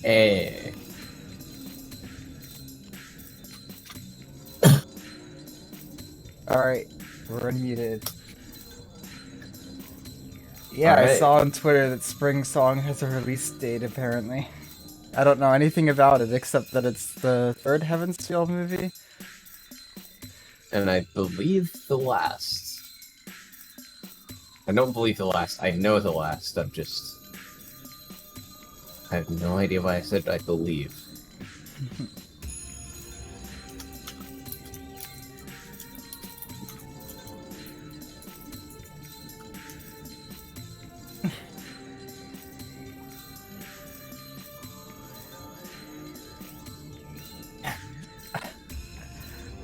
Eh. Alright, we're unmuted. Yeah, I Alright. saw on Twitter that Spring Song has a release date, apparently. I don't know anything about it except that it's the third Heaven's Feel movie. And I believe the last. I don't believe the last. I know the last. I have no idea why I said I believe.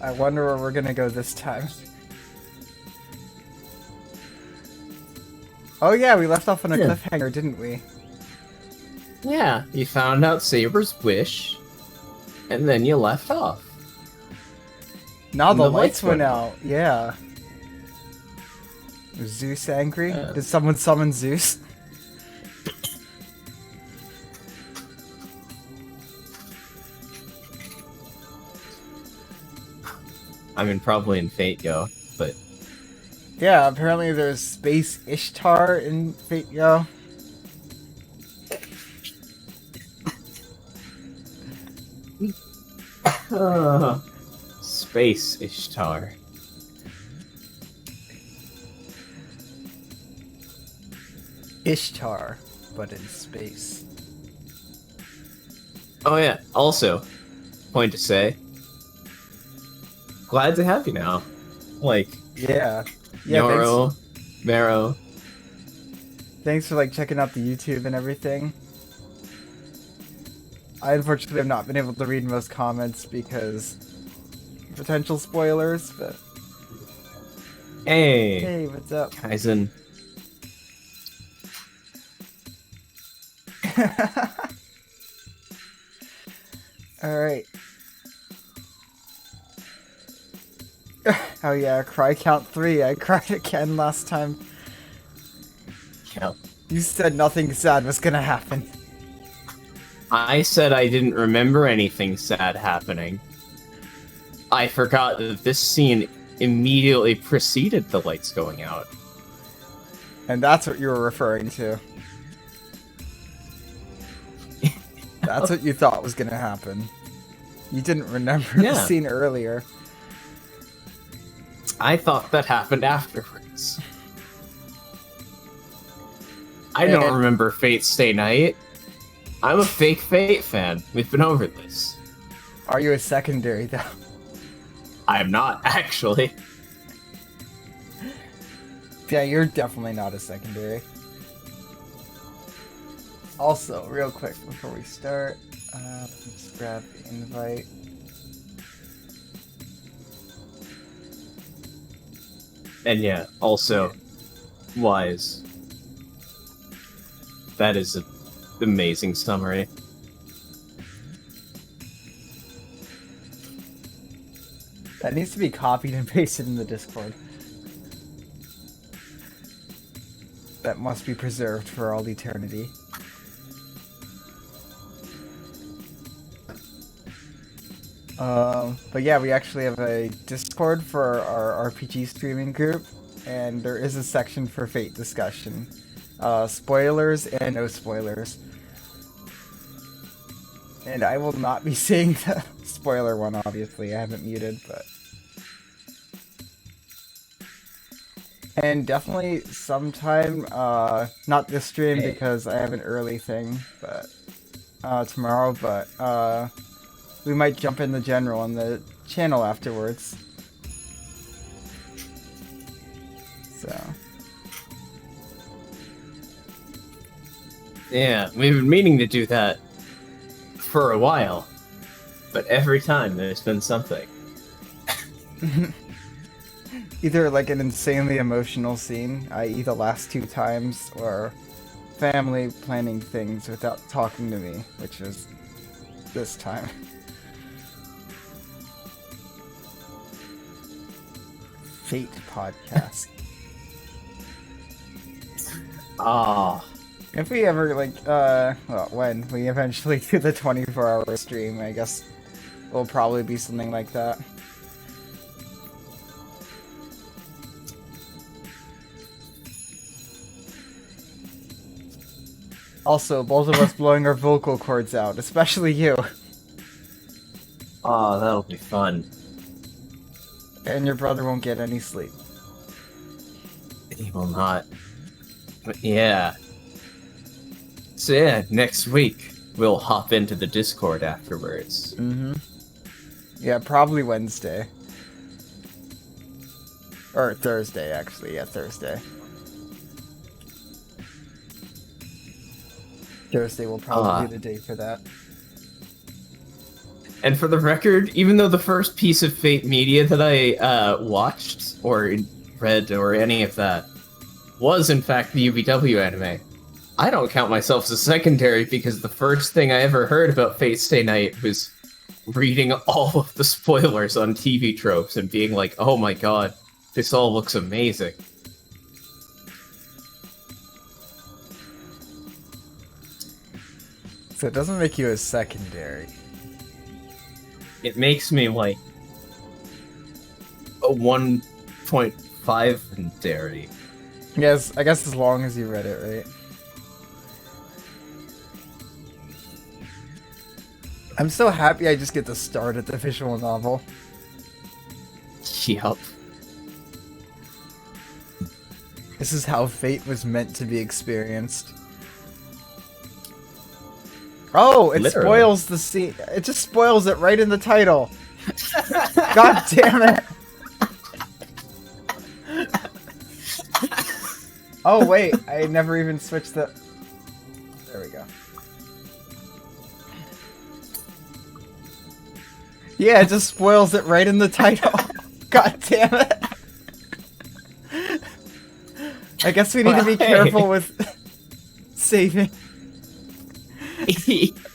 I wonder where we're gonna go this time. Oh yeah, we left off on a cliffhanger, didn't we? Yeah, you found out Saber's wish, and then you left off. Now And the lights went out. Yeah. Was Zeus angry? Did someone summon Zeus? I mean, probably in Fate Go, but... Yeah, apparently there's Space Ishtar in Fate Go. Space Ishtar. Ishtar, but in space. Oh yeah, also, point to say, glad to have you now. Like, Yeah. Yoro, Mero. Thanks for like checking out the YouTube and everything. I unfortunately have not been able to read most comments because potential spoilers, but Hey, hey, what's up? Kaizen. Alright. Oh yeah, cry count 3. I cried again last time. Yeah. You said nothing sad was gonna happen. I said I didn't remember anything sad happening. I forgot that this scene immediately preceded the lights going out. And that's what you were referring to. That's what you thought was gonna happen. You didn't remember the scene earlier. I thought that happened afterwards. I don't remember Fate Stay Night. I'm a fake Fate fan. We've been over this. Are you a secondary, though? I'm not, actually. Yeah, you're definitely not a secondary. Also, real quick before we start, let's grab the invite. And yeah, also, Wise. That is an amazing summary. That needs to be copied and pasted in the Discord. That must be preserved for all eternity. But yeah, we actually have a Discord for our RPG streaming group, and there is a section for Fate discussion. Spoilers and no spoilers. And I will not be saying the spoiler one, obviously. I haven't muted, but... And definitely sometime, not this stream because I have an early thing, but tomorrow, but we might jump in the general on the channel afterwards. So. Yeah, we've been meaning to do that for a while, but every time there's been something. Either like an insanely emotional scene, i.e. the last 2 times, or family planning things without talking to me, which is this time. Fate podcast. Ah, If we ever, like, well, when we eventually do the 24-hour stream, I guess it'll probably be something like that. Also, both of us blowing our vocal cords out, especially you. Oh, that'll be fun. And your brother won't get any sleep. He will not. But yeah. So yeah, next week we'll hop into the Discord afterwards. Mm-hmm. Yeah, probably Wednesday. Or Thursday, actually. Yeah, Thursday. Thursday will probably be the day for that. And for the record, even though the first piece of Fate media that I watched or read or any of that was in fact the UBW anime, I don't count myself as a secondary because the first thing I ever heard about Fate Stay Night was reading all of the spoilers on TV Tropes and being like, oh my god, this all looks amazing. So it doesn't make you a secondary. It makes me like a 1.5 dairy. Yes, I guess as long as you read it, right? I'm so happy I just get to start at the visual novel. Yup. This is how Fate was meant to be experienced. Oh, it Literally. spoils the scene. It just spoils it right in the title. God damn it. Oh, wait. I never even switched the... There we go. Yeah, it just spoils it right in the title. God damn it. I guess we need to be careful with saving.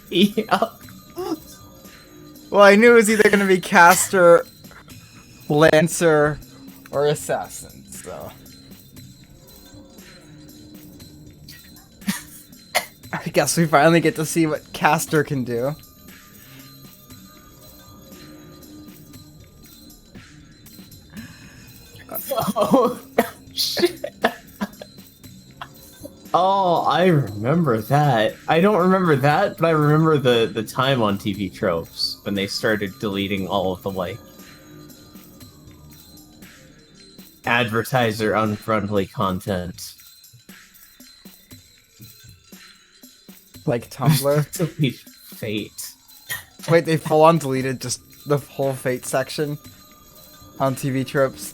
Yup. Well, I knew it was either going to be caster, lancer, or assassin, so... I guess we finally get to see what caster can do. Oh, shit. Oh, I remember that. I don't remember that, but I remember the time on TV Tropes when they started deleting all of the, like, advertiser unfriendly content. Like Tumblr? Delete Fate. Wait, they full on deleted just the whole Fate section on TV Tropes?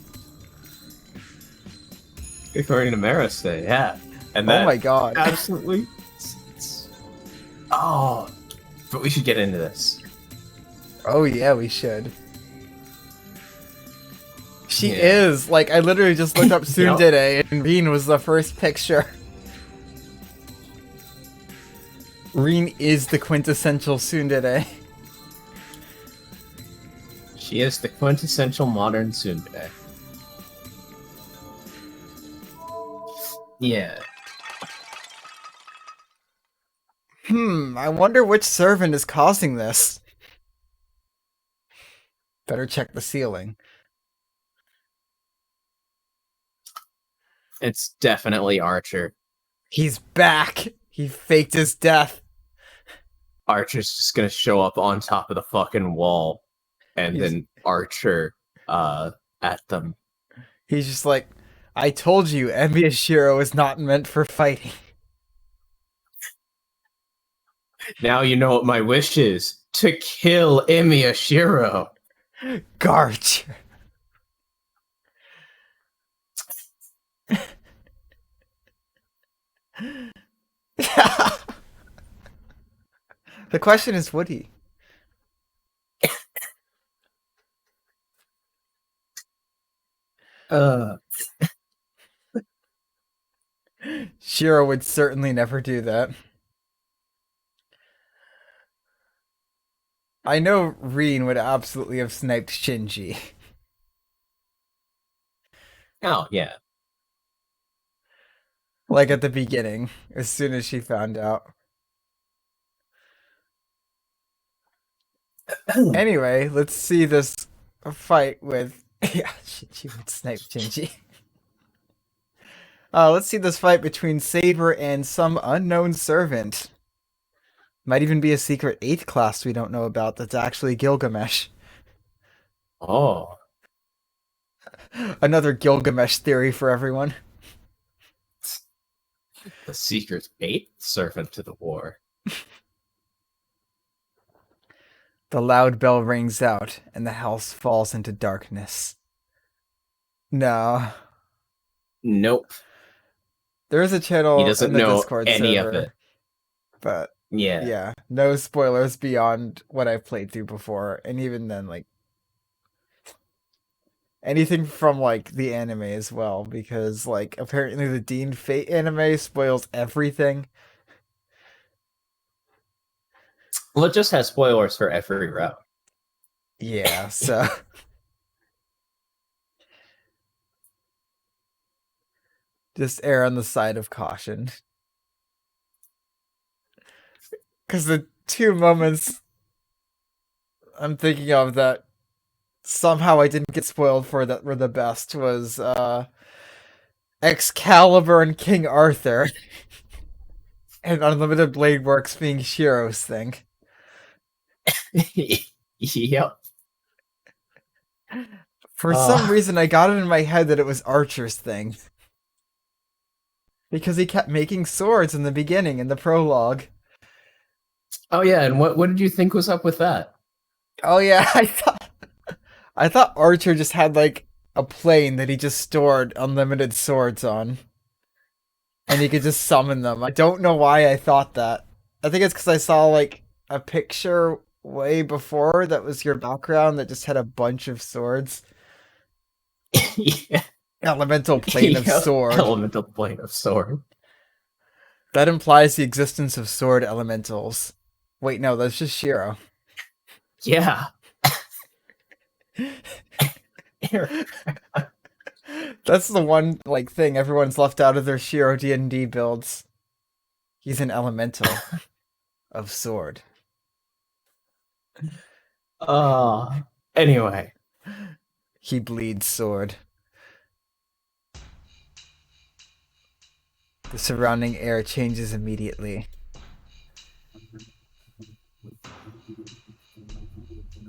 According to Maristay, yeah. And Oh that my god. absolutely... Oh, but we should get into this. Oh yeah, we should. She Yeah. is! Like, I literally just looked up You know- Tsundere and Reen was the first picture. Reen is the quintessential Tsundere. She is the quintessential modern tsundere. Yeah. I wonder which servant is causing this. Better check the ceiling. It's definitely Archer. He's back! He faked his death. Archer's just gonna show up on top of the fucking wall and He's- then Archer at them. He's just like, I told you, Emiyashiro is not meant for fighting. Now you know what my wish is. To kill Emiyashiro. Garch. The question is, would he? Shiro would certainly never do that. I know Reen would absolutely have sniped Shinji. Oh, yeah. Like at the beginning, as soon as she found out. Anyway, let's see this fight with. Yeah, she would snipe Shinji. Let's see this fight between Saber and some unknown servant. Might even be a secret 8th class we don't know about that's actually Gilgamesh. Oh, Another Gilgamesh theory for everyone. the secret bait servant to the war. The loud bell rings out, and the house falls into darkness. No. Nope. There is a channel He doesn't in the know Discord any server, of it. but Yeah. yeah, no spoilers beyond what I've played through before, and even then, like, anything from, like, the anime as well, because, like, apparently the Dean Fate anime spoils everything. Well, it just has spoilers for every route. Yeah, so... just err on the side of caution. Because the two moments I'm thinking of that somehow I didn't get spoiled for that were the best was Excalibur and King Arthur. And Unlimited Blade Works being Shiro's thing. Yep. For some reason, I got it in my head that it was Archer's thing. Because he kept making swords in the beginning, in the prologue. Oh yeah, and what did you think was up with that? Oh yeah, I thought Archer just had like a plane that he just stored unlimited swords on. And he could just summon them. I don't know why I thought that. I think it's because I saw like a picture way before that was your background that just had a bunch of swords. Yeah. Elemental plane of Yep. sword. Elemental plane of sword. That implies the existence of sword elementals. Wait, no, that's just Shiro. Yeah. That's the one like thing everyone's left out of their Shiro D&D builds. He's an elemental of sword. Anyway. He bleeds sword. The surrounding air changes immediately.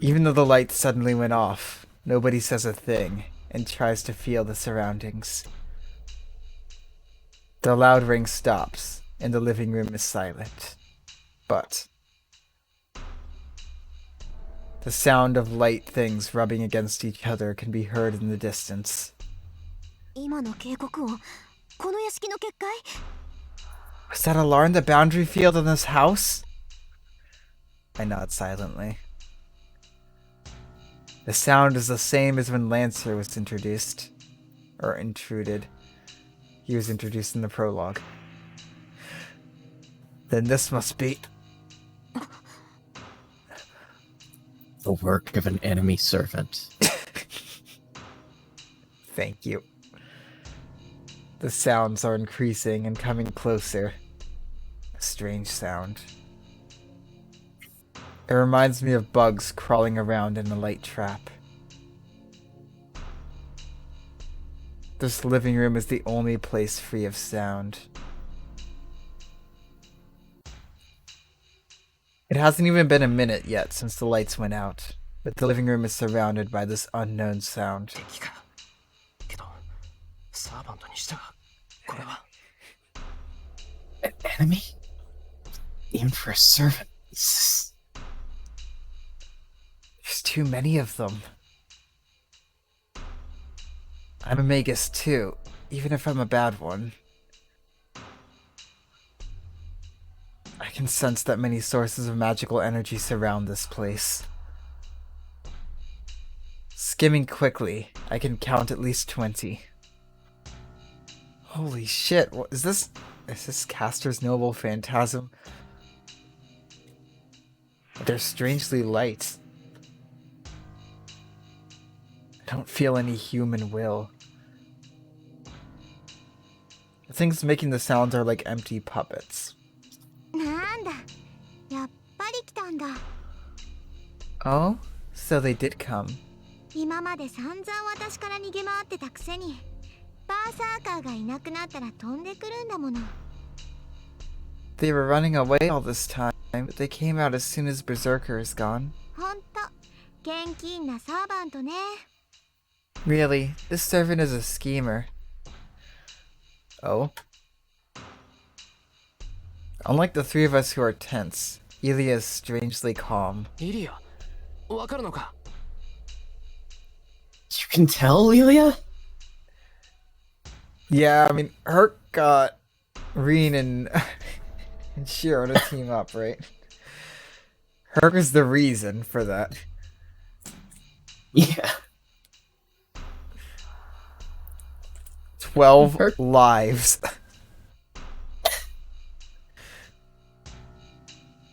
Even though the lights suddenly went off, nobody says a thing and tries to feel the surroundings. The loud ring stops, and the living room is silent. But the sound of light things rubbing against each other can be heard in the distance. Was that alarm the boundary field in this house? I nod silently. The sound is the same as when Lancer was introduced. Or intruded. He was introduced in the prologue. Then this must be... the work of an enemy servant. Thank you. The sounds are increasing and coming closer. A strange sound. It reminds me of bugs crawling around in a light trap. This living room is the only place free of sound. It hasn't even been a minute yet since the lights went out, but the living room is surrounded by this unknown sound. An enemy? Even for a servant. There's too many of them. I'm a Magus too, even if I'm a bad one. I can sense that many sources of magical energy surround this place. Skimming quickly, I can count at least 20. Holy shit, what is this? Is this Castor's Noble Phantasm? They're strangely light. I don't feel any human will. The things making the sounds are like empty puppets. なんだ、やっぱり来たんだ。 Oh? So they did come. 今まで散々私から逃げ回ってたくせに、バーサーカーがいなくなったら飛んでくるんだもの。 They were running away all this time, but they came out as soon as Berserker is gone. ほんと、現金なサーバントね。 Really, this servant is a schemer. Oh? Unlike the three of us who are tense, Ilya is strangely calm. イリア、わかるのか？ You can tell, Lelia? Yeah, I mean, Herc got Reen and, and Shiro to team up, right? Herc is the reason for that. Yeah. 12 Herc- lives.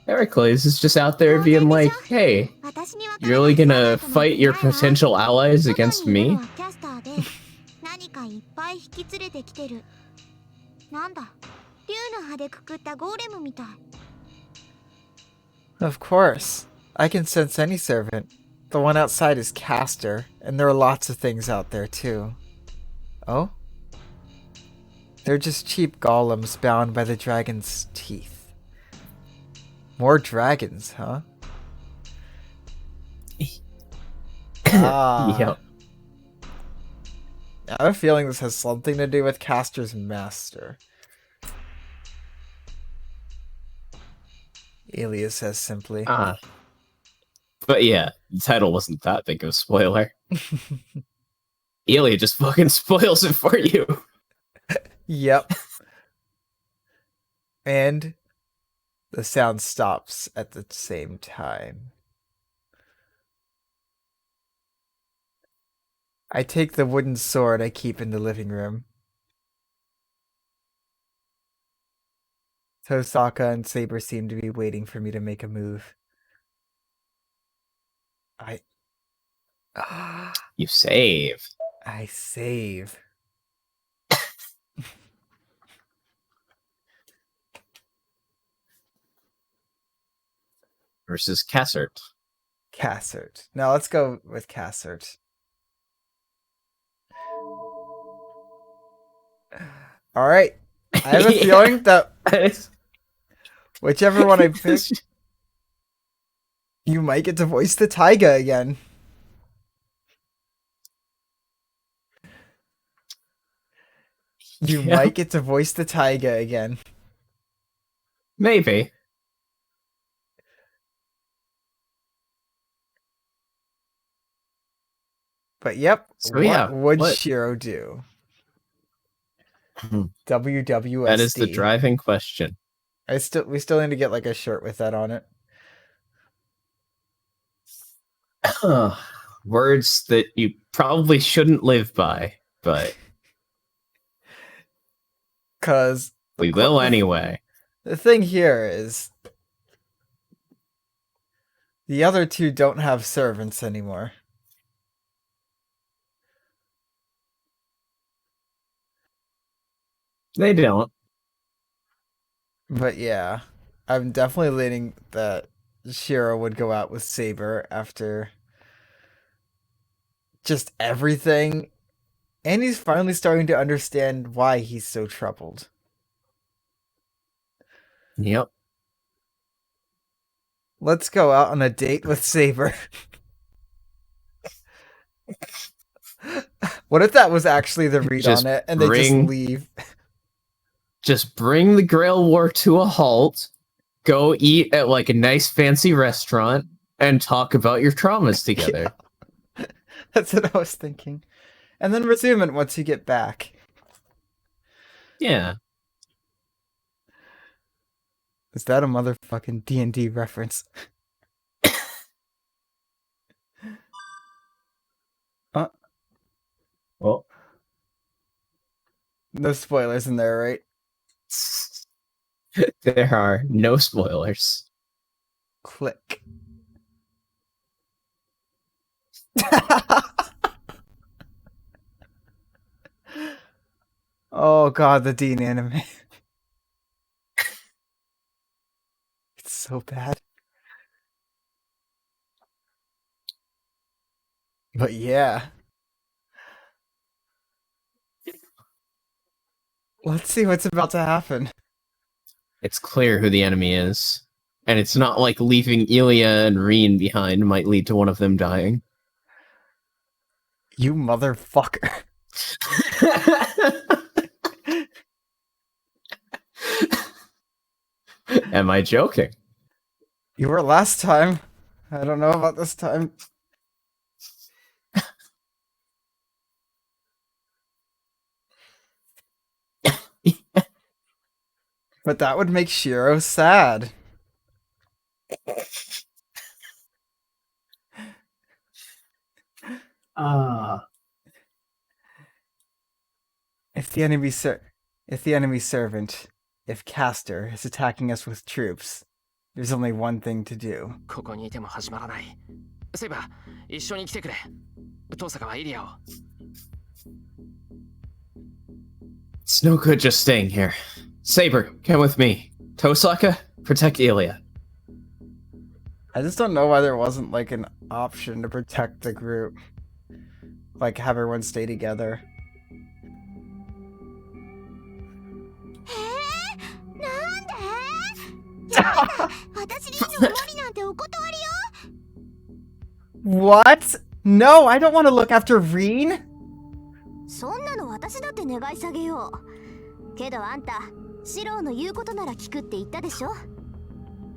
Heracles is just out there being like, hey, 私には you're really gonna fight your potential allies against me? キャスターで何かいっぱい引き連れてきてる。なんだ、竜の葉でくくったゴーレムみたい。 Of course. I can sense any servant. The one outside is Castor, and there are lots of things out there too. Oh? They're just cheap golems bound by the dragon's teeth. More dragons, huh? Ah. Yep. I have a feeling this has something to do with Castor's master. Ilya says simply. But yeah, the title wasn't that big of a spoiler. Ilya just fucking spoils it for you. Yep. And the sound stops at the same time. I take the wooden sword I keep in the living room. Tosaka and Saber seem to be waiting for me to make a move. You save. I save. Versus Cassert. Cassert. Now let's go with Cassert. Alright. I have a feeling that whichever one I pick, you might get to voice the Taiga again. You might get to voice the Taiga again. Maybe. But yep, So, yeah, would what- Shiro do? Hmm. WWSD. That is the driving question. We still need to get like a shirt with that on it. Words that you probably shouldn't live by, but Cause we will anyway. the thing here is the other two don't have servants anymore. They don't. But yeah, I'm definitely leaning that Shiro would go out with Saber after just everything. And he's finally starting to understand why he's so troubled. Yep. Let's go out on a date with Saber. What if that was actually the read Just on it and they just bring- leave? Just bring the Grail War to a halt, go eat at like a nice fancy restaurant, and talk about your traumas together. That's what I was thinking. And then resume it once you get back. Yeah. Is that a motherfucking D&D reference? Well, No spoilers in there, right? there are no spoilers. Click. Oh god, the Dean anime. It's so bad. But yeah. Let's see what's about to happen. It's clear who the enemy is. And it's not like leaving Ilya and Reen behind might lead to one of them dying. You motherfucker. Am I joking? You were last time. I don't know about this time. But that would make Shiro sad. If the enemy servant, if Castor is attacking us with troops, there's only one thing to do. ここにいても始まらない。セイバー、一緒に来てくれ。登坂はイリアを。It's no good just staying here. Saber, come with me. Tosaka, protect Ilya. I just don't know why there wasn't like an option to protect the group. Like have everyone stay together. なんで？私リンの無理なんてお断りよ。 What? No, I don't want to look after Reen. そんなの私だって願い下げよう。けどあんた、シローの言うことなら聞くって言ったでしょ。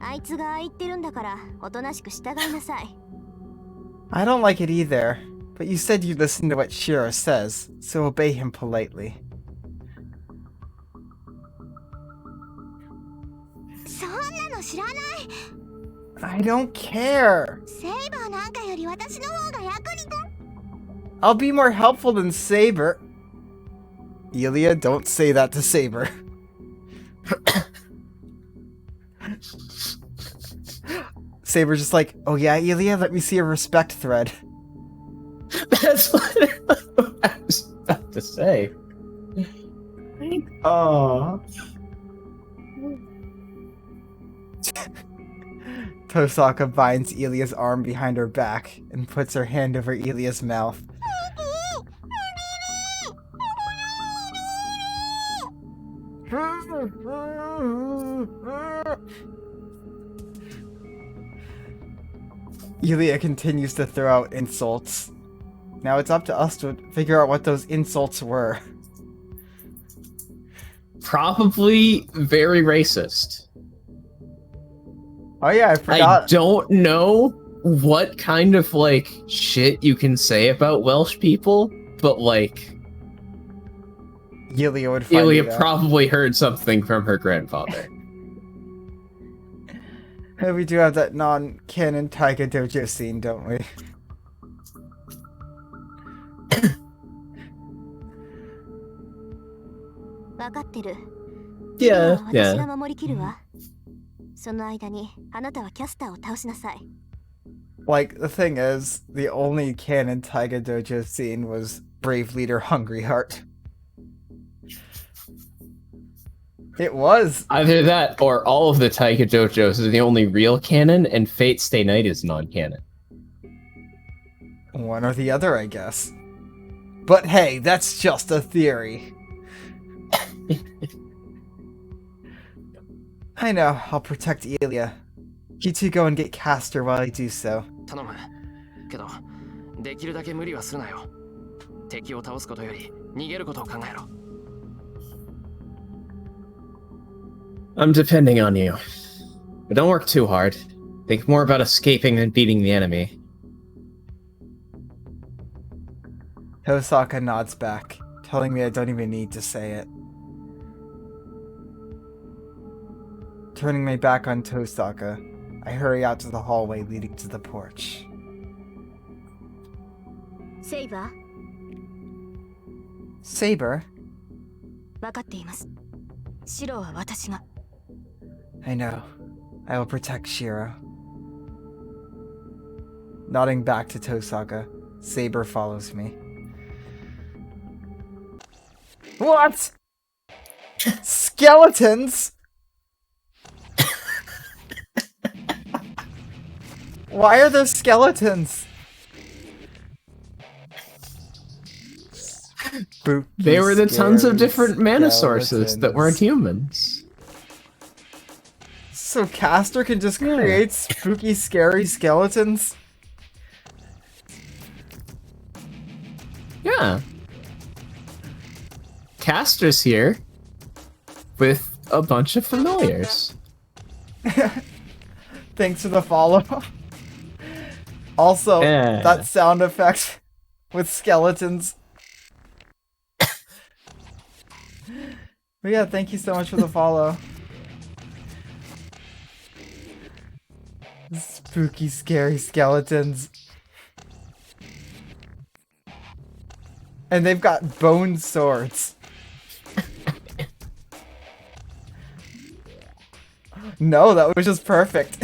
あいつがああ言ってるんだから、おとなしく従いなさい。I don't like it either, but you said you'd listen to what Shiro says, so obey him politely. そんなの知らない。 I don't care. セイバーなんかより私の方が役に立つ。 I'll be more helpful than Saber. Ilya, don't say that to Saber. Saber's just like, oh yeah, Ilya, let me see a respect thread. That's what I was about to say. Oh. Tosaka binds Ilya's arm behind her back and puts her hand over Ilya's mouth. Ilya continues to throw out insults. Now it's up to us to figure out what those insults were. Probably very racist. Oh yeah, I forgot. I don't know what kind of, like, shit you can say about Welsh people, but, like, Ilya would find Ilya it out. probably heard something from her grandfather. We do have that non-canon Taiga Dojo scene, don't we? Yeah, 私が yeah. 守りきるわ。その間にあなたはキャスターを倒しなさい。 Like, the thing is, the only canon Taiga Dojo scene was Brave Leader Hungry Heart. It was! Either that, or all of the Taika Dojos are the only real canon, and Fate Stay Night is non-canon. One or the other, I guess. But hey, that's just a theory. I know, I'll protect Ilya. You two go and get Castor while I do so. 頼む。けど、できるだけ無理はするなよ。敵を倒すことより逃げることを考えろ。I'm depending on you. But don't work too hard. Think more about escaping than beating the enemy. Tosaka nods back, telling me I don't even need to say it. Turning my back on Tosaka, I hurry out to the hallway leading to the porch. セイバー、 Saber? 分かっています。シローは私が。 I know. I will protect Shiro. Nodding back to Tosaka, Saber follows me. What? Skeletons? Why are there skeletons? Spooky, They were the tons of scary different mana sources that weren't skeletons. humans. So Caster can just create spooky, scary skeletons? Yeah. Caster's here with a bunch of familiars. Thanks for the follow. Also, Yeah. that sound effect with skeletons. But yeah, thank you so much for the follow. Spooky, scary skeletons. And they've got bone swords. No, that was just perfect.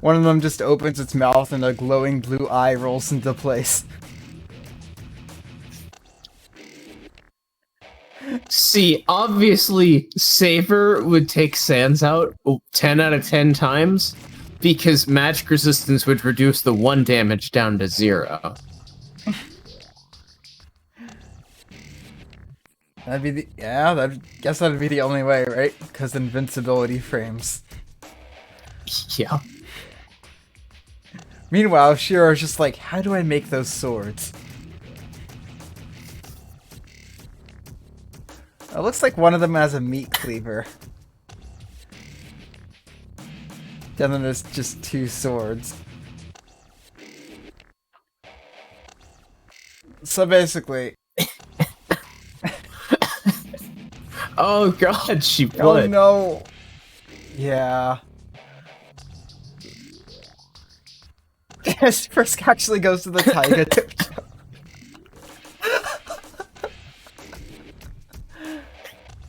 One of them just opens its mouth and a glowing blue eye rolls into place. See, obviously, Saber would take Sans out 10 out of 10 times because magic resistance would reduce the 1 damage down to 0. That'd be the guess that'd be the only way, right? Because invincibility frames. Yeah. Meanwhile, Shiro's just like, how do I make those swords? It looks like one of them has a meat cleaver. Then there's just 2 swords. So basically, Oh god, she oh would. no, yeah. Yes, Frisk actually goes to the Taiga dojo.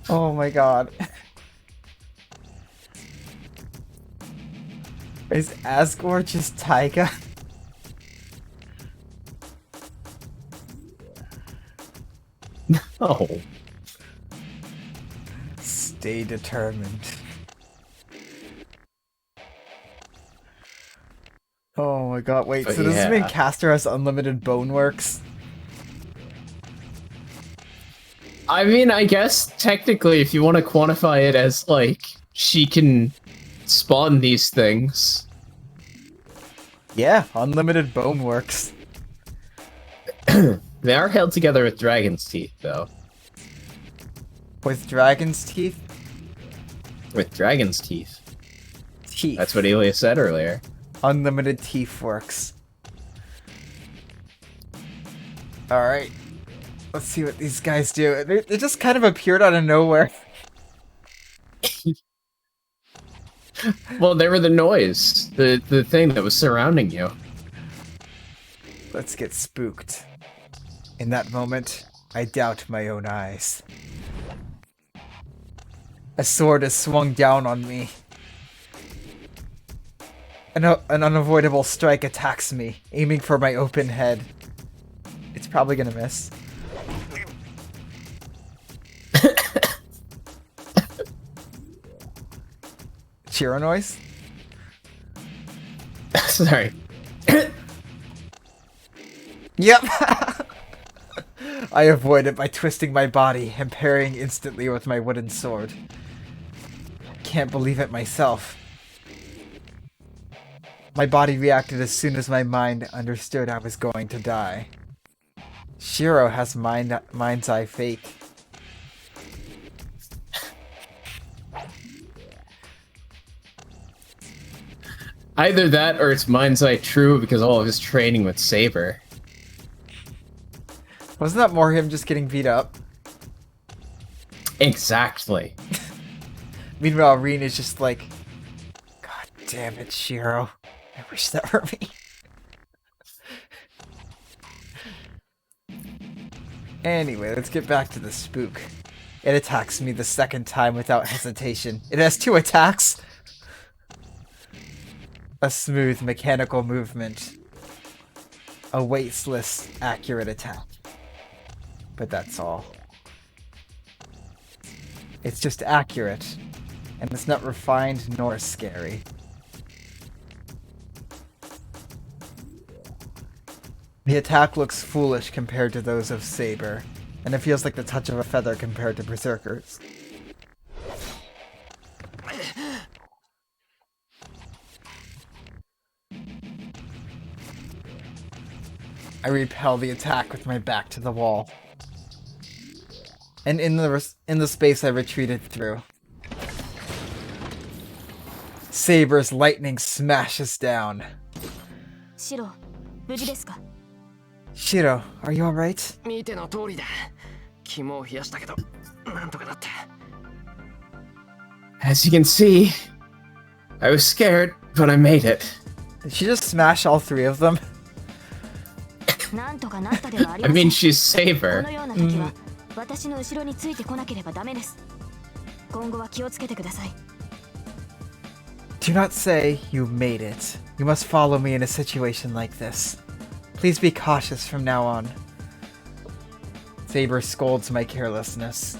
Oh my god. Is Asgore just Taiga? No. Stay determined. Oh my god, wait, But so does this mean yeah. Caster has unlimited boneworks? I mean, I guess technically, if you want to quantify it as like she can spawn these things. Yeah, unlimited boneworks. They are held together with dragon's teeth, though. With dragon's teeth? With dragon's teeth. Teeth. That's what Elias said earlier. Unlimited teeth works. Alright. Let's see what these guys do. They just kind of appeared out of nowhere. Well, they were the noise, the thing that was surrounding you. Let's get spooked. In that moment, I doubt my own eyes. A sword is swung down on me. An unavoidable strike attacks me, aiming for my open head. It's probably gonna miss. Cheer noise? Sorry. Yep! I avoid it by twisting my body and parrying instantly with my wooden sword. Can't believe it myself. My body reacted as soon as my mind understood I was going to die. Shiro has mind's eye fate. Either that or it's mind's eye true because all of his training with Saber. Wasn't that more him just getting beat up? Exactly. Meanwhile, Rin is just like, God damn it, Shiro. I wish that were me. Anyway, let's get back to the spook. It attacks me the second time without hesitation. It has 2 attacks. A smooth mechanical movement. a wasteless, accurate attack. But that's all. It's just accurate, and it's not refined nor scary. The attack looks foolish compared to those of Saber, and it feels like the touch of a feather compared to Berserkers. I repel the attack with my back to the wall. And in the space I retreated through, Saber's lightning smashes down. シロ、無事ですか？ Shiro, are you alright? 見ての通りだ。肝を冷やしたけど、なんとかなった。As you can see, I was scared, but I made it. Did she just smash all three of them? なんとかなったではあり I ません。 mean, she's こ Saber. のような時は私の後ろについてこなければダメです。今後は気をつけてください。 Do not say you made it. You must follow me in a situation like this. Please be cautious from now on. Saber scolds my carelessness.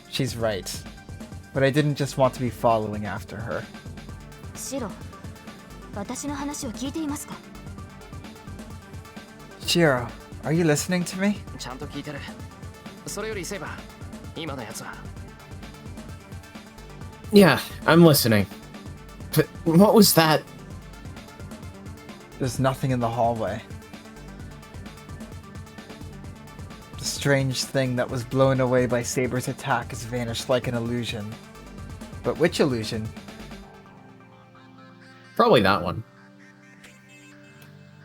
She's right. But I didn't just want to be following after her. シロ、私の話を聞いていますか？ Shiro, are you listening to me? ちゃんと聞いてる。それよりセイバー、今のやつは。Yeah, I'm listening. But what was that? There's nothing in the hallway. The strange thing that was blown away by Saber's attack has vanished like an illusion. But which illusion? Probably that one.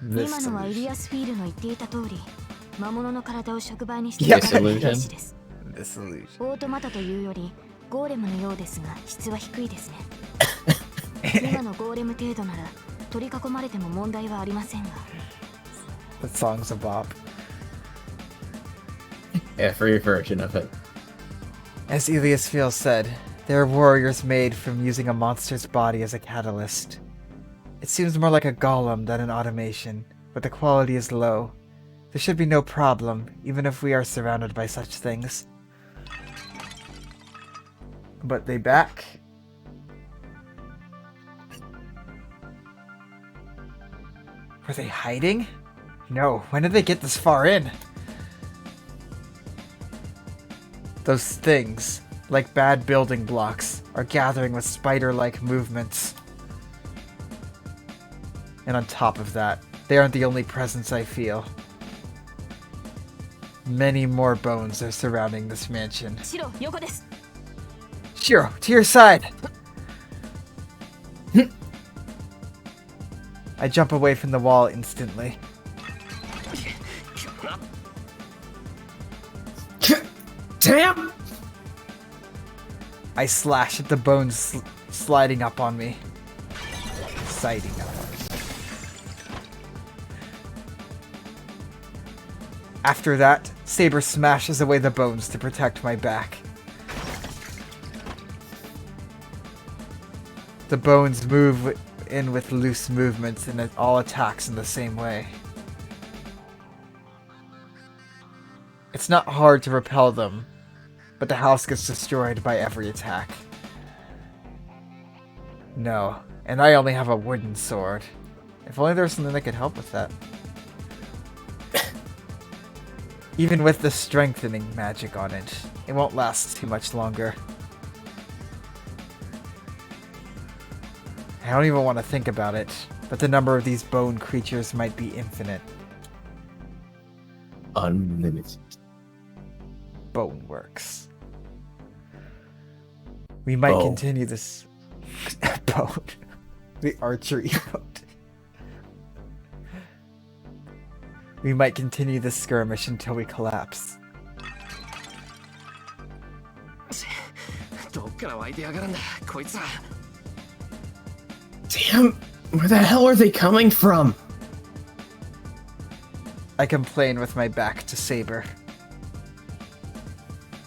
This 今のはイ illusion. リアスフィールの言っていた通り、魔物の体を触媒にして Yes, 使う illusion. 兵士です。 This illusion. オートマタというよりゴーレムのようですが質は低いですね。今のゴーレム程度なら取り囲まれても問題はありませんが。 The song's a bop. Yeah, free version of it. As Eliasfiel said, they are warriors made from using a monster's body as a catalyst. It seems more like a golem than an automation, but the quality is low. There should be no problem, even if we are surrounded by such things. But they back. Were they hiding? No, when did they get this far in? Those things, like bad building blocks, are gathering with spider-like movements. And on top of that, they aren't the only presence I feel. Many more bones are surrounding this mansion. シロ、横です。 Shiro, to your side! I jump away from the wall instantly. Damn! I slash at the bones sliding up on me. Sighting up on me. After that, Saber smashes away the bones to protect my back. The bones move in with loose movements and it all attacks in the same way. It's not hard to repel them, but the house gets destroyed by every attack. No, and I only have a wooden sword. If only there was something that could help with that. Even with the strengthening magic on it, it won't last too much longer. I don't even want to think about it, but the number of these bone creatures might be infinite. Unlimited. Bone works. We might Bone. continue this bone. The archery mode. We might continue this skirmish until we collapse. どっから湧いてやがるんだ、こいつら。Damn! Where the hell are they coming from? I complain with my back to Saber.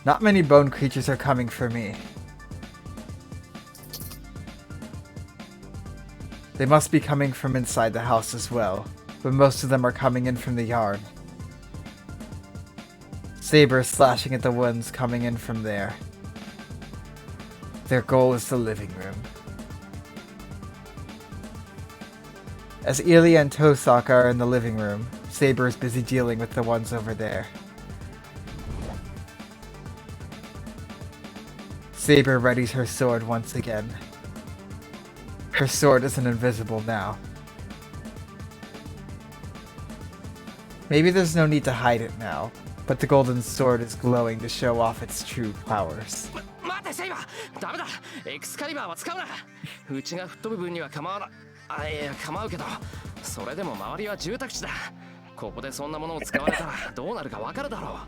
Not many bone creatures are coming for me. They must be coming from inside the house as well, but most of them are coming in from the yard. Saber is slashing at the ones coming in from there. Their goal is the living room. As Ilya and Tosak are in the living room, Saber is busy dealing with the ones over there. Saber readies her sword once again. Her sword isn't invisible now. Maybe there's no need to hide it now, but the golden sword is glowing to show off its true powers. 待てセイバー、ダメだ。エクスカリバーは使うな。うちが吹っ飛ぶ分には構わな。あ、いや構うけど、それでも周りは住宅地だ。ここでそんなものを使われたらどうなるかわかるだろう。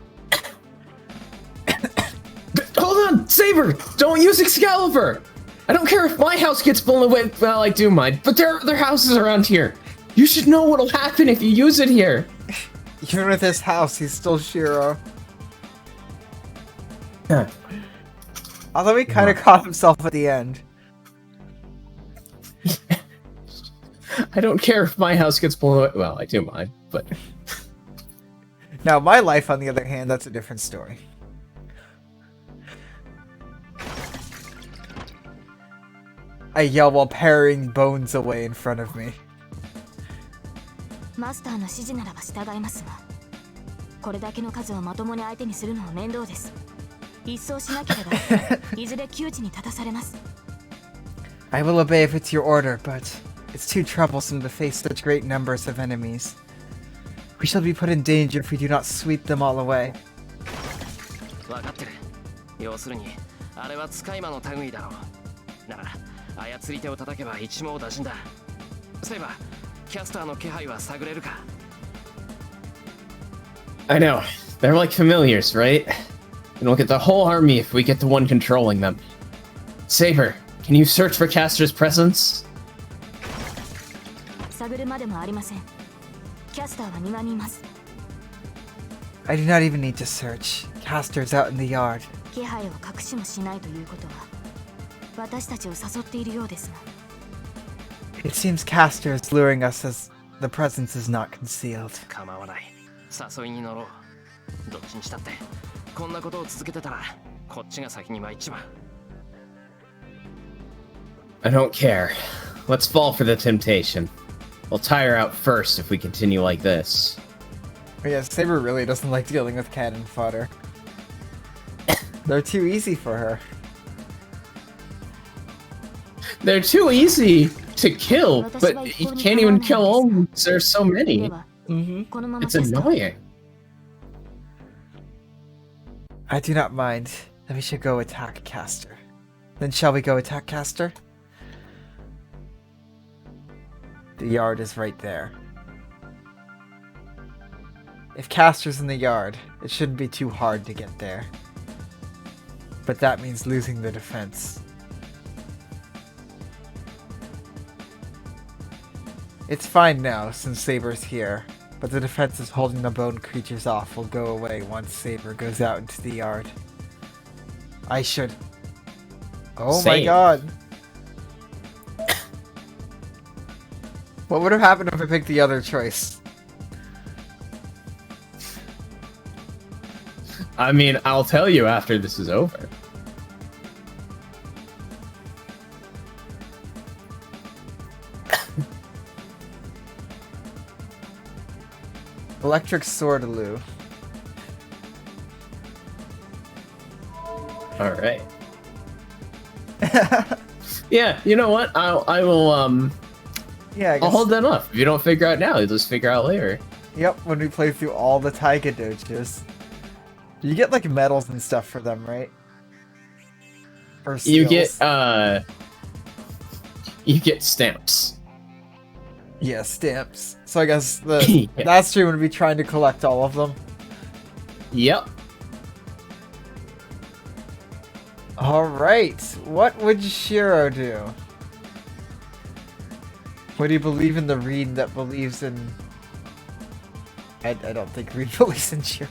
Hold on, Saber! Don't use Excalibur! I don't care if my house gets blown away. Well, I do mine, but there are other houses around here. You should know what'll happen if you use it here. Even with his house, he's still Shiro. Although he kind of caught himself at the end. I don't care if my house gets blown away. Well, I do mine, but... Now, my life, on the other hand, that's a different story. I yell while parrying bones away in front of me. マスターの指示ならば従いますが、これだけの数をまともに相手にするのは面倒です。一掃しなければいずれ窮地に立たされます。I will obey if it's your order, but it's too troublesome to face such great numbers of enemies. We shall be put in danger if we do not sweep them all away. 分かってる。要するに、あれは使い魔の類だろう。なら、操り手を叩けば一網打尽だ。そういえば、キャスターの気配は探れるか。I know. They're like familiars, right? And we'll get the whole army if we get the one controlling them. Saber, can you search for Caster's presence? 探るまでもありません。キャスターは庭にいます。I do not even need to search. Caster's out in the yard. 気配を隠しもしないということは、私たちを誘っているようですが。It seems Caster is luring us as the presence is not concealed. 構わない。誘いに乗ろう。どっちにしたって、こんなことを続けてたら、こっちが先に参っちまう。I don't care. Let's fall for the temptation. We'll tire out first if we continue like this. But yeah, Saber really doesn't like dealing with cannon fodder. They're too easy for her. They're too easy to kill, but you can't even kill all of them because there's so many. このまま It's annoying. I do not mind. Then we should go attack Caster. Then shall we go attack Caster? The yard is right there. If Caster's in the yard, it shouldn't be too hard to get there. But that means losing the defense. It's fine now, since Saber's here, but the defenses holding the bone creatures off will go away once Saber goes out into the yard. I should... Oh my Same. god! What would have happened if I picked the other choice? I mean, I'll tell you after this is over. Electric Swordaloo. All right. Yeah, you know what? I will Yeah, I guess. I'll hold that off. If you don't figure out now, you'll just figure out later. Yep, when we play through all the Taiga dojos. You get like medals and stuff for them, right? Or You skills. get stamps. Yeah, stamps. So I guess Yeah. that stream would be trying to collect all of them. Yep. Alright, what would Shiro do? Would he believe in the Reen that believes in... I don't think Reen believes in Shiro.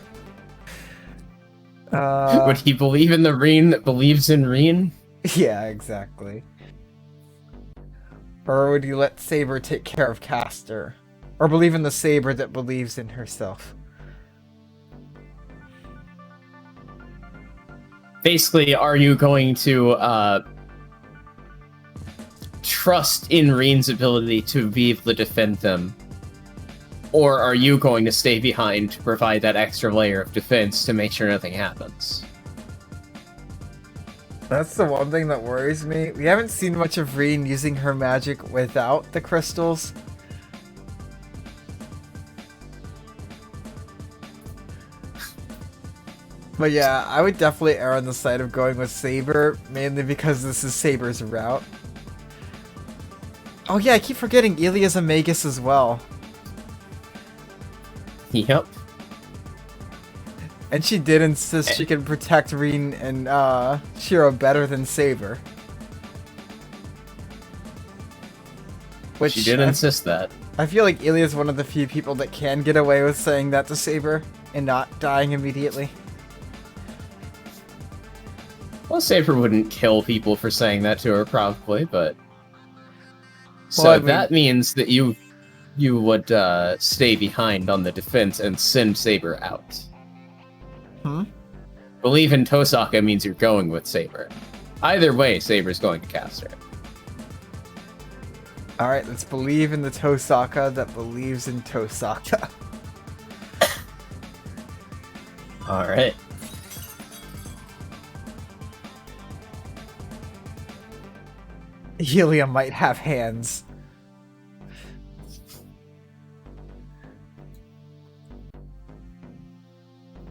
Would he believe in the Reen that believes in Reen? Yeah, exactly. Or would you let Saber take care of Castor? Or believe in the Saber that believes in herself? Basically, are you going to trust in Reen's ability to be able to defend them? Or are you going to stay behind to provide that extra layer of defense to make sure nothing happens? That's the one thing that worries me. We haven't seen much of Reen using her magic without the crystals. But yeah, I would definitely err on the side of going with Saber, mainly because this is Saber's route. Oh yeah, I keep forgetting Elia's a Magus as well. Yep. And she did insist she can protect Reen and Shiro better than Saber. Which She did insist that. I feel like Ilya's one of the few people that can get away with saying that to Saber and not dying immediately. Well, Saber wouldn't kill people for saying that to her, probably, but... So Well, I mean- that means that you would stay behind on the defense and send Saber out. Hmm? Believe in Tosaka means you're going with Saber. Either way, Saber's going to cast her. Alright, let's believe in the Tosaka that believes in Tosaka. Alright. Ilya might have hands.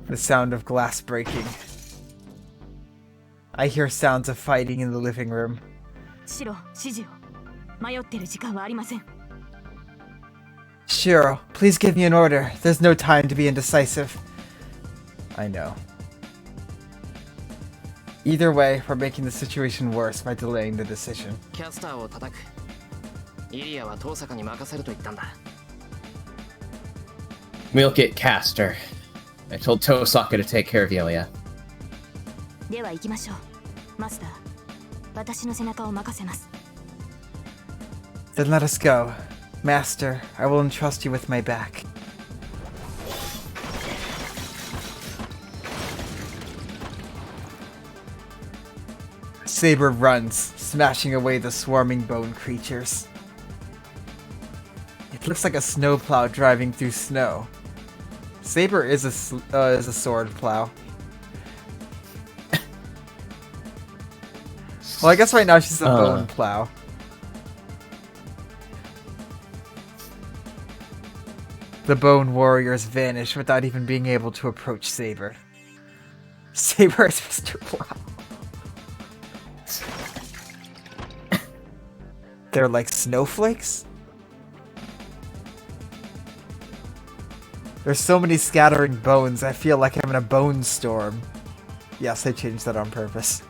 The sound of glass breaking. I hear sounds of fighting in the living room. シロ、指示を。迷ってる時間はありません。 Shiro, please give me an order. There's no time to be indecisive. I know. Either way, we're making the situation worse by delaying the decision. キャスターを叩く。イリアは遠坂に任せると言ったんだ。 We'll get Caster. I told Tosaka to take care of Yelia. では行きましょう。マスター、私の背中を任せます。 Then let us go. Master, I will entrust you with my back. Saber runs, smashing away the swarming bone creatures. It looks like a snowplow driving through snow. Saber is a sword plow. Well, I guess right now she's a bone plow. The bone warriors vanish without even being able to approach Saber. Saber is Mr. Plow. They're like snowflakes? There's so many scattering bones, I feel like I'm in a bone storm. Yes, I changed that on purpose.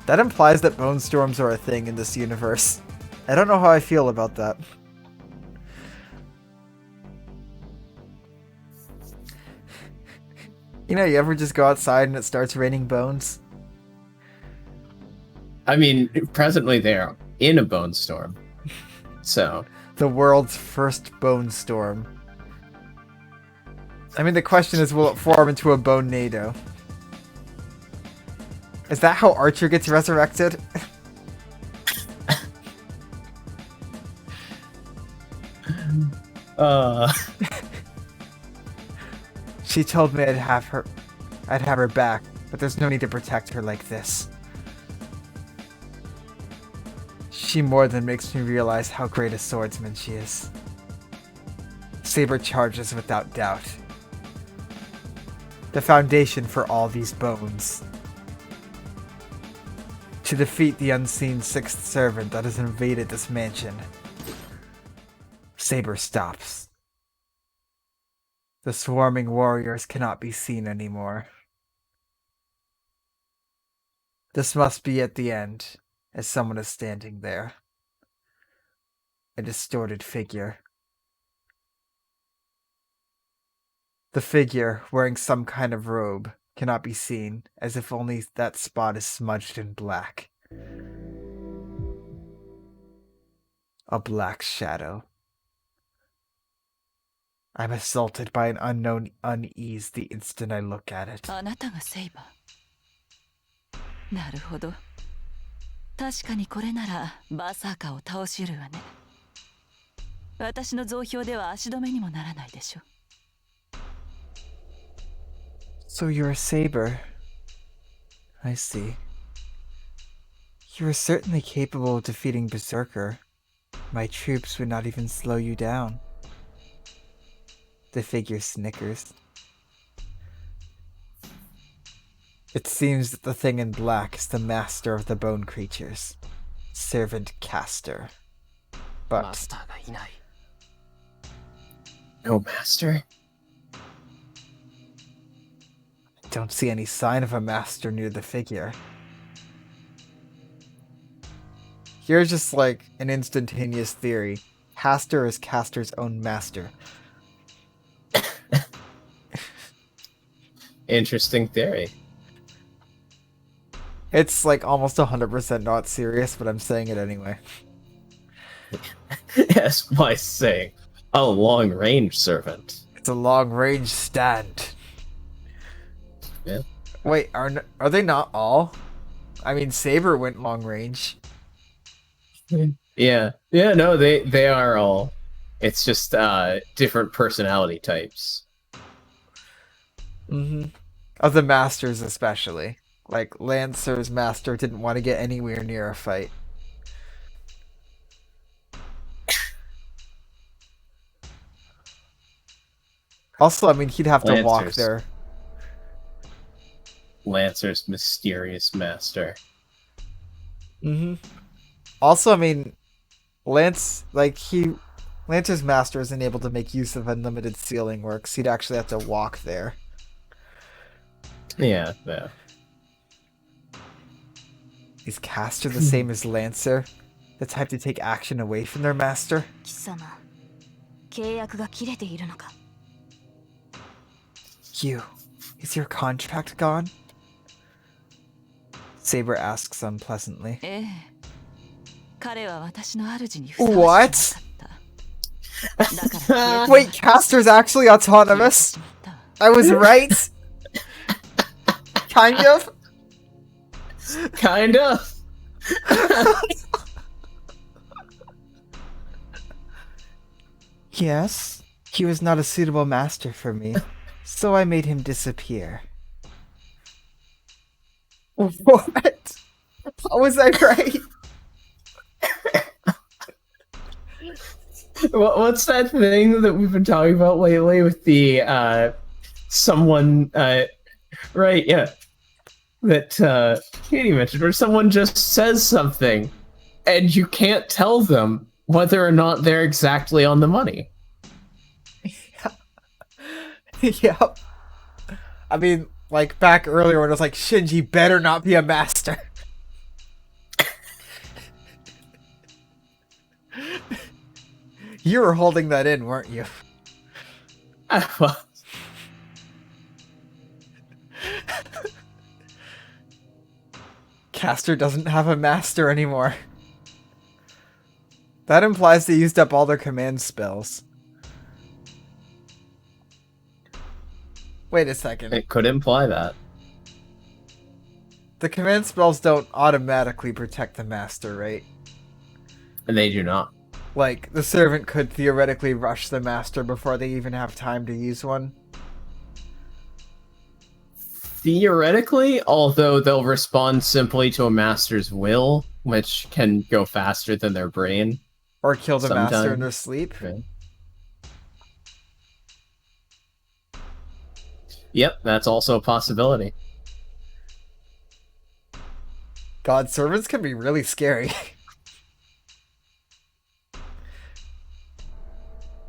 That implies that bone storms are a thing in this universe. I don't know how I feel about that. You know, you ever just go outside and it starts raining bones? I mean, presently they're in a bone storm. So... The world's first bone storm. I mean, the question is, will it form into a bone NATO? Is that how Archer gets resurrected? She told me I'd have her back, but there's no need to protect her like this. She more than makes me realize how great a swordsman she is. Saber charges without doubt. The foundation for all these bones. To defeat the unseen sixth servant that has invaded this mansion. Saber stops. The swarming warriors cannot be seen anymore. This must be at the end, as someone is standing there. A distorted figure. The figure, wearing some kind of robe, cannot be seen, as if only that spot is smudged in black. A black shadow. I'm assaulted by an unknown unease the instant I look at it. あなたがセイバー。なるほど。確かにこれならバーサーカーを倒し得るわね。私の増票では足止めにもならないでしょ。So you're a saber. I see. You are certainly capable of defeating Berserker. My troops would not even slow you down. The figure snickers. It seems that the thing in black is the master of the bone creatures. Servant Castor. マ But スターがいない。 No master? don't see any sign of a master near the figure. Here's just like an instantaneous theory. Castor is Castor's own master. Interesting theory. It's like almost 100% not serious, but I'm saying it anyway. Yes, by saying a long-range servant. It's a long-range stand. Yeah. Wait, are they not all? I mean, Saber went long range. Yeah. Yeah, no, they are all. It's just different personality types. Mm-hmm. Of the masters especially. Like, Lancer's master didn't want to get anywhere near a fight. Also, I mean, he'd have to walk Lancers. there. Lancer's mysterious master. Mm-hmm. Also, I mean, Lancer's master isn't able to make use of unlimited ceiling works. He'd actually have to walk there. Yeah, yeah. Is Castor the same as Lancer? The type to take action away from their master? 貴様、契約が切れているのか。 You, is your contract gone? Saber asks unpleasantly. ええ。彼は私の主にふさわしくなかった。だから契約 Wait, Castor's actually autonomous? I was right? Kind of? Kinda. Yes, he was not a suitable master for me, so I made him disappear. What? How was I right? What's that thing that we've been talking about lately with the someone right, yeah. That Katie mentioned, where someone just says something and you can't tell them whether or not they're exactly on the money. Yep. I mean, like back earlier when it was like, Shinji better not be a master. You were holding that in, weren't you? Well, Castor doesn't have a master anymore. That implies they used up all their command spells. Wait a second. it could imply that. The command spells don't automatically protect the master, right? And they do not. Like, the servant could theoretically rush the master before they even have time to use one. Theoretically, although they'll respond simply to a master's will, which can go faster than their brain. Or kill the master in Sometimes. their sleep. Okay. Yep, that's also a possibility. God, servants can be really scary.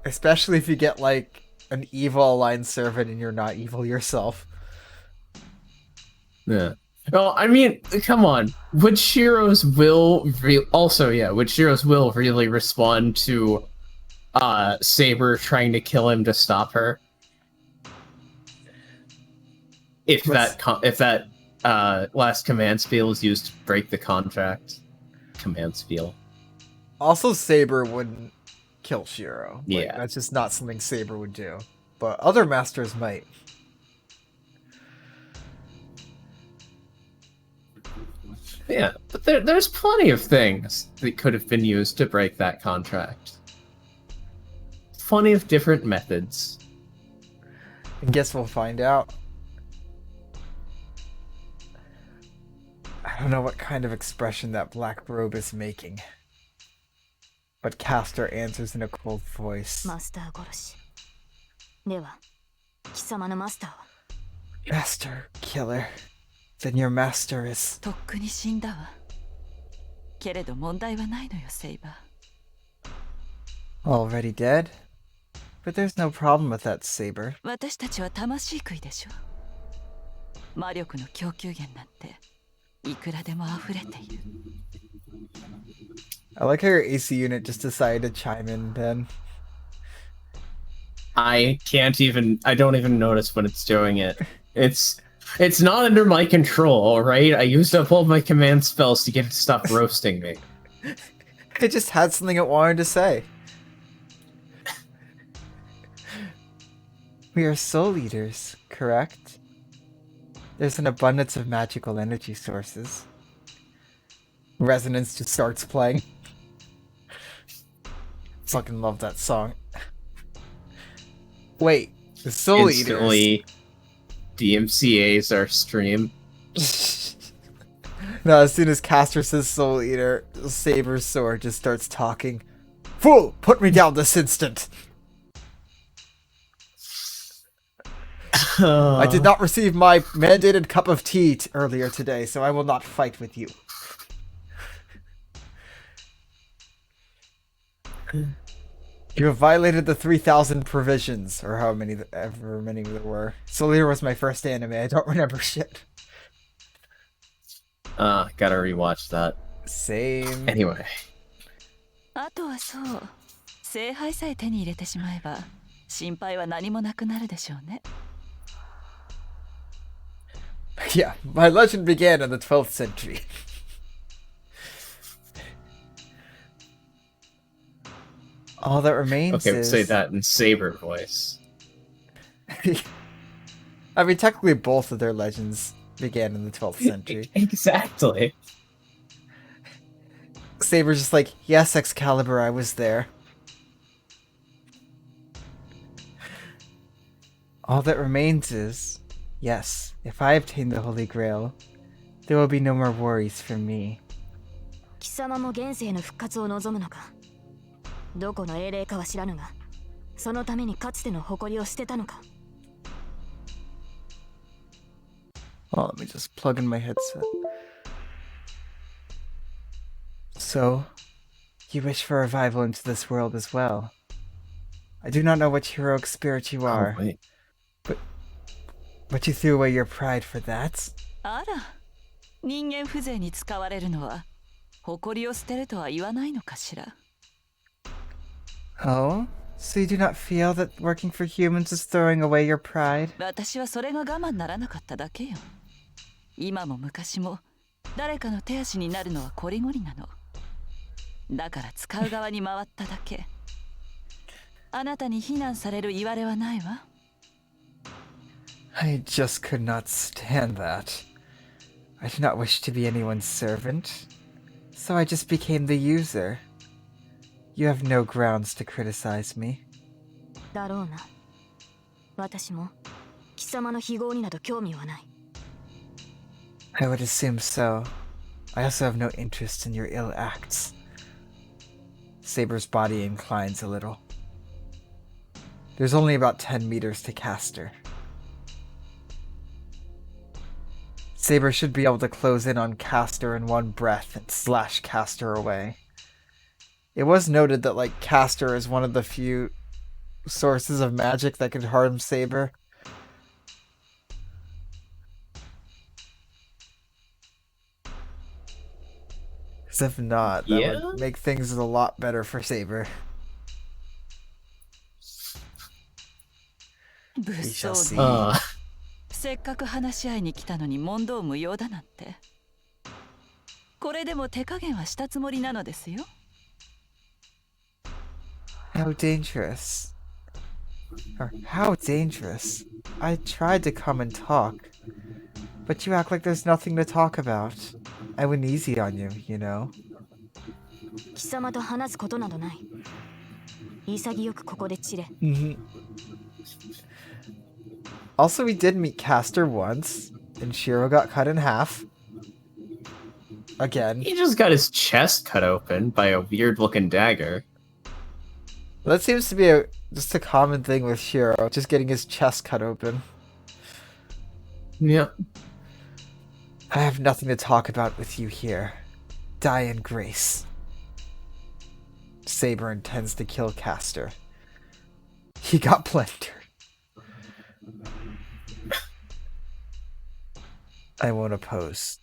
Especially if you get, like, an evil aligned servant and you're not evil yourself. Yeah. Well, I mean, come on. Would Shiro's will would Shiro's will really respond to Saber trying to kill him to stop her? if that last command spiel is used to break the contract. Command spiel. Also, Saber wouldn't kill Shiro. Like, Yeah. that's just not something Saber would do. But other masters might. Yeah, but there's plenty of things that could have been used to break that contract. Plenty of different methods. I guess we'll find out. I don't know what kind of expression that black robe is making. But Castor answers in a cold voice. マスター殺しでは貴様のマスターは Master killer. Then your master is... とっくに死んだわ。けれど問題はないのよ、セイバー。 already dead? But there's no problem with that, Saber. 私たちは魂食いでしょ。魔力の供給源なんていくらでも溢れている。 I like how your AC unit just decided to chime in, Ben. I don't even notice when it's doing it. It's not under my control, alright? I used up all my command spells to get it to stop roasting me. It just had something it wanted to say. We are soul eaters, correct? There's an abundance of magical energy sources. Resonance just starts playing. Fucking love that song. Wait, the soul Instantly DMCA's our stream. eaters. No, as soon as Castor says soul eater, Saber's sword just starts talking. Fool, put me down this instant. I did not receive my mandated cup of tea earlier today, so I will not fight with you. You have violated the 3,000 provisions, or ever many there were. Soul Eater was my first anime, I don't remember shit. Gotta rewatch that. Same. Anyway. あとはそう、聖杯さえ手に入れてしまえば心配は何もなくなるでしょうね。 Yeah, my legend began in the 12th century. All that remains Okay, is... say that in Saber voice. I mean, technically both of their legends began in the 12th century. Exactly. Saber's just like, yes, Excalibur, I was there. All that remains is, yes, if I obtain the Holy Grail, there will be no more worries for me. 貴様も現世の復活を望むのかどこの英霊かは知らぬがそのためにかつての誇りを捨てたのか Oh, let me just plug in my headset. So, you wish for revival into this world as well. I do not know what heroic spirit you are, Oh, wait. but you threw away your pride for that? あら、人間風情に使われるのは誇りを捨てるとは言わないのかしら。 Oh? So you do not feel that working for humans is throwing away your pride? 私はそれが我慢ならなかっただけよ。今も昔も誰かの手足になるのはこりごりなの。だから使う側に回っただけ。あなたに非難される言われはないわ。 I just could not stand that. I do not wish to be anyone's servant, so I just became the user. You have no grounds to criticize me. だろうな私も貴様の非業になど興味はない I would assume so. I also have no interest in your ill acts. Saber's body inclines a little. There's only about 10 meters to Castor. Saber should be able to close in on Castor in one breath and slash Castor away. It was noted that, like, Castor is one of the few sources of magic that could harm Saber. Because if not, that Yeah? would make things a lot better for Saber. 物騒 shall see. で。せっかく話し合いに来たのに問答無用だなんて。これでも手加減はしたつもりなのですよ。How dangerous. Or how dangerous. I tried to come and talk. But you act like there's nothing to talk about. I went easy on you, you know? 貴様と話すことなどない。潔くここで散れ。Also, we did meet Castor once, and Shiro got cut in half. Again. He just got his chest cut open by a weird-looking dagger. That seems to be just a common thing with Shiro, just getting his chest cut open. Yep. I have nothing to talk about with you here. Die in grace. Saber intends to kill Castor. He got plundered. I won't oppose.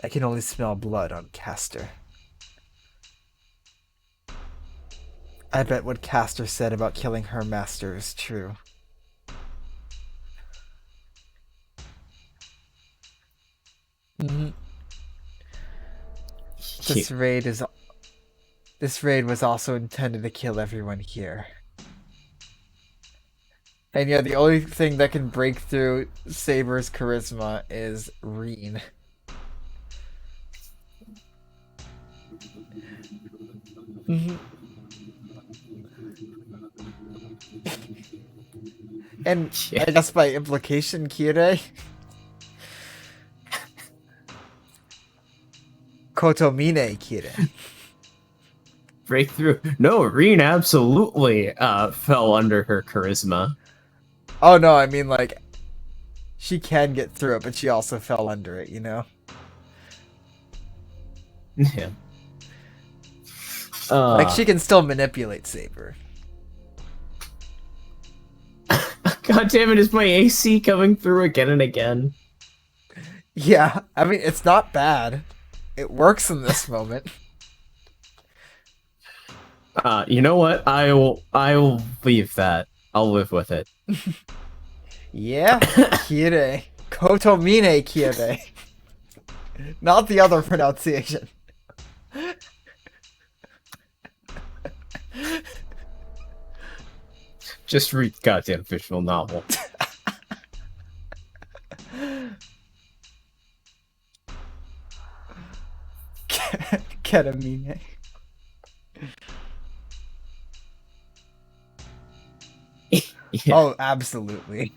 I can only smell blood on Castor. I bet what Castor said about killing her master is true. This raid was also intended to kill everyone here. And yeah, the only thing that can break through Saber's charisma is Reen. And I guess by implication, Kirei. Kotomine Kirei. Breakthrough. No, Reen absolutely fell under her charisma. Oh no, I mean like, she can get through it, but she also fell under it, you know? Yeah. Like, she can still manipulate Saber. God damn it, is my AC coming through again and again? Yeah, I mean, it's not bad. It works in this moment. You know what? I will leave that. I'll live with it. Yeah, Kirei. Kotomine Kirei. Not the other pronunciation. Just read the goddamn visual novel. Ketamine. Yeah. Oh, absolutely.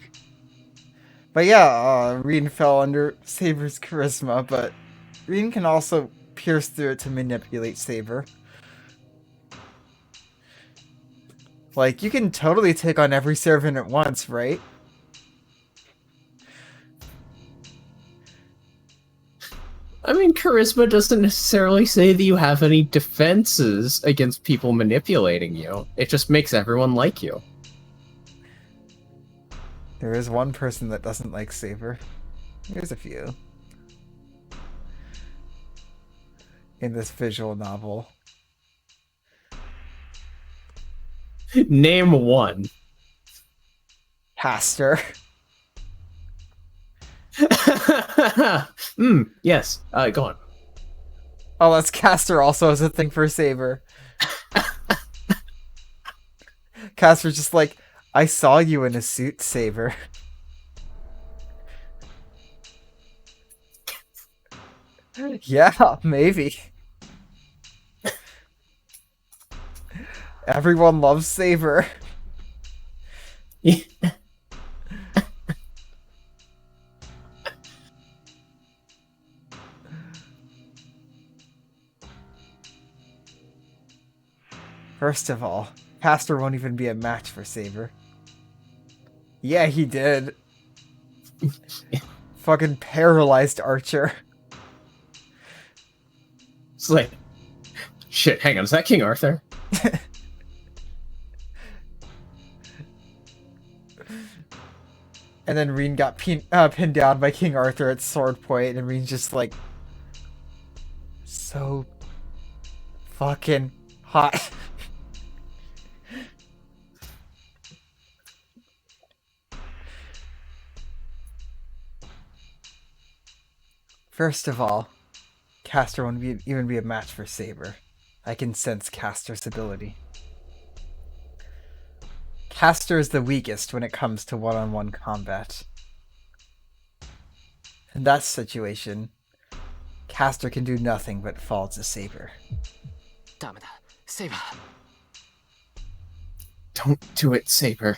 But yeah, Reen fell under Saber's charisma, but Reen can also pierce through it to manipulate Saber. Like, you can totally take on every servant at once, right? I mean, charisma doesn't necessarily say that you have any defenses against people manipulating you. It just makes everyone like you. There is one person that doesn't like Saber. There's a few. In this visual novel. Name one. Castor. Yes. Go on. Oh, that's Castor also has a thing for Saber. Castor's just like, I saw you in a suit, Saber. Yeah, maybe. Everyone loves Saber. First of all, Castor won't even be a match for Saber. Yeah, he did. Fucking paralyzed Archer. It's like, shit, hang on, is that King Arthur? And then Reen got pinned down by King Arthur at sword point, and Reen's just like, so fucking hot. First of all, Castor won't even be a match for Saber. I can sense Castor's ability. Castor is the weakest when it comes to one-on-one combat. In that situation, Castor can do nothing but fall to Saber. ダメだセイバー Don't do it, Saber.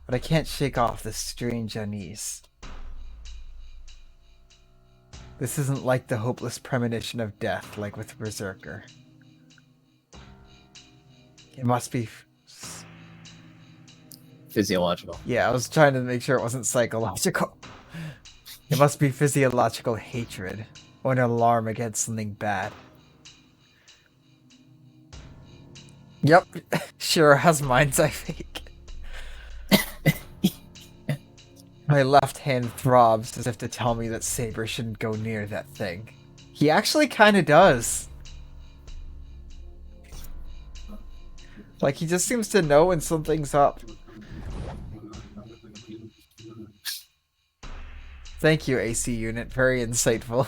But I can't shake off this strange unease. This isn't like the hopeless premonition of death like with Berserker. It must be... Physiological. Yeah, I was trying to make sure it wasn't psychological. It must be physiological hatred, or an alarm against something bad. Yep, Shiro has mind's eye fake. My left hand throbs as if to tell me that Saber shouldn't go near that thing. He actually kinda does. Like, he just seems to know when something's up. Thank you, AC Unit. Very insightful.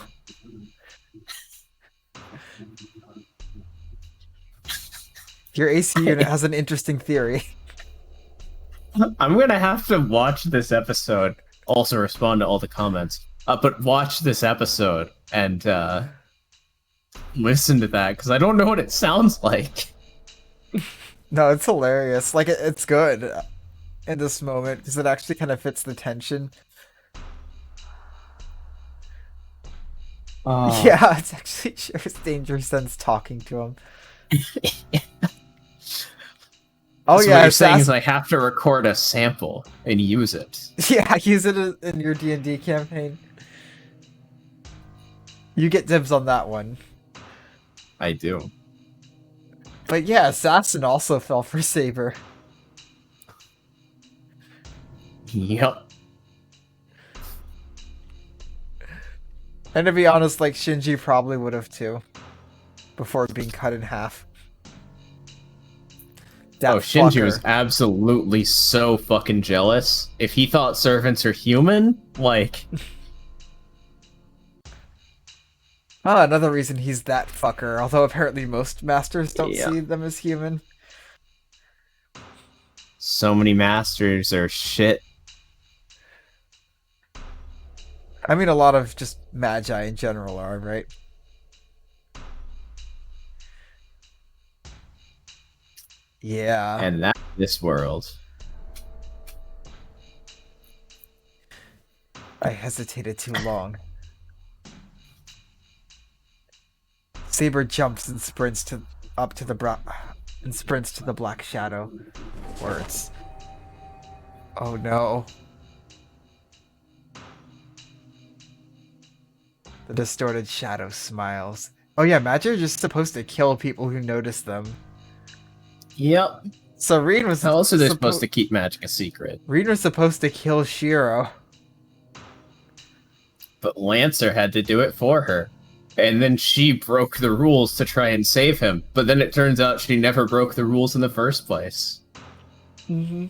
Your AC Unit has an interesting theory. I'm gonna have to watch this episode. Also respond to all the comments. But watch this episode and listen to that because I don't know what it sounds like. No, it's hilarious. Like, it's good in this moment because it actually kind of fits the tension. Yeah, it's actually shows Danger Sense talking to him. Oh So yeah, what you're saying is Assassin- I have to record a sample and use it. yeah, use it in your D&D campaign. You get dibs on that one. I do. But yeah, Assassin also fell for Saber. Yep. And to be honest, like, Shinji probably would have too. Before being cut in half. That Shinji fucker. was absolutely so fucking jealous. If he thought servants are human, like... Another reason he's that fucker, although apparently most masters don't Yeah. see them as human. So many masters are shit. I mean, a lot of just magi in general are, right? Yeah. And that's this world. I hesitated too long. Saber jumps and sprints up to the black shadow. Words. Oh no. The distorted shadow smiles. Oh yeah, Magi are just supposed to kill people who notice them. Yep. So Reed was How else are they supposed to keep magic a secret? Reed was supposed to kill Shiro. But Lancer had to do it for her. And then she broke the rules to try and save him. But then it turns out she never broke the rules in the first place. Mm-hmm.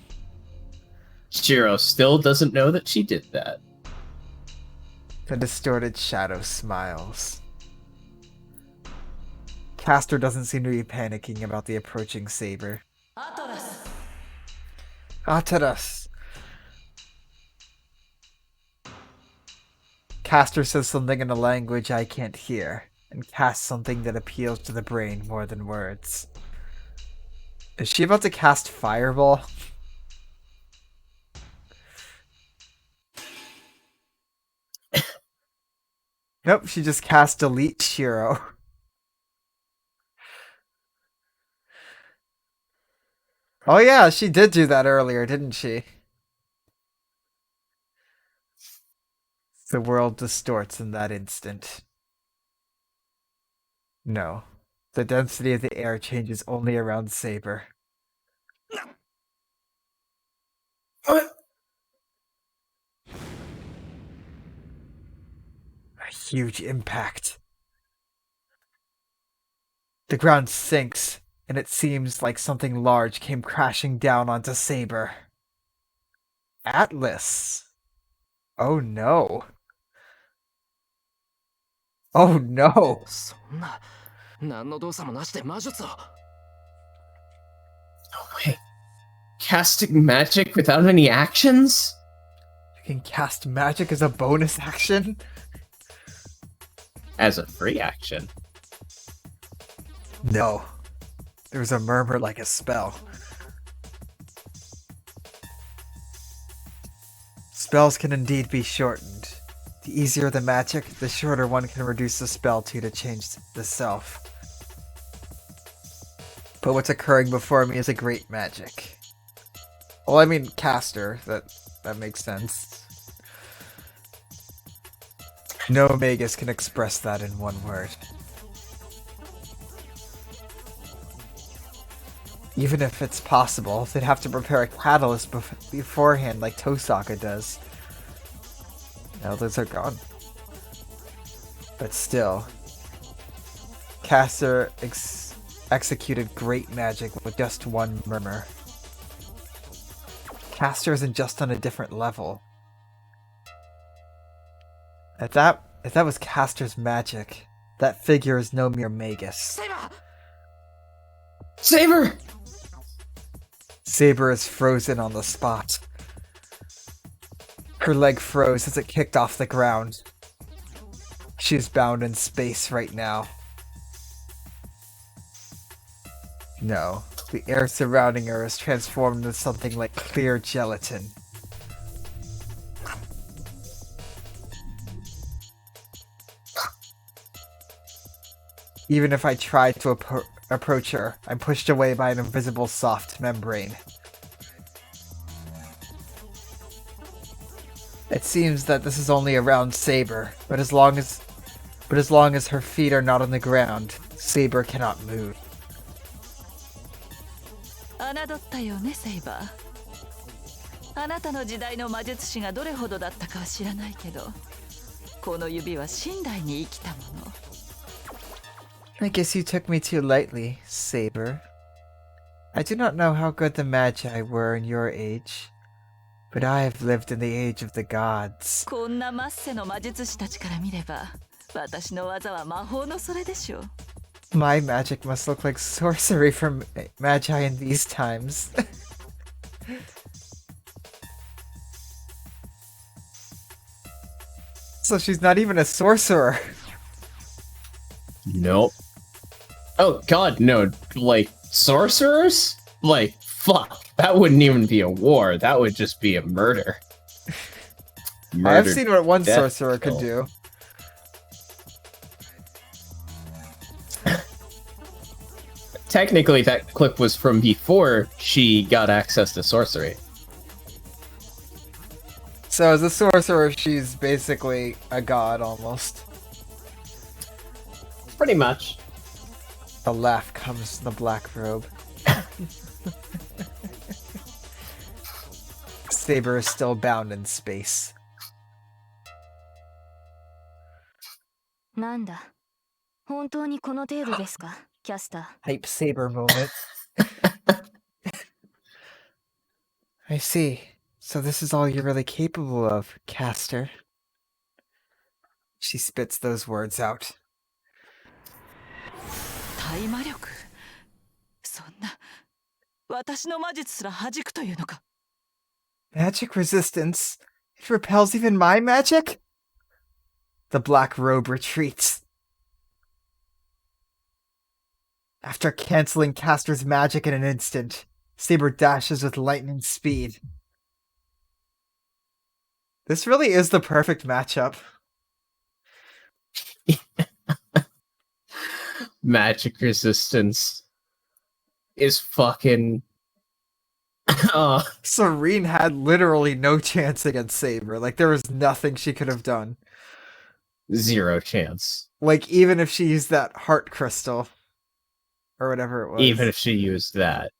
Shiro still doesn't know that she did that. The distorted shadow smiles. Castor doesn't seem to be panicking about the approaching Saber. Ataras! Castor says something in a language I can't hear, and casts something that appeals to the brain more than words. Is she about to cast Fireball? Nope, she just cast Delete Shiro. Oh yeah, she did do that earlier, didn't she? The world distorts in that instant. No. The density of the air changes only around Saber. What? A huge impact. The ground sinks, and it seems like something large came crashing down onto Saber. Atlas. Oh no. Oh no. そんな何の動作もなしで魔術を。 No way. Casting magic without any actions? You can cast magic as a bonus action? As a free action. No. There was a murmur like a spell. Spells can indeed be shortened. The easier the magic, the shorter one can reduce the spell to change the self. But what's occurring before me is a great magic. Well, I mean caster, that makes sense. No Magus can express that in one word. Even if it's possible, they'd have to prepare a catalyst beforehand like Tosaka does. Now those are gone. But still, Caster executed great magic with just one murmur. Caster isn't just on a different level. If that was Caster's magic, that figure is no mere Magus. Saber! Saber! Saber is frozen on the spot. Her leg froze as it kicked off the ground. She's bound in space right now. No, the air surrounding her is transformed into something like clear gelatin. Even if I tried to approach her, I'm pushed away by an invisible soft membrane. It seems that this is only around Saber, but as long as her feet are not on the ground, Saber cannot move. 侮ったよね、セイバー。あなたの時代の魔術師がどれほどだったかは知らないけど、この指は信頼に生きたもの。I guess you took me too lightly, Saber. I do not know how good the Magi were in your age, but I have lived in the age of the gods. こんなマッセの魔術師たちから見れば、私の技は魔法のそれでしょう。My magic must look like sorcery from Magi in these times. So she's not even a sorcerer. Nope. Oh god, no. Like, sorcerers? Like, fuck. That wouldn't even be a war. That would just be a murder. I've seen what one death, sorcerer could kill. do. Technically, that clip was from before she got access to sorcery. So as a sorcerer, she's basically a god almost. Pretty much. The laugh comes from the black robe. Saber is still bound in space. なんだ本当にこの程度ですかキャスター Hype Saber moment. I see. So this is all you're really capable of, Caster. She spits those words out. 対魔力。そんな、私の魔術すら弾くというのか。Magic resistance? It repels even my magic? The black robe retreats. After canceling Caster's magic in an instant, Saber dashes with lightning speed. This really is the perfect matchup. Magic resistance is fucking... Serene had literally no chance against Saber. Like, there was nothing she could have done. Zero chance. Like, even if she used that heart crystal. Or whatever it was. Even if she used that.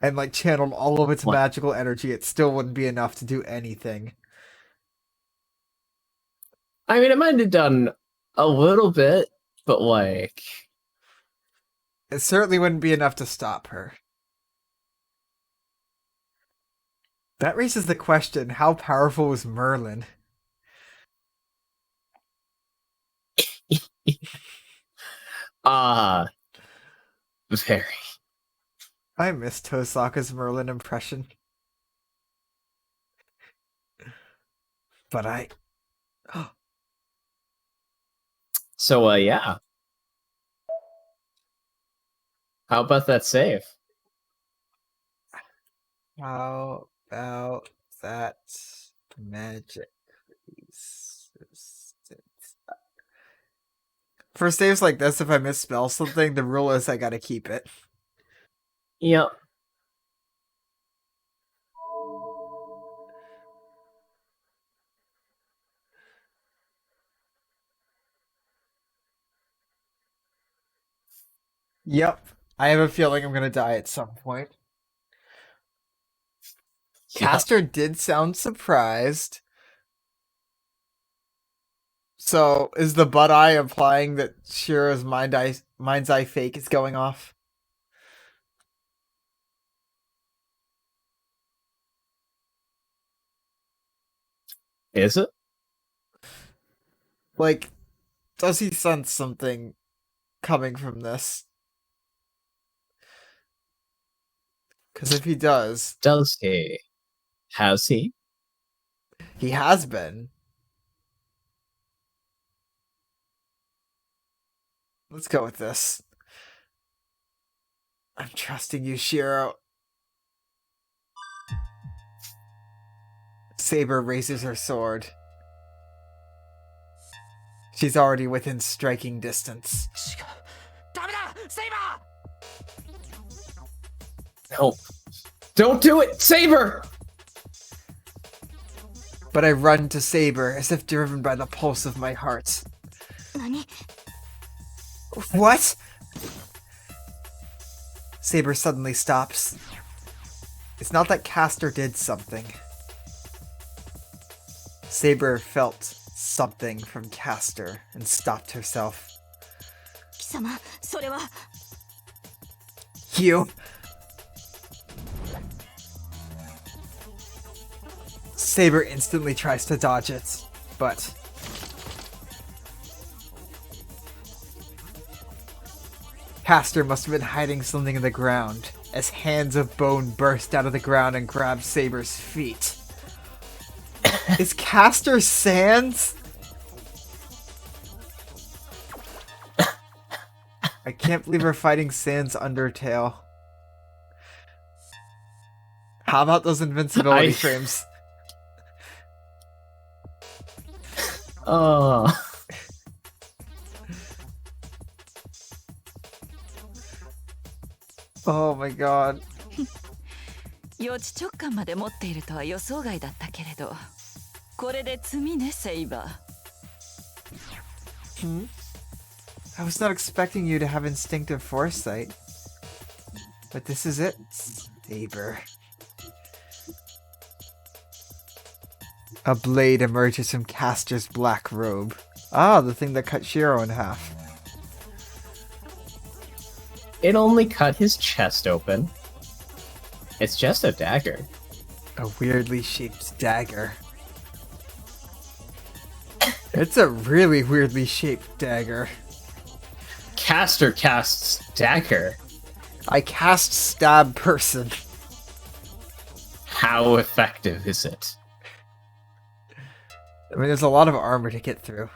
And, like, channeled all of its What? magical energy, it still wouldn't be enough to do anything. I mean, it might have done a little bit, but like... It certainly wouldn't be enough to stop her. That raises the question, how powerful was Merlin? Ah, very. I miss Tosaka's Merlin impression. But I... So, yeah. How about that save? How about that magic resistance? For saves like this, if I misspell something, the rule is I gotta keep it. Yep. Yep. I have a feeling I'm gonna die at some point. Caster did sound surprised. So, is the butt eye implying that Shiro's mind's eye fake is going off? Is it? Like, does he sense something coming from this? Because if he does, Does he? Has he? he has been. Let's go with this. I'm trusting you, Shiro. Saber raises her sword. She's already within striking distance. ダメだセイバ No. Don't do it! Saber! But I run to Saber as if driven by the pulse of my heart. 何 What? Saber suddenly stops. It's not that Caster did something. Saber felt something from Caster and stopped herself. 貴様それは You. Saber instantly tries to dodge it, but Caster must have been hiding something in the ground, as hands of bone burst out of the ground and grab Saber's feet. Is Caster Sans? I can't believe we're fighting Sans Undertale. How about those invincibility frames? Oh. Oh my god. 予知直感まで持っているとは予想外だったけれど、これで罪ねセイバー。 I was not expecting you to have instinctive foresight. But this is it, Saber. A blade emerges from Caster's black robe. Ah, the thing that cut Shiro in half. It only cut his chest open. It's just a dagger. A weirdly shaped dagger. It's a really weirdly shaped dagger. Caster casts dagger. I cast stab person. How effective is it? I mean, there's a lot of armor to get through.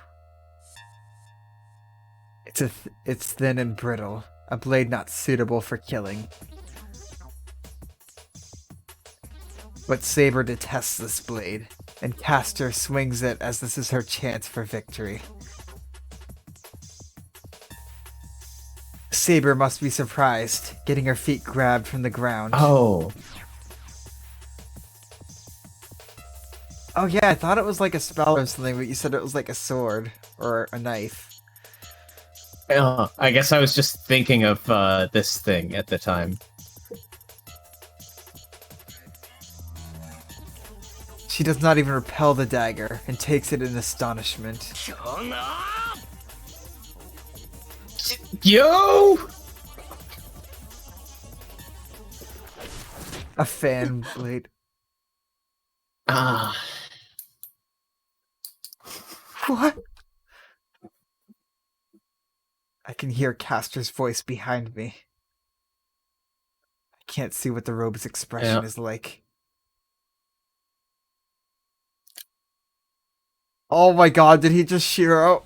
It's thin and brittle. A blade not suitable for killing. But Saber detests this blade, and Caster swings it as this is her chance for victory. Saber must be surprised, getting her feet grabbed from the ground. Oh. Oh yeah, I thought it was like a spell or something, but you said it was like a sword or a knife. I guess I was just thinking of this thing at the time. She does not even repel the dagger and takes it in astonishment. Yo! A fan blade. Ah. What? I can hear Castor's voice behind me. I can't see what the robe's expression Yeah. is like. Oh my god, did he just Shiro?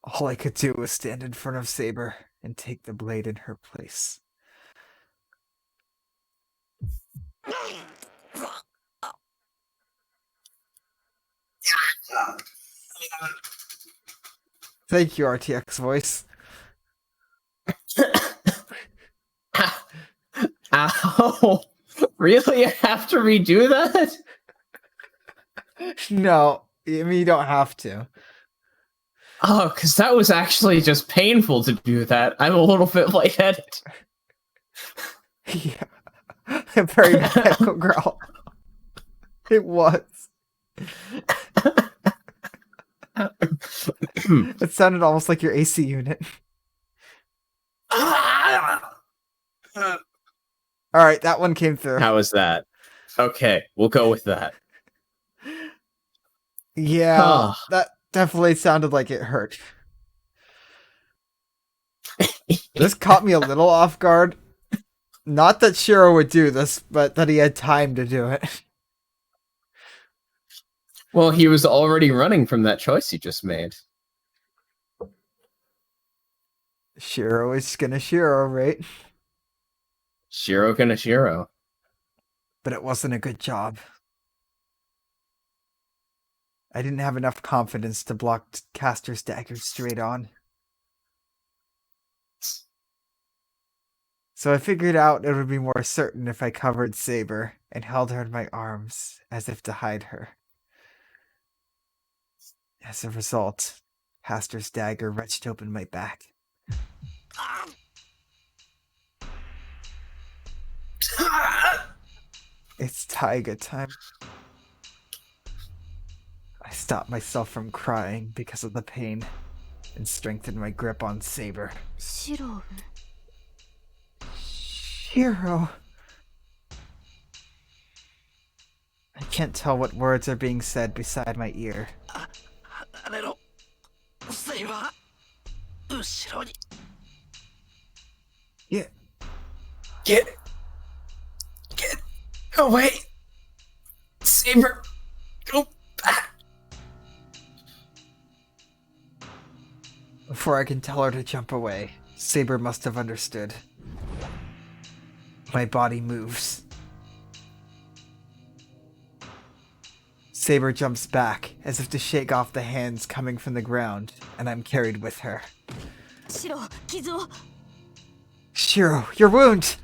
All I could do was stand in front of Saber and take the blade in her place. Thank you, RTX voice. Ow. Really? I have to redo that? No, I mean, you don't have to. Oh, because that was actually just painful to do that. I'm a little bit lightheaded. Yeah. A very medical growl. It was. It sounded almost like your AC unit. Alright, that one came through. How was that? Okay, we'll go with that. Yeah, that definitely sounded like it hurt. This caught me a little off guard. Not that Shiro would do this, but that he had time to do it. Well, he was already running from that choice he just made. Shiro is gonna Shiro, right? Shiro gonna Shiro. But it wasn't a good job. I didn't have enough confidence to block Castor's dagger straight on. So I figured out it would be more certain if I covered Saber and held her in my arms, as if to hide her. As a result, Castor's dagger wrenched open my back. It's Taiga time. I stopped myself from crying because of the pain and strengthened my grip on Saber. シロウ Hero. I can't tell what words are being said beside my ear. あれのセイバー後ろに Yeah. Get away! Saber, go back! Before I can tell her to jump away, Saber must have understood. My body moves. Saber jumps back, as if to shake off the hands coming from the ground, and I'm carried with her. シロウ傷を Shiro, your wound!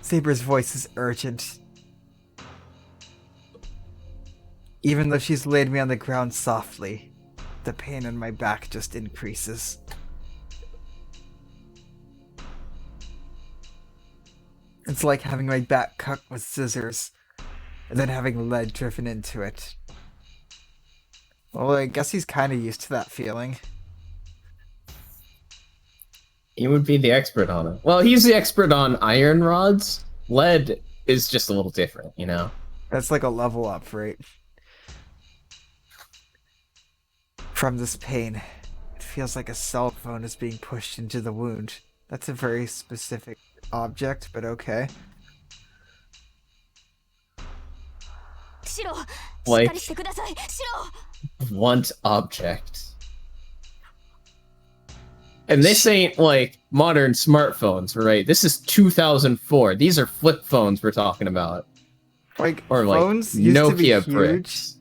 Saber's voice is urgent. Even though she's laid me on the ground softly, the pain in my back just increases. It's like having my back cut with scissors, and then having lead driven into it. Well, I guess he's kind of used to that feeling. He would be the expert on it. Well, he's the expert on iron rods. Lead is just a little different, you know? That's like a level up, right? From this pain, it feels like a cell phone is being pushed into the wound. That's a very specific object, but okay. シロウしっ Like- かりしてくださいシロウ Blunt object. And this ain't like modern smartphones, right? This is 2004. These are flip phones we're talking about. Like, Or like phones used to be Nokia huge, bricks.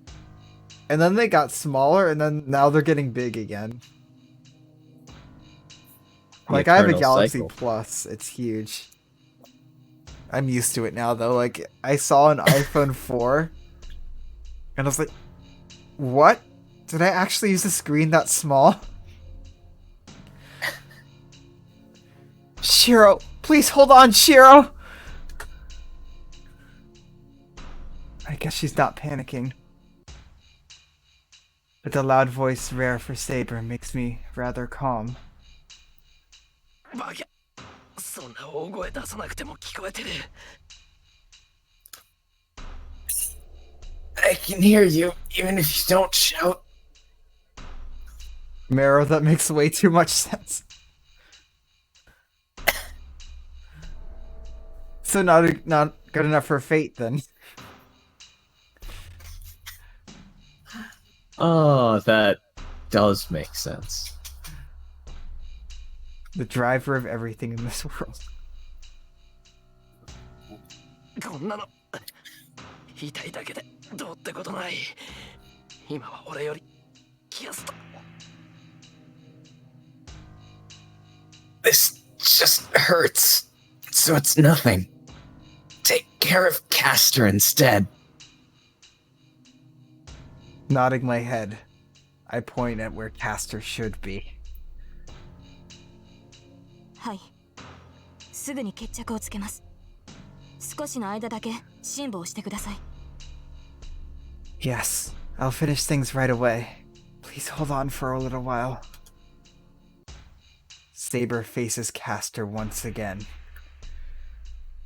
and then they got smaller, and then now they're getting big again. The Like, I have a eternal Galaxy cycle. Plus. It's huge. I'm used to it now, though. Like, I saw an iPhone 4, and I was like, what? Did I actually use a screen that small? Shiro, please hold on, Shiro! I guess she's not panicking. But the loud voice rare for Saber makes me rather calm. バカそそんな大声出さなくても聞こえてる。 I can hear you, even if you don't shout. Marrow, that makes way too much sense. So not good enough for Fate then. Oh, that does make sense. The driver of everything in this world. こんなの痛いだけでどうってことない。今は俺より気がすと。 This just hurts, so it's nothing. Take care of Castor instead. Nodding my head, I point at where Castor should be. はい、すぐに決着をつけます。少しの間だけ辛抱してください。 Yes, I'll finish things right away. Please hold on for a little while. Saber faces Castor once again.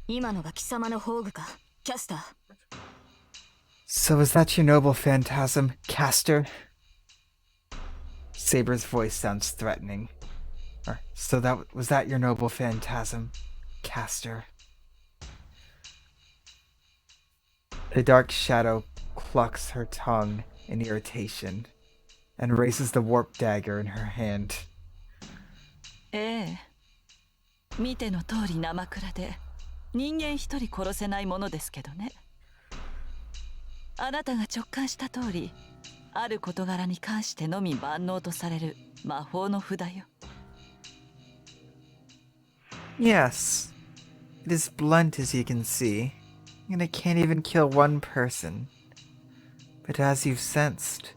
今のが貴様の宝具か、キャスター。 So is that your noble phantasm, Castor? Saber's voice sounds threatening. So was that your noble phantasm, Castor? The dark shadow clucks her tongue in irritation and raises the warp dagger in her hand. ええ、見ての通り生倉で人間一人殺せないものですけどね。あなたが直感した通り、ある事柄に関してのみ万能とされる魔法の札よ。 Yes, it is blunt as you can see, and it can't even kill one person. But as you've sensed,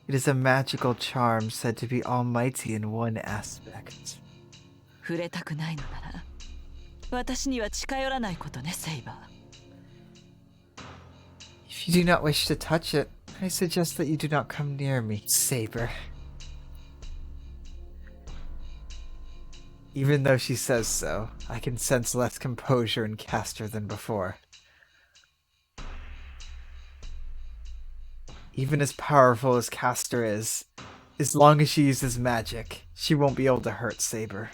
it is a magical charm said to be almighty in one aspect. 触れたくないのなら、私には近寄らないことね、セイバー。 If you do not wish to touch it, I suggest that you do not come near me, Saber. Even though she says so, I can sense less composure in Castor than before. Even as powerful as Castor is, as long as she uses magic, she won't be able to hurt Saber.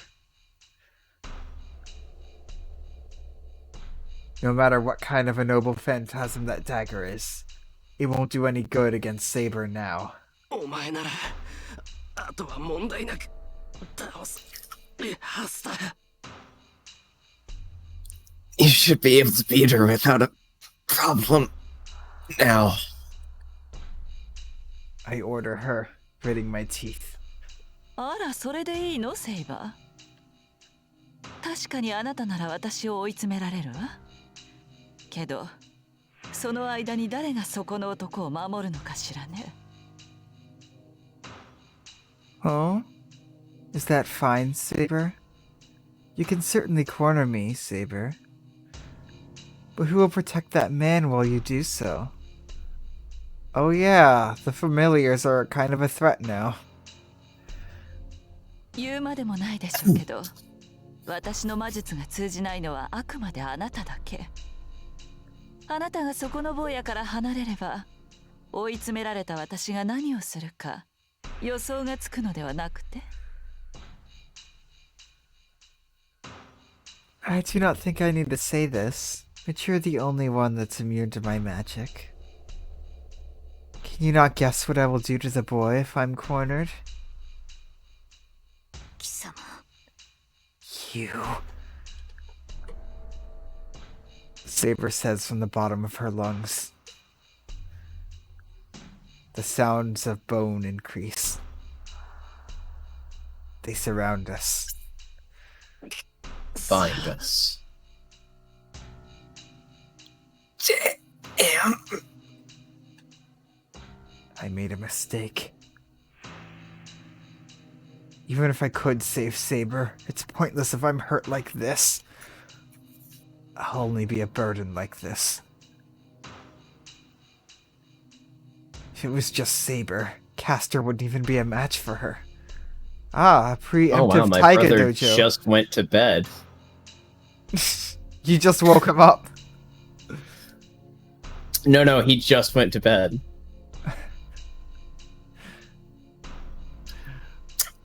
No matter what kind of a noble phantasm that dagger is, it won't do any good against Saber now. お前ならあとは問題なく倒すはずだ。 You should be able to beat her without a problem now. I order her, gritting my teeth. あら、それでいいの、セイバー。確かにあなたなら私を追い詰められるわ。けど、その間に誰がそこの男を守るのかしらね。 Oh? Is that fine, Saber? You can certainly corner me, Saber. But who will protect that man while you do so? Oh yeah, the familiars are kind of a threat now. 言うまでもないでしょうけど、私の魔術が通じないのはあくまであなただけ。あなたがそこの坊やから離れれば、追い詰められた私が何をするか予想がつくのではなくて。 I do not think I need to say this, but you're the only one that's immune to my magic. Can you not guess what I will do to the boy if I'm cornered? 貴様。 You. Saber says from the bottom of her lungs. The sounds of bone increase. They surround us. Find us. Damn. I made a mistake. Even if I could save Saber, it's pointless if I'm hurt like this. I'll only be a burden like this. If it was just Saber, Castor wouldn't even be a match for her. Ah, a preemptive Oh wow, my Taiga brother dojo. just went to bed. You just woke him up. No, he just went to bed.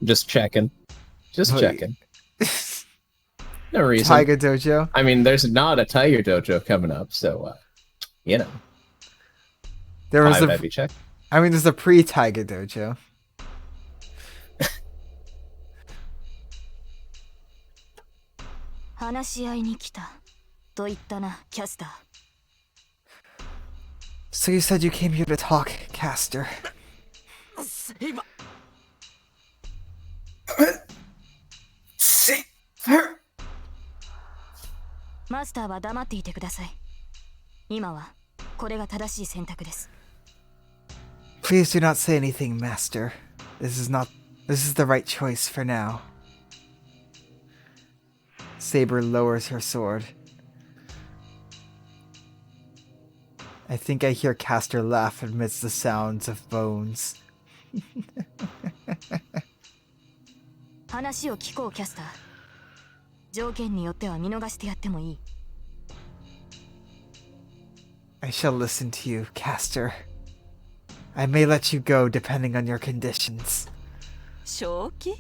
Just checking. Just Wait. checking. No reason. Taiga Dojo. I mean, there's not a Tiger Dojo coming up, so, you know. There was Why would I a. be checking? I mean, there's a pre-Taiga Dojo. 話し合いに来たと言ったな、キャスター。 So you said you came here to talk, Caster. セイバマスターは黙っていてください。今はこれが正しい選択です。 Please do not say anything, Master. This is the right choice for now. Saber lowers her sword. I think I hear Caster laugh amidst the sounds of bones. 話を聞こう、キャスター。条件によっては見逃してやってもいい。 I shall listen to you, Caster. I may let you go depending on your conditions. 正気？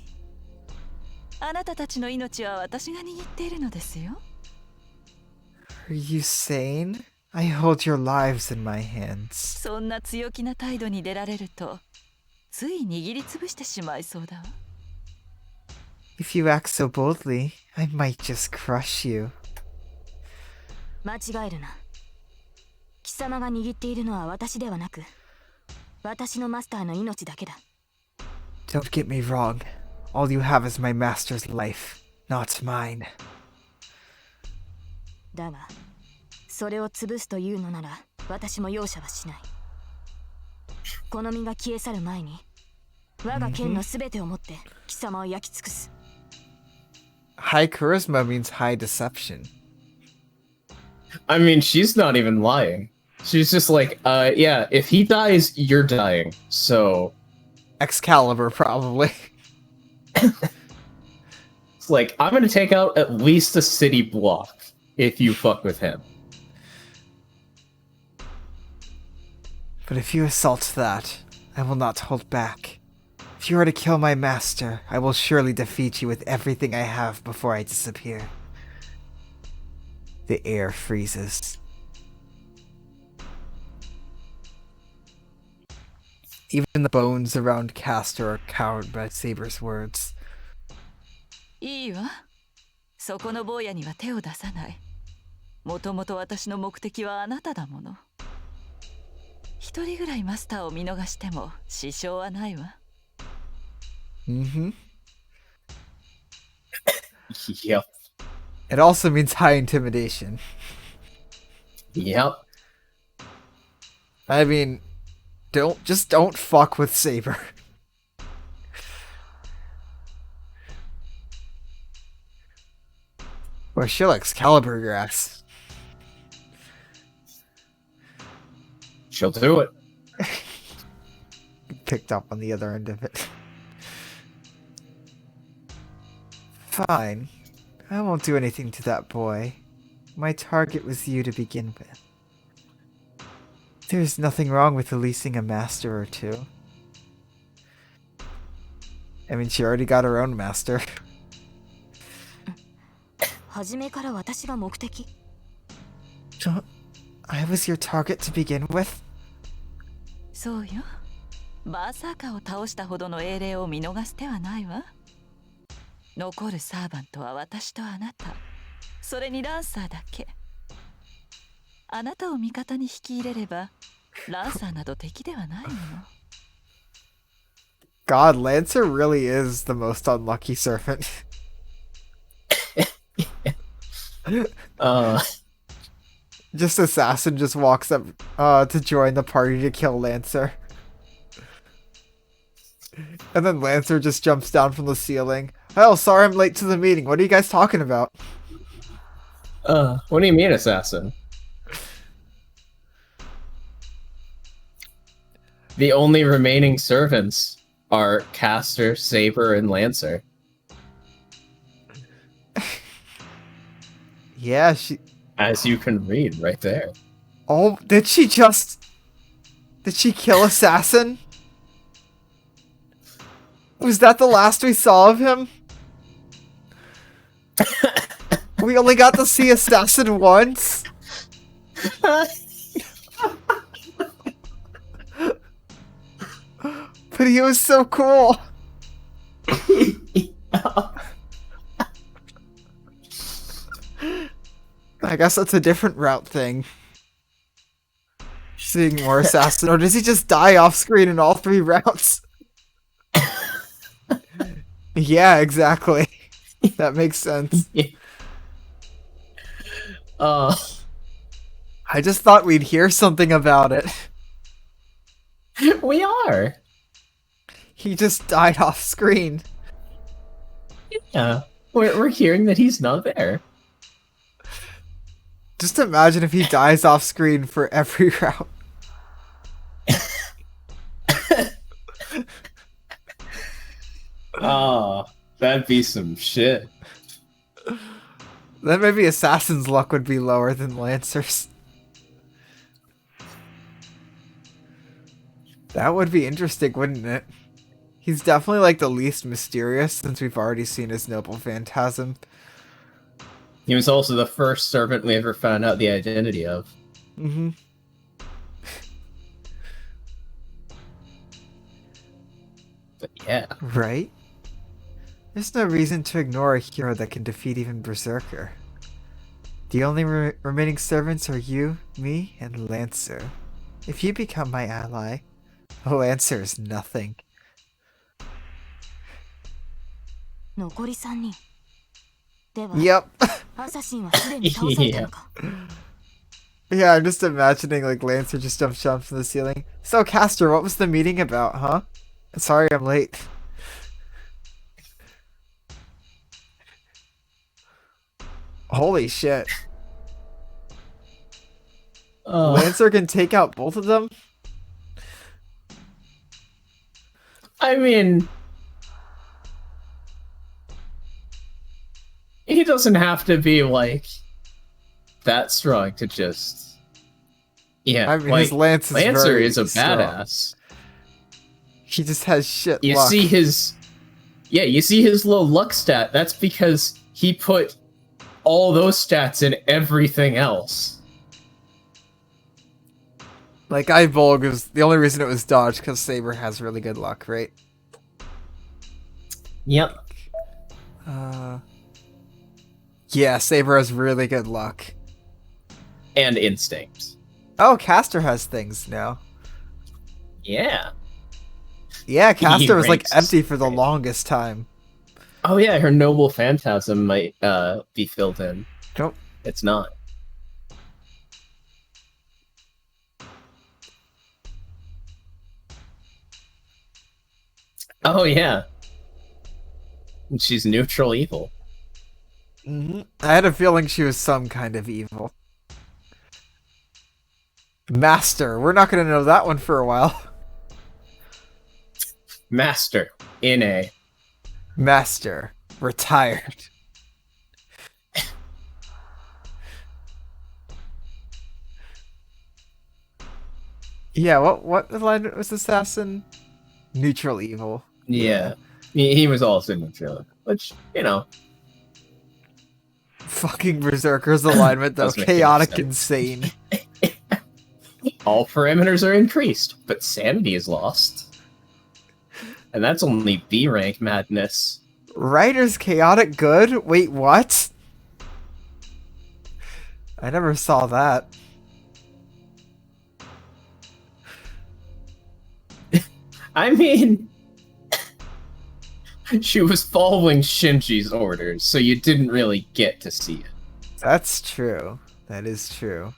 あなたたちの命は私が握っているのですよ。 Are you sane? I hold your lives in my hands. そんな強気な態度に出られると、つい握りつぶしてしまいそうだわ。 If you act so boldly, I might just crush you. 間違えるな。貴様が握っているのは私ではなく、私のマスターの命だけだ。 Don't get me wrong. All you have is my master's life, not mine. だが、それを潰すというのなら、私も容赦はしない。この身が消え去る前に、我が剣のすべてをもって貴様を焼き尽くす。High charisma means high deception. I mean, she's not even lying. She's just like, yeah, if he dies, you're dying. So, Excalibur, probably. it's like, I'm gonna take out at least a city block if you fuck with him. But if you assault that, I will not hold back. If you are to kill my master, I will surely defeat you with everything I have before I disappear. The air freezes. Even the bones around Castor are cowed by Saber's words. いいわ。そこの坊やには手を出さない。もともと私の目的はあなただもの。一人ぐらいマスターを見逃しても支障はないわ。Mm-hmm. Yep. It also means high intimidation. Yep. I mean, don't fuck with Saber. Or she'll Excalibur your ass. She'll do it. Picked up on the other end of it. Fine. I won't do anything to that boy. My target was you to begin with. There's nothing wrong with releasing a master or two. I mean, she already got her own master. 初めから私が目的。 I was your target to begin with? そうよ。バーサーカーを倒したほどの英霊を見逃す手はないわ。残るサーバントは私とあなた。それにランサーだけ。あなたを味方に引き入れれば、ランサーなど敵ではないもの。God, Lancer really is the most unlucky servant. Just Assassin just walks up to join the party to kill Lancer. And then Lancer just jumps down from the ceiling. Oh, sorry I'm late to the meeting. What are you guys talking about? What do you mean, assassin? The only remaining servants are Caster, Saber, and Lancer. Yeah, she... As you can read right there. Oh, did she just... Did she kill Assassin? Was that the last we saw of him? We only got to see Assassin once? But he was so cool. I guess that's a different route thing. Seeing more Assassin, or does he just die off screen in all 3 routes? Yeah, exactly. That makes sense. Uh, I just thought we'd hear something about it. we are. He just died off screen. Yeah. We're hearing that he's not there. Just imagine if he dies off screen for every route. Oh, that'd be some shit. Then maybe Assassin's luck would be lower than Lancer's. That would be interesting, wouldn't it? He's definitely like the least mysterious since we've already seen his Noble Phantasm. He was also the first servant we ever found out the identity of. Mm-hmm. But yeah. Right? There's no reason to ignore a hero that can defeat even Berserker. The only remaining servants are you, me, and Lancer. If you become my ally, Lancer is nothing. 残り3人では Yep. アサシンはすでに倒されたのか Yeah, I'm just imagining like Lancer just jumps from the ceiling. So Castor, what was the meeting about, huh? Sorry I'm late. Holy shit. Lancer can take out both of them? I mean, he doesn't have to be like that strong to just. Yeah, I mean, like, his Lancer is a strong. badass. He just has shit You luck. see his, yeah, you see his low luck stat. That's because he put all those stats in everything else. Like, Eyebolg was the only reason it was dodged because Saber has really good luck, right? Yep. Yeah, Saber has really good luck. And instinct. Oh, Castor has things now. Yeah. Yeah, Castor was like ranks empty for the great. longest time. Oh yeah, her noble phantasm might be filled in. Nope. It's not. Oh yeah. And she's neutral evil. I had a feeling she was some kind of evil. Master. We're not going to know that one for a while. Master. In a. Master. Retired. Yeah, what line was Assassin? Neutral evil. Yeah. He was also neutral. Which, you know. Fucking Berserker's alignment though. Does make any Chaotic sense. insane. All parameters are increased, but sanity is lost. And that's only B rank madness. Writer's chaotic good? Wait, what? I never saw that. I mean, she was following Shinji's orders, so you didn't really get to see it. That's true. That is true.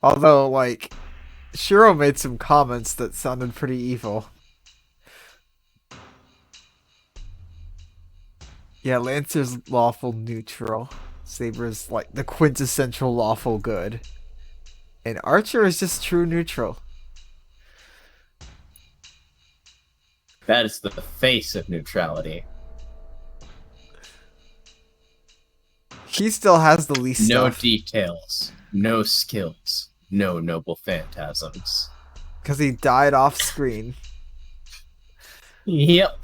Although, like, Shiro made some comments that sounded pretty evil. Yeah, Lancer's lawful neutral. Saber's, like, the quintessential lawful good. And Archer is just true neutral. That is the face of neutrality. He still has the least No stuff. details, no skills, no noble phantasms. Because he died off screen. Yep.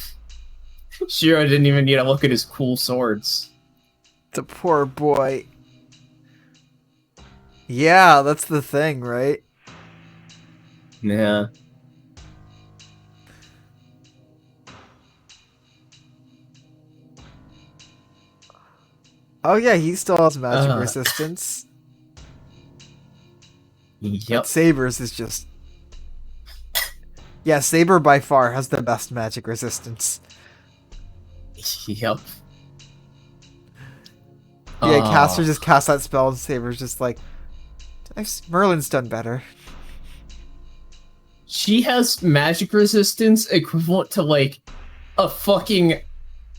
Shiro didn't even need to look at his cool swords. The poor boy. Yeah, that's the thing, right? Yeah. Oh yeah, he still has magic Uh. resistance. Yep. But Saber's is just... Yeah, Saber by far has the best magic resistance. Yep. Yeah, Ah. Caster just casts that spell and Saber's just like... Merlin's done better. She has magic resistance equivalent to like a fucking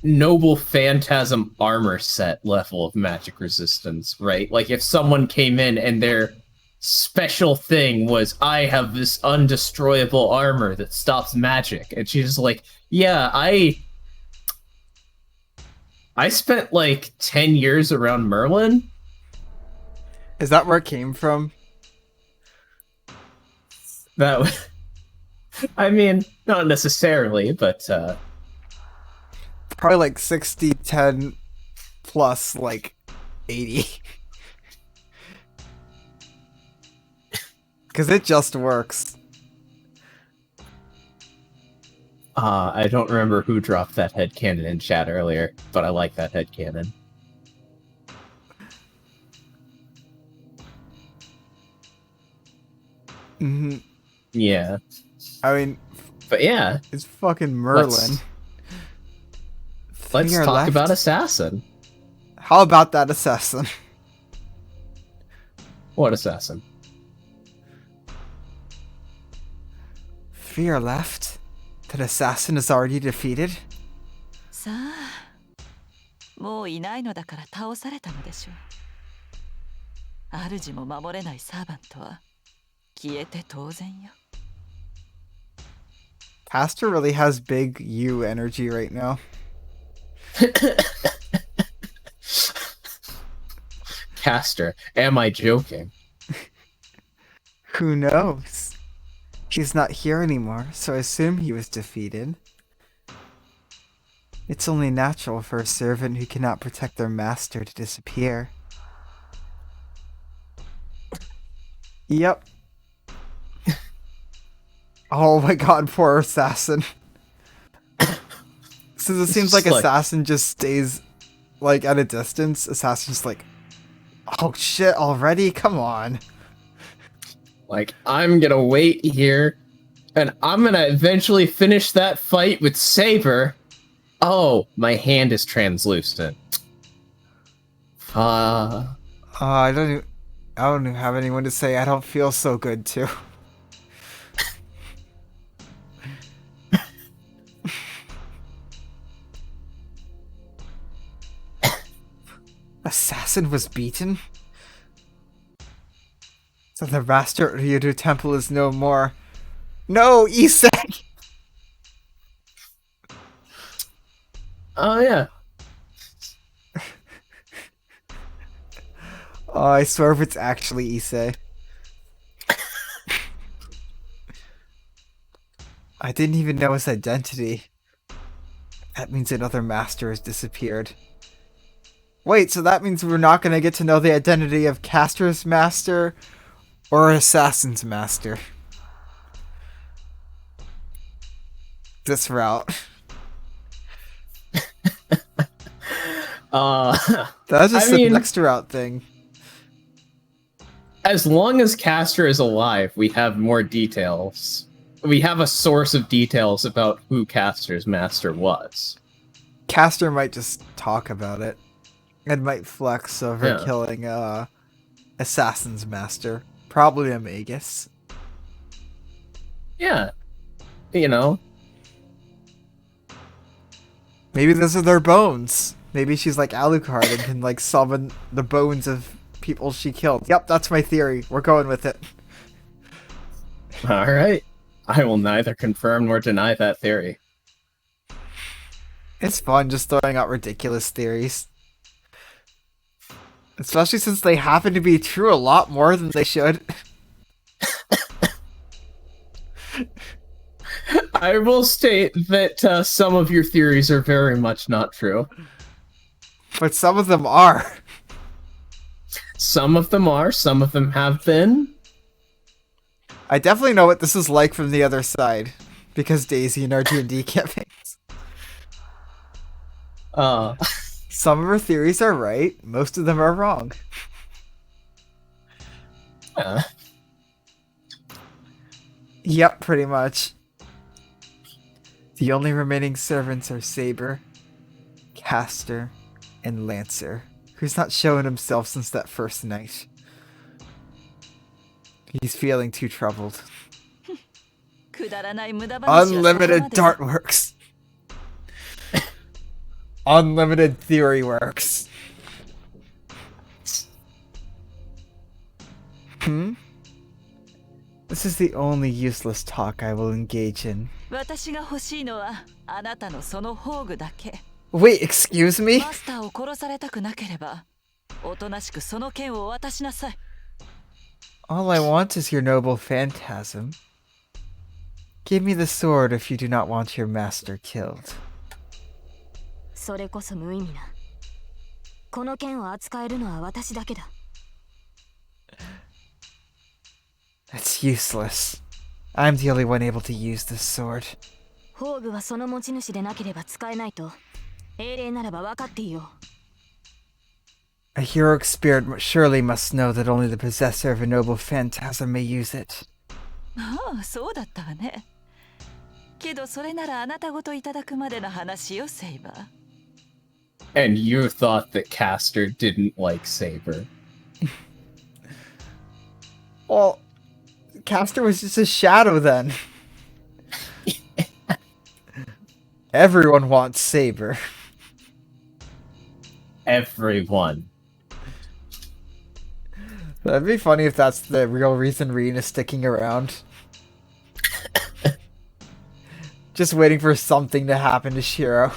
noble phantasm armor set level of magic resistance, right? Like if someone came in and their special thing was, I have this undestroyable armor that stops magic, and she's just like, yeah, I spent like 10 years around Merlin. Is that where it came from? That was, I mean, not necessarily, but Probably like 60, 10 plus like 80. Because it just works. I don't remember who dropped that headcanon in chat earlier, but I like that headcanon. hmm Yeah. I mean, But yeah, it's fucking Merlin. let's Finger talk left. about Assassin. How about that assassin? What Assassin? Fear left? That assassin is already defeated? さあもういないのだから倒されたのでしょう。主も守れないサーバントは消えて当然よ。Pastor really has big U energy right now. Caster, am I joking? Who knows? He's not here anymore, so I assume he was defeated. It's only natural for a servant who cannot protect their master to disappear. Yep. Oh my god, poor assassin. Since it seems like Just like- assassin just stays like at a distance, assassin's like, oh shit, already? Come on. Like, I'm gonna wait here, and I'm gonna eventually finish that fight with Saber. Oh, my hand is translucent. I don't even have anyone to say I don't feel so good to. Assassin was beaten? So the master at Ryudo Temple is no more. No, Issei! Oh yeah. Oh, I swear if it's actually Issei. I didn't even know his identity. That means another master has disappeared. Wait, so that means we're not going to get to know the identity of Caster's master or Assassin's master. This route. That's just I mean- the next route thing. As long as Caster is alive, we have more details. We have a source of details about who Caster's master was. Caster might just talk about it. And might flex over Yeah. killing Assassin's master. Probably a Magus. Yeah. You know, Maybe those are their bones. Maybe she's like Alucard and can like summon the bones of people she killed. Yep, that's my theory. We're going with it. alright. I will neither confirm nor deny that theory. It's fun just throwing out ridiculous theories. Especially since they happen to be true a lot more than they should. I will state that some of your theories are very much not true. But some of them are. Some of them are, some of them have been. I definitely know what this is like from the other side. Because Daisy in our D&D campaigns. Some of her theories are right, most of them are wrong. Yep, pretty much. The only remaining servants are Saber, Castor, and Lancer, who's not shown himself since that first night. He's feeling too troubled. Unlimited dart works. Unlimited theory works. This is the only useless talk I will engage in. Wait, excuse me? All I want is your noble phantasm. Give me the sword if you do not want your master killed. それこそ無意味な。この剣を扱えるのは私だけだ。That's useless. I'm the only one able to use this sword. 宝具はその持ち主でなければ使えないと。英霊ならば分かっていよう。 A heroic spirit surely must know that only the possessor of a noble phantasm may use it. そうだったわね。けどそれならあなたごといただくまでの話よ、セイバー。And you thought that Castor didn't like Saber. Well, Castor was just a shadow then. Everyone wants Saber. Everyone. That'd be funny if that's the real reason Reen is sticking around. Just waiting for something to happen to Shiro.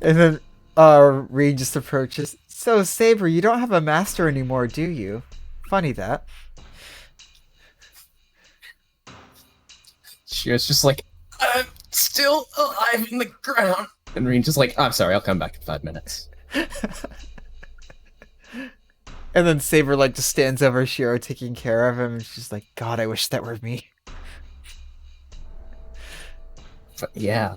And then Reen just approaches. So, Saber, you don't have a master anymore, do you? Funny that. Shiro's just like, I'm still alive in the ground. And Reen's just like, oh, I'm sorry, I'll come back in 5 minutes. And then Saber like just stands over Shiro taking care of him and she's like, God, I wish that were me. But yeah.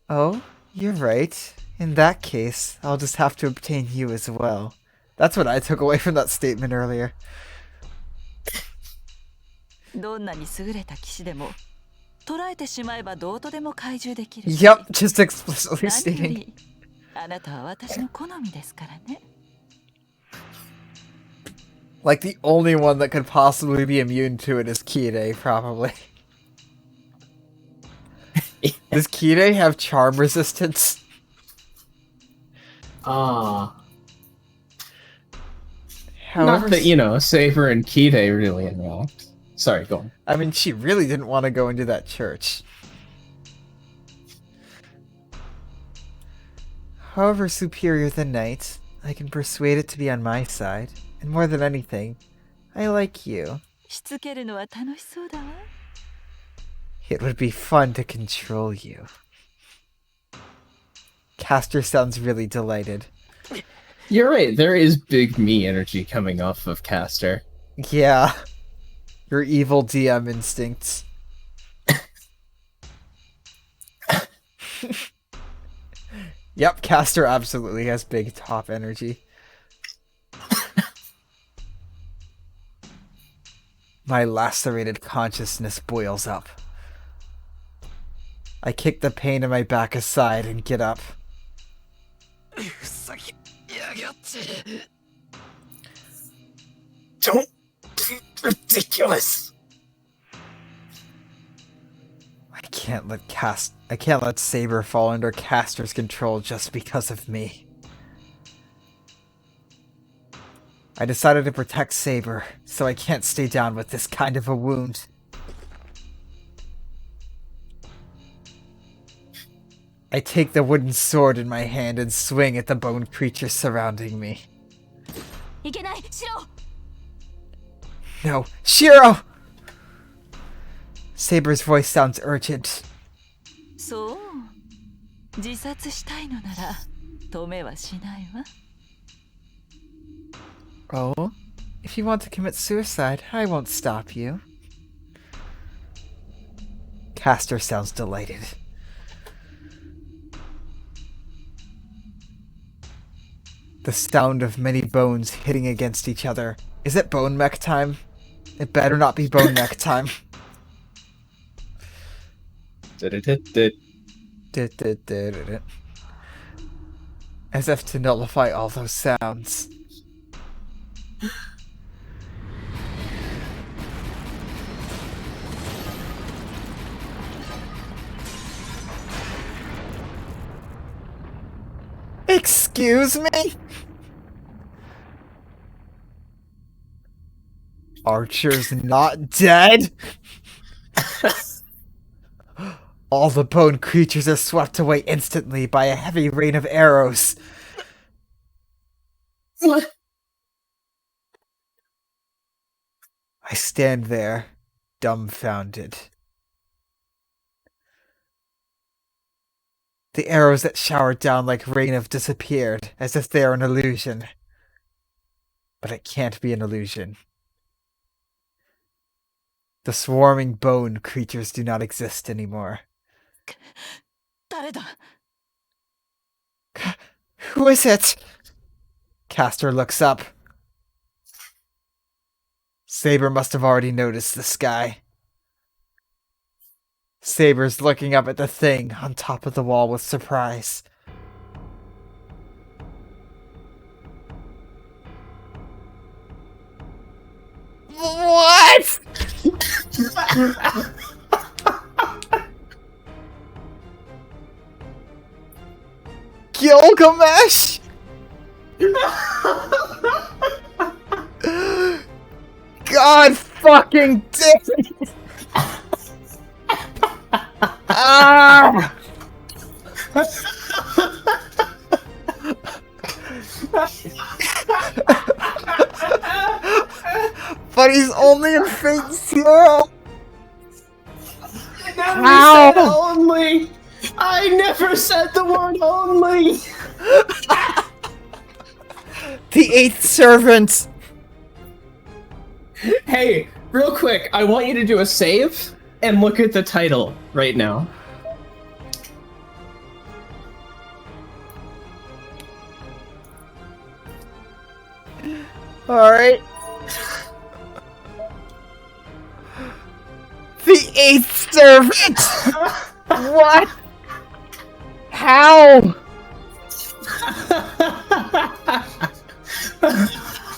Oh, you're right. In that case, I'll just have to obtain you as well. That's what I took away from that statement earlier. どんなに優れた騎士でも捕らえてしまえばどうとでも懐柔できる。 Yep, just explicitly 何よ stating. りあなたは私の好みですからね。 Like the only one that could possibly be immune to it is Kirei, probably. Does Kirei have charm resistance? Not However, that, you know, Saber and Kide really interact. Sorry, go on. I mean, she really didn't want to go into that church. However superior the knight, I can persuade it to be on my side. And more than anything, I like you. しつけるのは楽しそうだわ。 It would be fun to control you. Castor sounds really delighted. You're right, there is big me energy coming off of Castor. Yeah. Your evil DM instincts. Yep, Castor absolutely has big top energy. My lacerated consciousness boils up. I kick the pain in my back aside and get up. Don't be ridiculous. I can't let Saber fall under Castor's control just because of me. I decided to protect Saber, so I can't stay down with this kind of a wound. I take the wooden sword in my hand and swing at the bone creatures surrounding me. いけないシロ No, Shiro! Saber's voice sounds urgent. そう自殺したいのなら止めはしないわ Oh, if you want to commit suicide, I won't stop you. Castor sounds delighted. The sound of many bones hitting against each other. Is it bone mech time? It better not be bone mech time. As if to nullify all those sounds. Excuse me? Archer's not dead? All the bone creatures are swept away instantly by a heavy rain of arrows. What? I stand there, dumbfounded. The arrows that showered down like rain have disappeared, as if they are an illusion. But it can't be an illusion. The swarming bone creatures do not exist anymore. 誰だ Who is it? Castor looks up. Saber must have already noticed the sky. Saber's looking up at the thing on top of the wall with surprise. What? Gilgamesh? God fucking damn it! Ah! But he's only in Fate Zero! I never said only! I never said the word only! The eighth servant! Hey, real quick, I want you to do a save and look at the title right now. Alright. The eighth servant! What? How?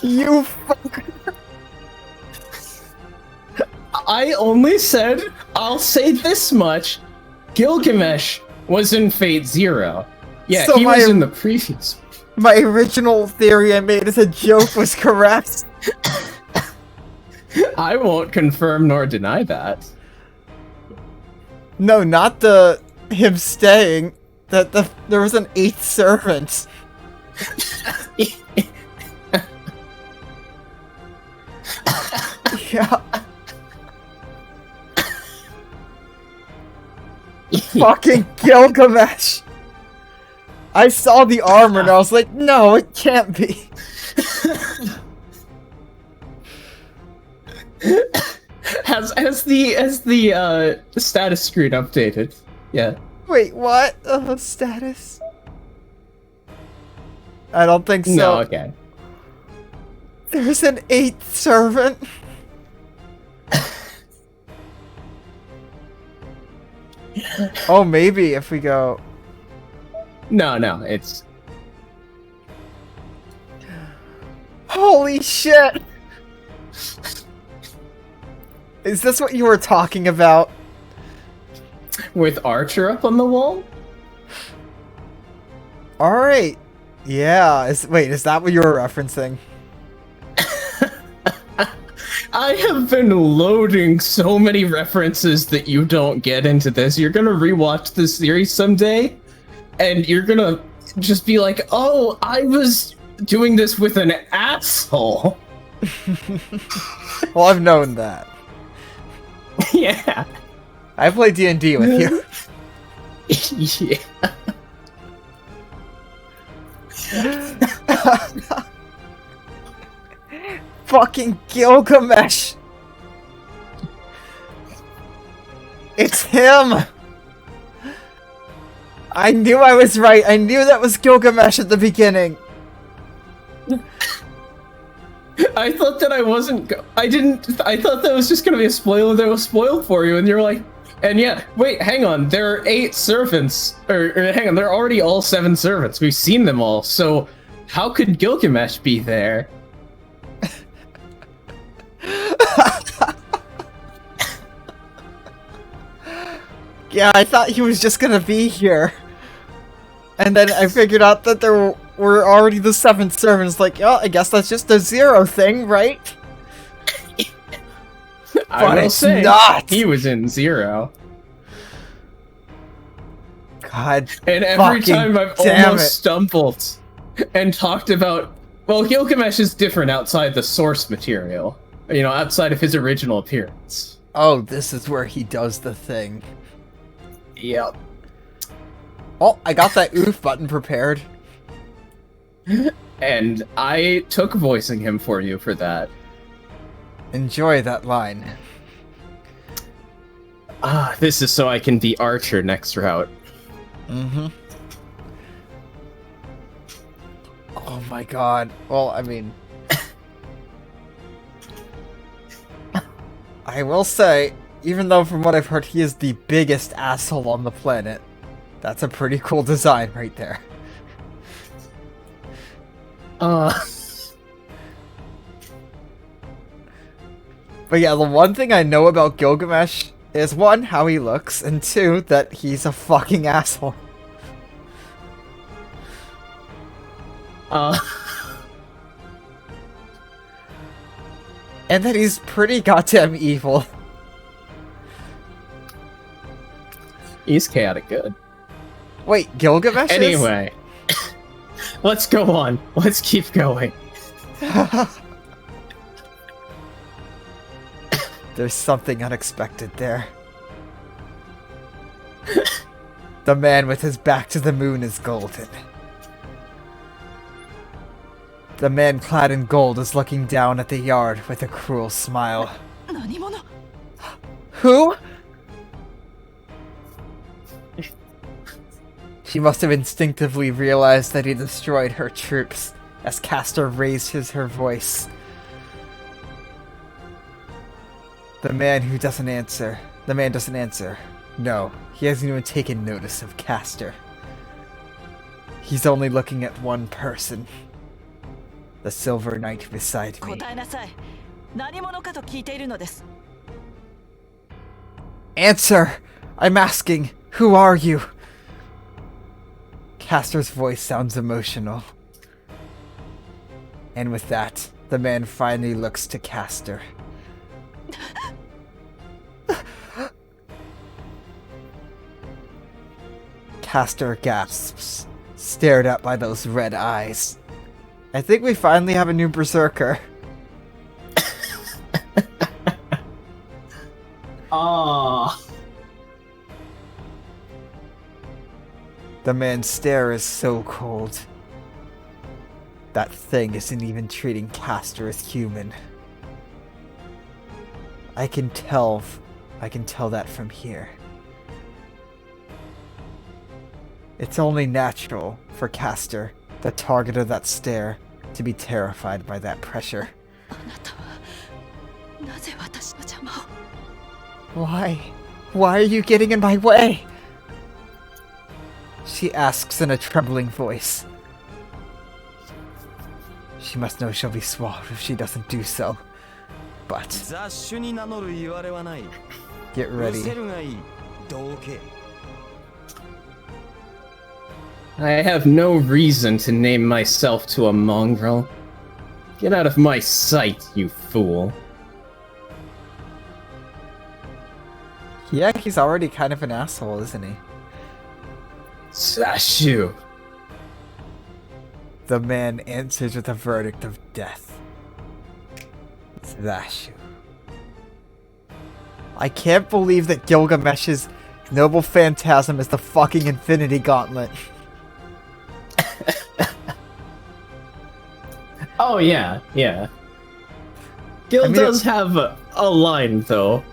You fucker. I only said, I'll say this much, Gilgamesh was in Fate Zero. Yeah, So he my- was in the previous. My original theory I made as a joke was correct. I won't confirm nor deny that. No, not the him staying. There was an eighth servant. Yeah. Fucking Gilgamesh. I saw the armor and I was like, no, it can't be. Has the status screen updated? Yeah. Wait, what? Status? I don't think so. No, okay. There's an eighth servant. Oh, maybe if we go... No, it's Holy shit! Is this what you were talking about? with Archer up on the wall. Alright. Yeah, wait, is that what you were referencing? I have been loading so many references that you don't get into this. You're gonna rewatch this series someday, and you're gonna just be like, "Oh, I was doing this with an asshole." Well, I've known that. Yeah. I play D&D with you. Yeah. Fucking Gilgamesh! It's him! I knew I was right. I knew that was Gilgamesh at the beginning. I thought that I wasn't. I didn't. I thought that was just gonna be a spoiler that was spoiled for you, and you're like, and yeah. Wait, hang on. There are 8 servants, or hang on. There are already all 7 servants. We've seen them all. So, how could Gilgamesh be there? Yeah, I thought he was just gonna be here. And then I figured out that there were already the 7 servants. Like, oh, I guess that's just a 0 thing, right? I But will it's say, not. he was in 0. God. And every Fucking time I've damn almost it. stumbled and talked about, well, Gilgamesh is different outside the source material. You know, outside of his original appearance. Oh, this is where he does the thing. Yep. Oh, I got that oof button prepared. And I took voicing him for you for that. Enjoy that line. Ah, this is so I can be Archer next route. Mm-hmm. Oh my god. Well, I mean... I will say, even though from what I've heard he is the biggest asshole on the planet, that's a pretty cool design right there. But yeah, the one thing I know about Gilgamesh is 1, how he looks, and 2, that he's a fucking asshole. And that he's pretty goddamn evil. He's chaotic good. Wait, Gilgamesh is? Anyway, let's go on. Let's keep going. There's something unexpected there. The man with his back to the moon is golden. The man clad in gold is looking down at the yard with a cruel smile. 何者 Who? She must have instinctively realized that he destroyed her troops as Castor raised her voice. The man doesn't answer. No, he hasn't even taken notice of Castor. He's only looking at one person. The Silver Knight beside me. 答えなさい何者かと聞いているのです Answer! I'm asking, who are you? Castor's voice sounds emotional. And with that, the man finally looks to Castor. Castor gasps, stared at by those red eyes. I think we finally have a new berserker. Ah. The man's stare is so cold. That thing isn't even treating Castor as human. I can tell that from here. It's only natural for Castor, the target of that stare, to be terrified by that pressure. あなたはなぜ私の邪魔を Why? Why are you getting in my way? She asks in a trembling voice. She must know she'll be swallowed if she doesn't do so. But 雑種に名乗る言われはない。 get うせ ready. るがいい。どけ。 I have no reason to name myself to a mongrel. Get out of my sight, you fool. Yeah, he's already kind of an asshole, isn't he? Sashu. The man answers with a verdict of death. Sashu. I can't believe that Gilgamesh's noble phantasm is the fucking Infinity Gauntlet. Oh yeah, yeah. Gil I mean, does have a line though.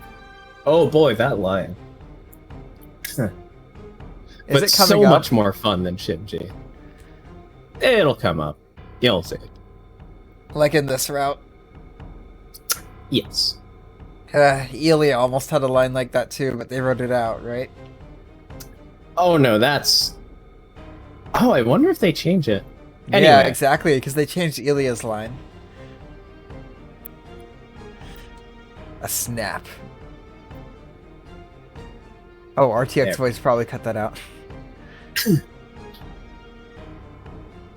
Oh boy, that line. But Is it coming so up? much more fun than Shinji. It'll come up. You'll see. Like in this route? Yes. Elia almost had a line like that too, but they wrote it out, right? Oh no, that's... Oh, I wonder if they change it. Yeah, Anyway. exactly, because they changed Elia's line. A snap. Oh, RTX There. voice probably cut that out.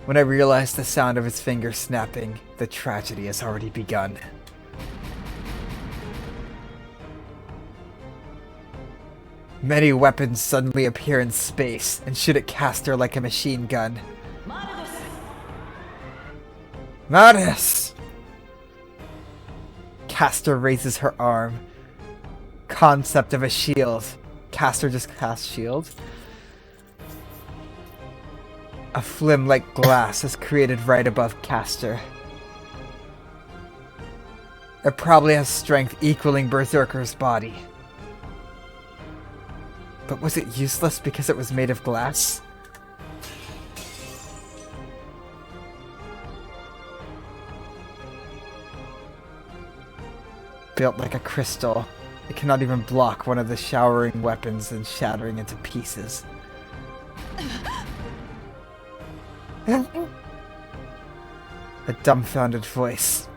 When I realized the sound of his fingers snapping, the tragedy has already begun. Many weapons suddenly appear in space and shoot at Castor like a machine gun. Madness! Castor raises her arm. Concept of a shield. Castor just casts shield. A flim like glass is created right above Castor. It probably has strength equaling Berserker's body. But was it useless because it was made of glass? Built like a crystal, it cannot even block one of the showering weapons and shattering into pieces. A dumbfounded voice.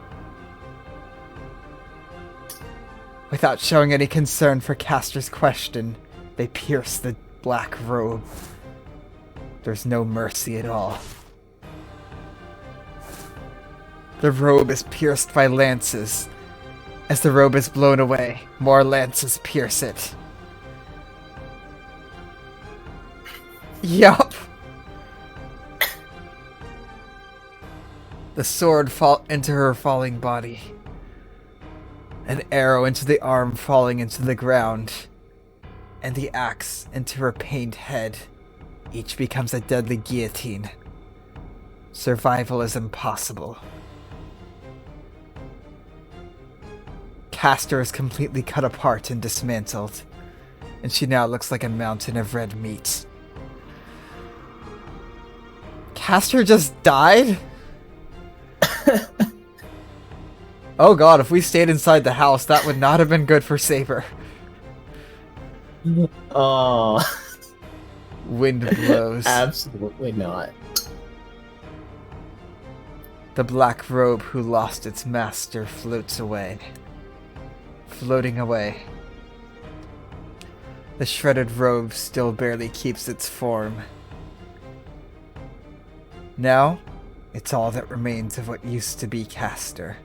Without showing any concern for Castor's question, they pierce the black robe. There's no mercy at all. The robe is pierced by lances. As the robe is blown away, more lances pierce it. Yup. The sword fall into her falling body. An arrow into the arm falling into the ground. And the axe into her pained head. Each becomes a deadly guillotine. Survival is impossible. Castor is completely cut apart and dismantled, and she now looks like a mountain of red meat. Castor just died? Oh god, if we stayed inside the house, that would not have been good for Saber. Oh, Wind blows. absolutely not. The black robe who lost its master floats away. Floating away. The shredded robe still barely keeps its form. Now, it's all that remains of what used to be Castor.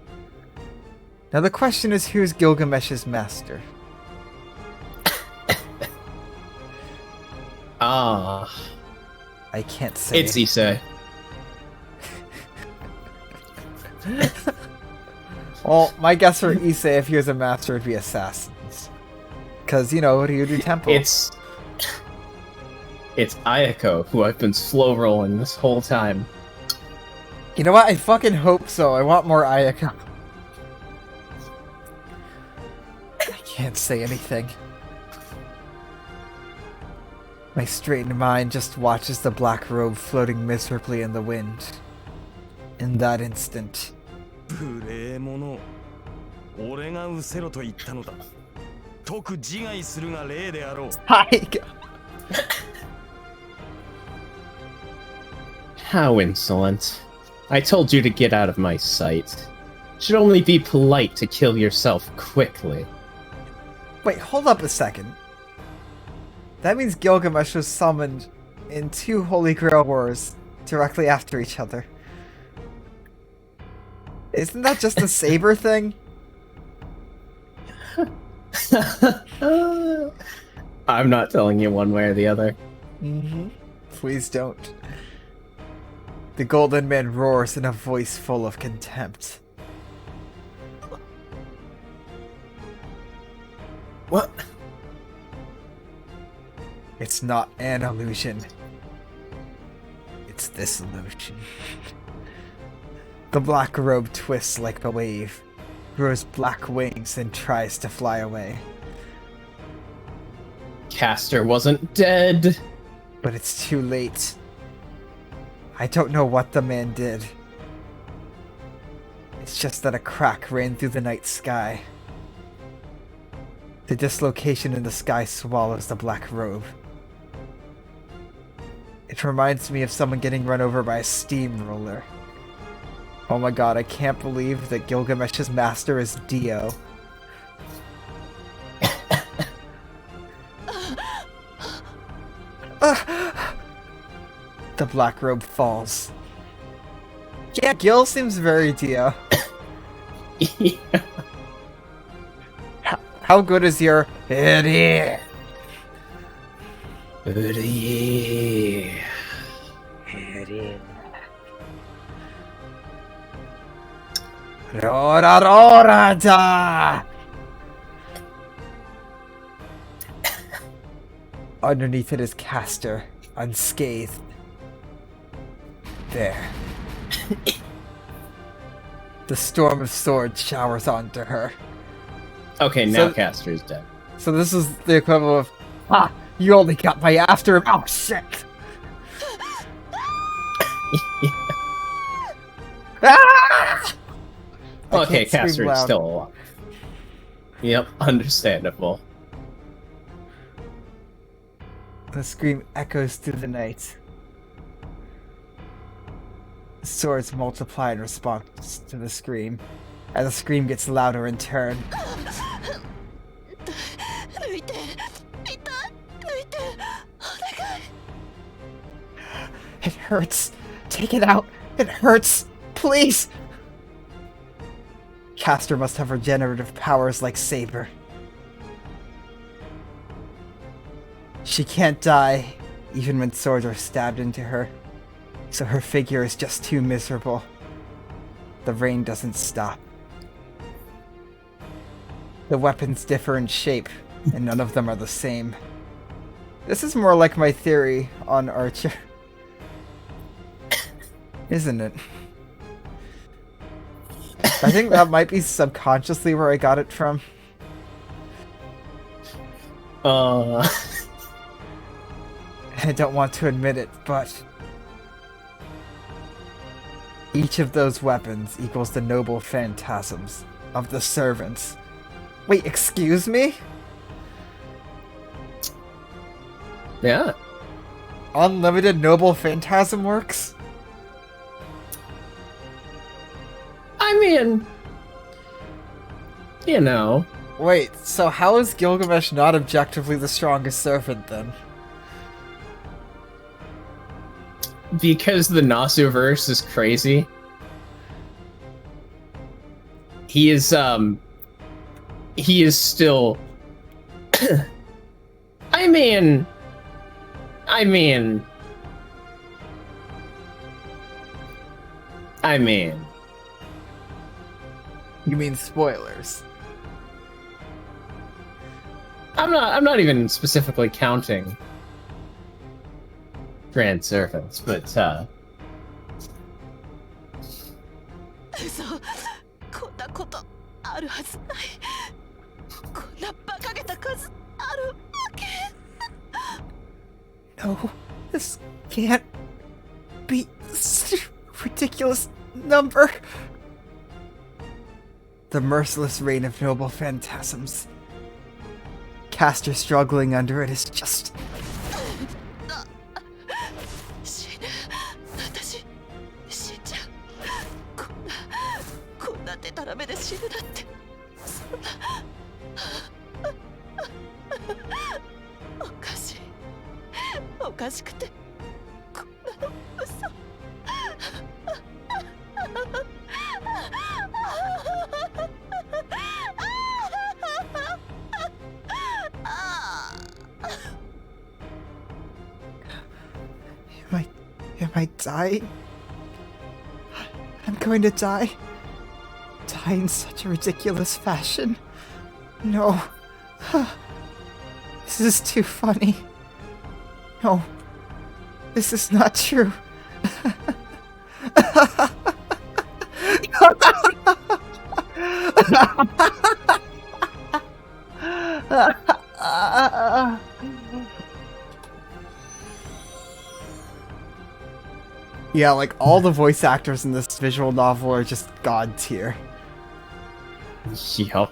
Now the question is, who's Gilgamesh's master? Ah, I can't say. it's Issei. Well, my guess for Issei if he was a master would be Assassins. Because, you know, Ryudu Temple. It's Ayako, who I've been slow rolling this whole time. You know what? I fucking hope so. I want more Ayaka. I can't say anything. My straightened mind just watches the black robe floating miserably in the wind. In that instant, 無礼者俺が失せろと言ったのだ解く自害するが礼であろう How insolent. I told you to get out of my sight. Should only be polite to kill yourself quickly. Wait, hold up a second. That means Gilgamesh was summoned in 2 Holy Grail wars directly after each other. Isn't that just a Saber thing? I'm not telling you one way or the other. Mm-hmm. Please don't. The Golden Man roars in a voice full of contempt. What? It's not an illusion. It's this illusion. The black robe twists like a wave, grows black wings, and tries to fly away. Castor wasn't dead. But it's too late. I don't know what the man did. It's just that a crack ran through the night sky. The dislocation in the sky swallows the black robe. It reminds me of someone getting run over by a steamroller. Oh my god, I can't believe that Gilgamesh's master is Dio. The black robe falls. Yeah, Gil seems very Dio. Yeah. How good is your idiot? Rorarorada! Underneath it is Castor, unscathed. There. The storm of swords showers onto her. Okay, now So- Castor's dead. So this is the equivalent of, ah, you only got my after. Oh shit! Ah! I Okay, can't scream Castor is loud. still alive. Yep, understandable. The scream echoes through the night. Swords multiply in response to the scream, and the scream gets louder in turn. It hurts. Take it out. It hurts. Please. Castor must have regenerative powers like Saber. She can't die, even when swords are stabbed into her. So her figure is just too miserable. The rain doesn't stop. The weapons differ in shape, and none of them are the same. This is more like my theory on Archer. Isn't it? I think that might be subconsciously where I got it from. Uh, I don't want to admit it, but each of those weapons equals the noble phantasms of the servants. Wait, excuse me? yeah. Unlimited noble phantasm works? I mean, you know, Wait, so how is Gilgamesh not objectively the strongest servant then? because the Nasuverse is crazy. He is still I mean You mean spoilers? I'm not even specifically counting Grand Servants, but 嘘こんなことあるはずないこんな馬鹿げた数あるわけ No, this can't be such a ridiculous number. The merciless reign of noble phantasms. Castor struggling under it is just... 死ぬ私死んじゃうこんなデタラメで死ぬなんてそんなおかしいおかしくてこんなの嘘 I die? I'm going to die? Die in such a ridiculous fashion? No. This is too funny. No. This is not true. Yeah, like all the voice actors in this visual novel are just god tier. Yup.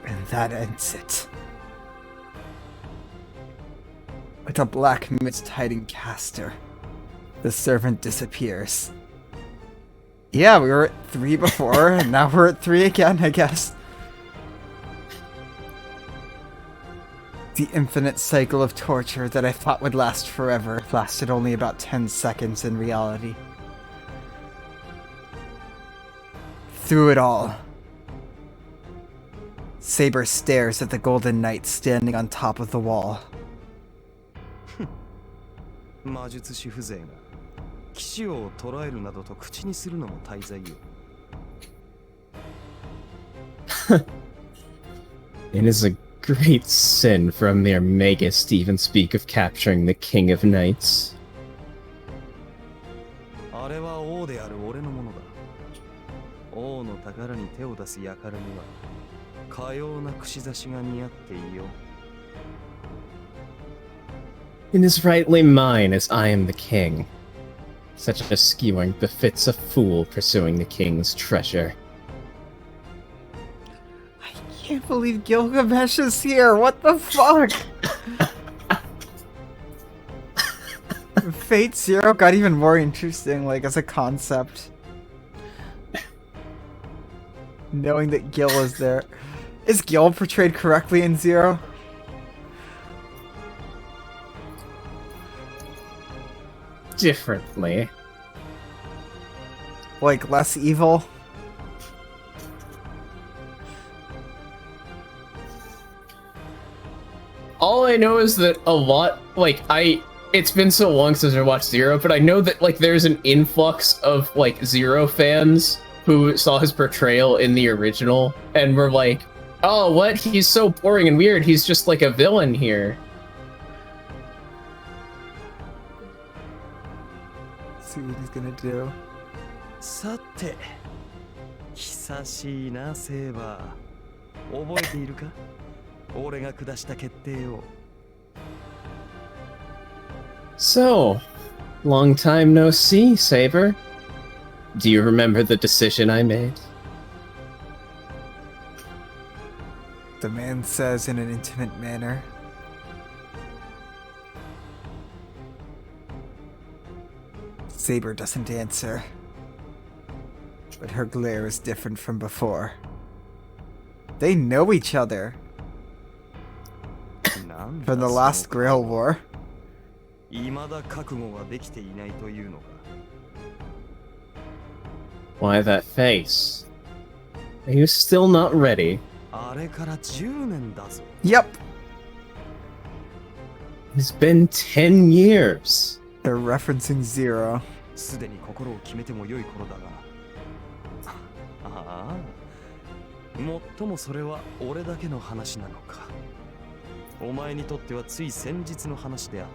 And that ends it. With a black mist hiding Castor, the servant disappears. Yeah, we were at 3 before, and now we're at 3 again, I guess. The infinite cycle of torture that I thought would last forever lasted only about 10 seconds in reality. Through it all, Saber stares at the Golden Knight standing on top of the wall. 魔術師風情が騎士王を捕らえるなどと口にするのも大罪よ。It is a great sin for a mere Magus to even speak of capturing the King of Knights. あれは王である俺のものだ。王の宝に手を出す輩にはかような串刺しが似合っていよう。 It is rightly mine, as I am the king. Such a skewing befits a fool pursuing the king's treasure. I can't believe Gilgamesh is here. What the fuck? Fate Zero got even more interesting, like as a concept. Knowing that Gil is there. Is Gil portrayed correctly in Zero? Differently. Like less evil? All I know is that a lot, like, it's been so long since I watched Zero, but I know that, like, there's an influx of, like, Zero fans who saw his portrayal in the original and were like, oh, what? He's so boring and weird. He's just like a villain here. See what he's gonna do. さて、久しいなセーバー。覚えているか？俺が下した決定を。So, long time no see, Saber. Do you remember the decision I made? The man says in an intimate manner. Saber doesn't answer. But her glare is different from before. They know each other from the last Grail War. 未だ覚悟ができていないというのか。 Why that face? Are you still not ready? あれから10年だぞ。 Yep, It's been 10 years. they're referencing Zero. すでに心を決めても良い頃だが。ああ。もっともそれは俺だけの話なのか。お前にとってはつい先日の話であっ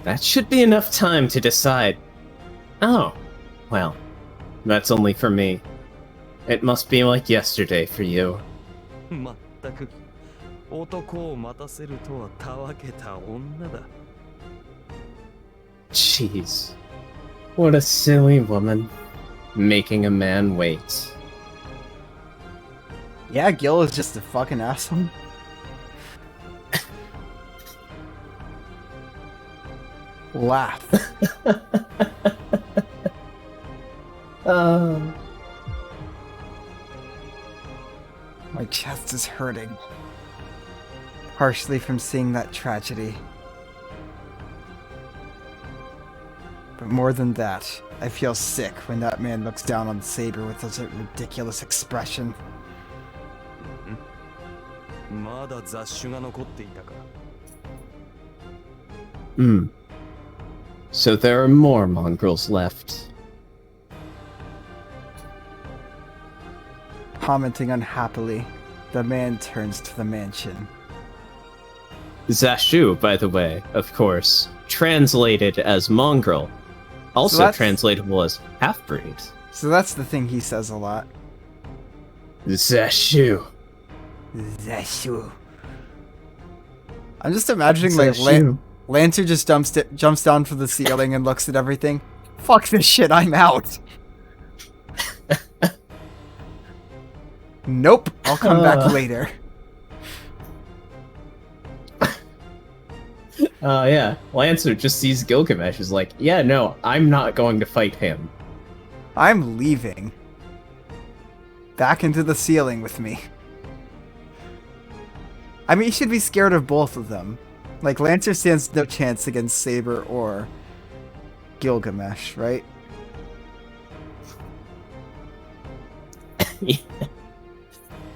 た。 That should be enough time to decide. Oh, well, that's only for me. It must be like yesterday for you. まったく男を待たせるとはたわけた女だ。 Jeez. What a silly woman. Making a man wait. Yeah, Gil is just a fucking asshole. Laugh. My chest is hurting. Partially from seeing that tragedy. But more than that, I feel sick when that man looks down on Saber with such a ridiculous expression. まだ雑種が残っていたか。Hmm. So there are more mongrels left. Commenting unhappily, the man turns to the mansion. Zashu, by the way, of course, translated as mongrel. Also that's- translatable as half-breed. So that's the thing he says a lot. Zashu. Zashu. I'm just imagining Zashu. Lancer just jumps down from the ceiling and looks at everything. Fuck this shit, I'm out. Nope, I'll come back later. Yeah. Lancer just sees Gilgamesh is like, yeah, no, I'm not going to fight him. I'm leaving. Back into the ceiling with me. I mean, you should be scared of both of them. Like, Lancer stands no chance against Saber or Gilgamesh, right?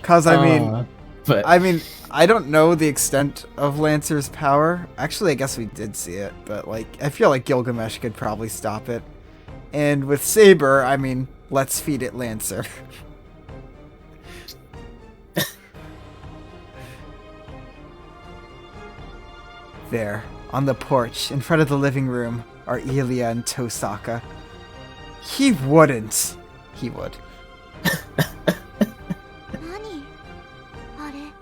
Cause I mean, but I don't know the extent of Lancer's power. Actually, I guess we did see it, but like, I feel like Gilgamesh could probably stop it. And with Saber, I mean, let's feed it Lancer. There, on the porch, in front of the living room, are Ilya and Tosaka. He wouldn't. He would. 何あれ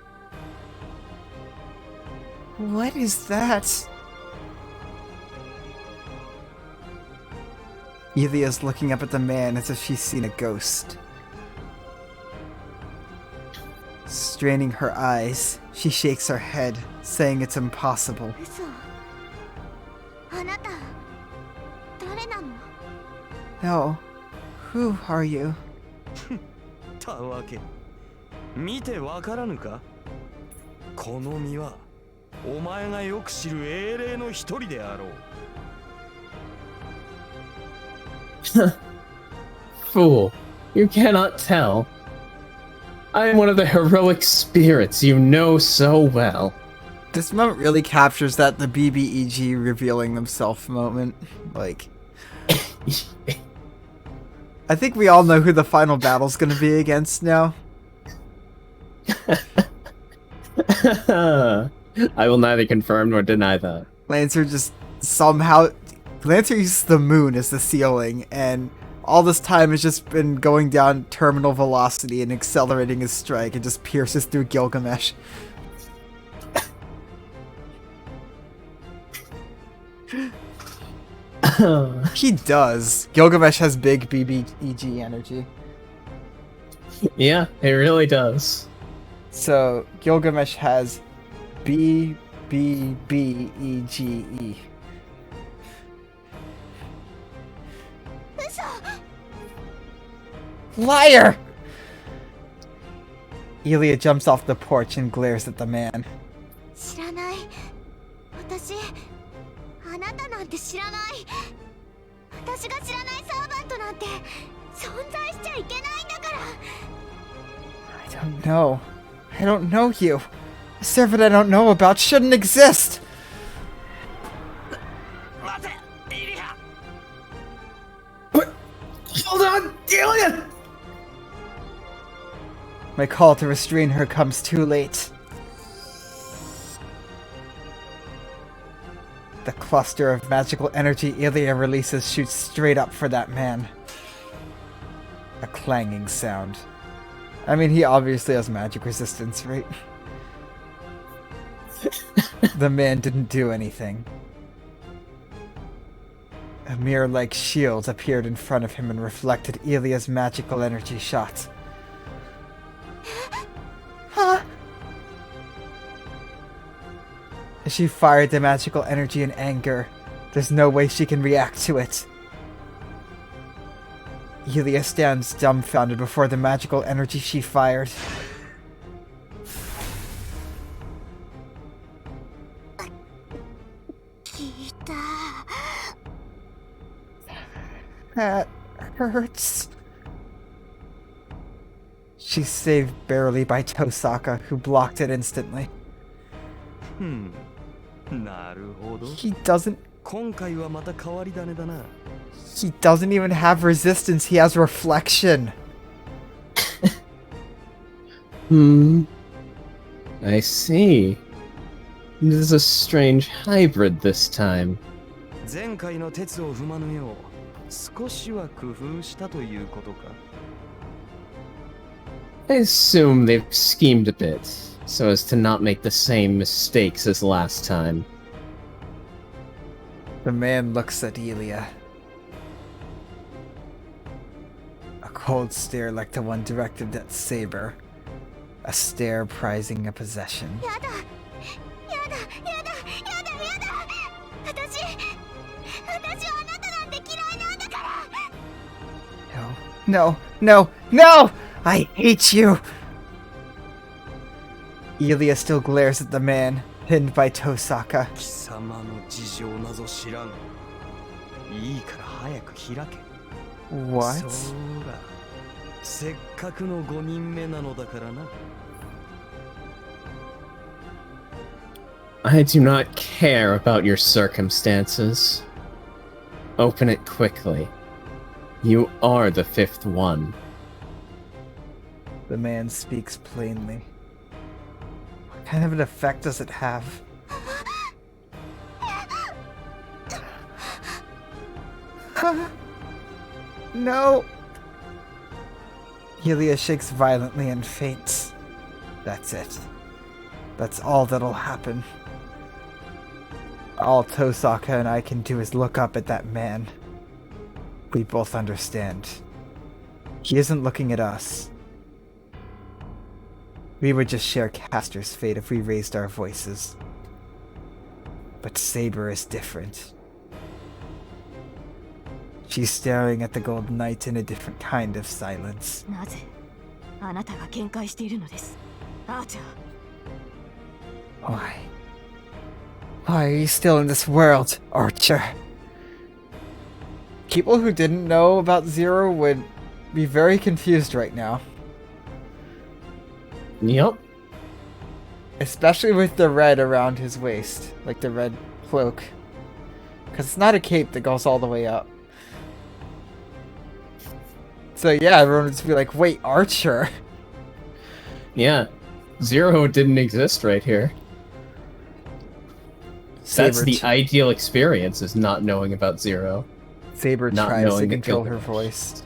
What is that? Ilya's looking up at the man as if she's seen a ghost. Straining her eyes, she shakes her head, saying it's impossible. 嘘あなた誰なの No. Who are you? たわけ見てわからぬかこの身はお前がよく知る英霊の一人であろう fool, you cannot tell. I am one of the heroic spirits you know so well. This moment really captures that the BBEG revealing themselves moment. Like, I think we all know who the final battle's gonna be against now. I will neither confirm nor deny that. Lancer just somehow... Lancer uses the moon as the ceiling, and all this time has just been going down terminal velocity and accelerating his strike and just pierces through Gilgamesh. He does. Gilgamesh has big BBEG energy. Yeah, it really does. So, Gilgamesh has BBBEGE. Liar! Ilya jumps off the porch and glares at the man. 知らない私あなたなんて知らない私が知らないサーバントなんて存在しちゃいけないんだから I don't know. I don't know you. A servant I don't know about shouldn't exist. 待てイリア Hold on, Ilya! My call to restrain her comes too late. The cluster of magical energy Ilya releases shoots straight up for that man. A clanging sound. I mean, he obviously has magic resistance, right? The man didn't do anything. A mirror-like shield appeared in front of him and reflected Ilya's magical energy shot. Huh? She fired the magical energy in anger. There's no way she can react to it. Ilya stands dumbfounded before the magical energy she fired. That hurts. She's saved barely by Tosaka, who blocked it instantly. なるほど。 He doesn't 今回はまた変わり種だな。 he doesn't even have resistance, he has reflection. I see. This is a strange hybrid this time. 前回の鉄を踏まぬよう少しは工夫したということか。 I assume they've schemed a bit, so as to not make the same mistakes as last time. The man looks at Elia. A cold stare like the one directed at Saber. A stare prizing a possession. やだやだやだやだやだ私はあなたなんて嫌いなんだから No, no, no, no! I hate you! Elia still glares at the man, pinned by Tosaka. 貴様の事情なぞ知らん。いいから早く開け。 What? そうだ。せっかくの5人目なのだからな。 I do not care about your circumstances. Open it quickly. You are the fifth one. The man speaks plainly. What kind of an effect does it have? No! Helia shakes violently and faints. That's it. That's all that'll happen. All Tosaka and I can do is look up at that man. We both understand. He isn't looking at us. We would just share Castor's fate if we raised our voices. But Saber is different. She's staring at the Golden Knight in a different kind of silence. なぜあなたが見解しているのです、アーチャー。 Why? Why are you still in this world, Archer? People who didn't know about Zero would be very confused right now. Yup. Especially with the red around his waist. Like the red cloak. Because it's not a cape that goes all the way up. So yeah, everyone would just be like, wait, Archer? Yeah. Zero didn't exist right here. That's Saber the ideal experience, is not knowing about Zero. Saber Not tries to knowing that control Gilgamesh- her voice.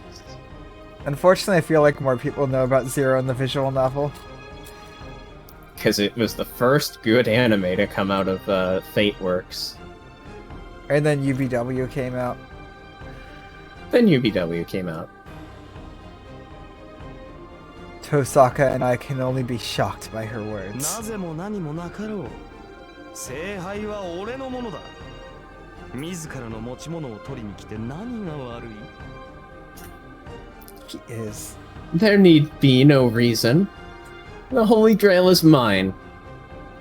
Unfortunately, I feel like more people know about Zero in the visual novel. Because it was the first good anime to come out of Fate Works. And then UBW came out. Then UBW came out. Tosaka and I can only be shocked by her words. なぜも何もなかろう。聖杯は俺のものだ。自らの持ち物を取りに来て何が悪い？ He is. There need be no reason. The Holy Grail is mine.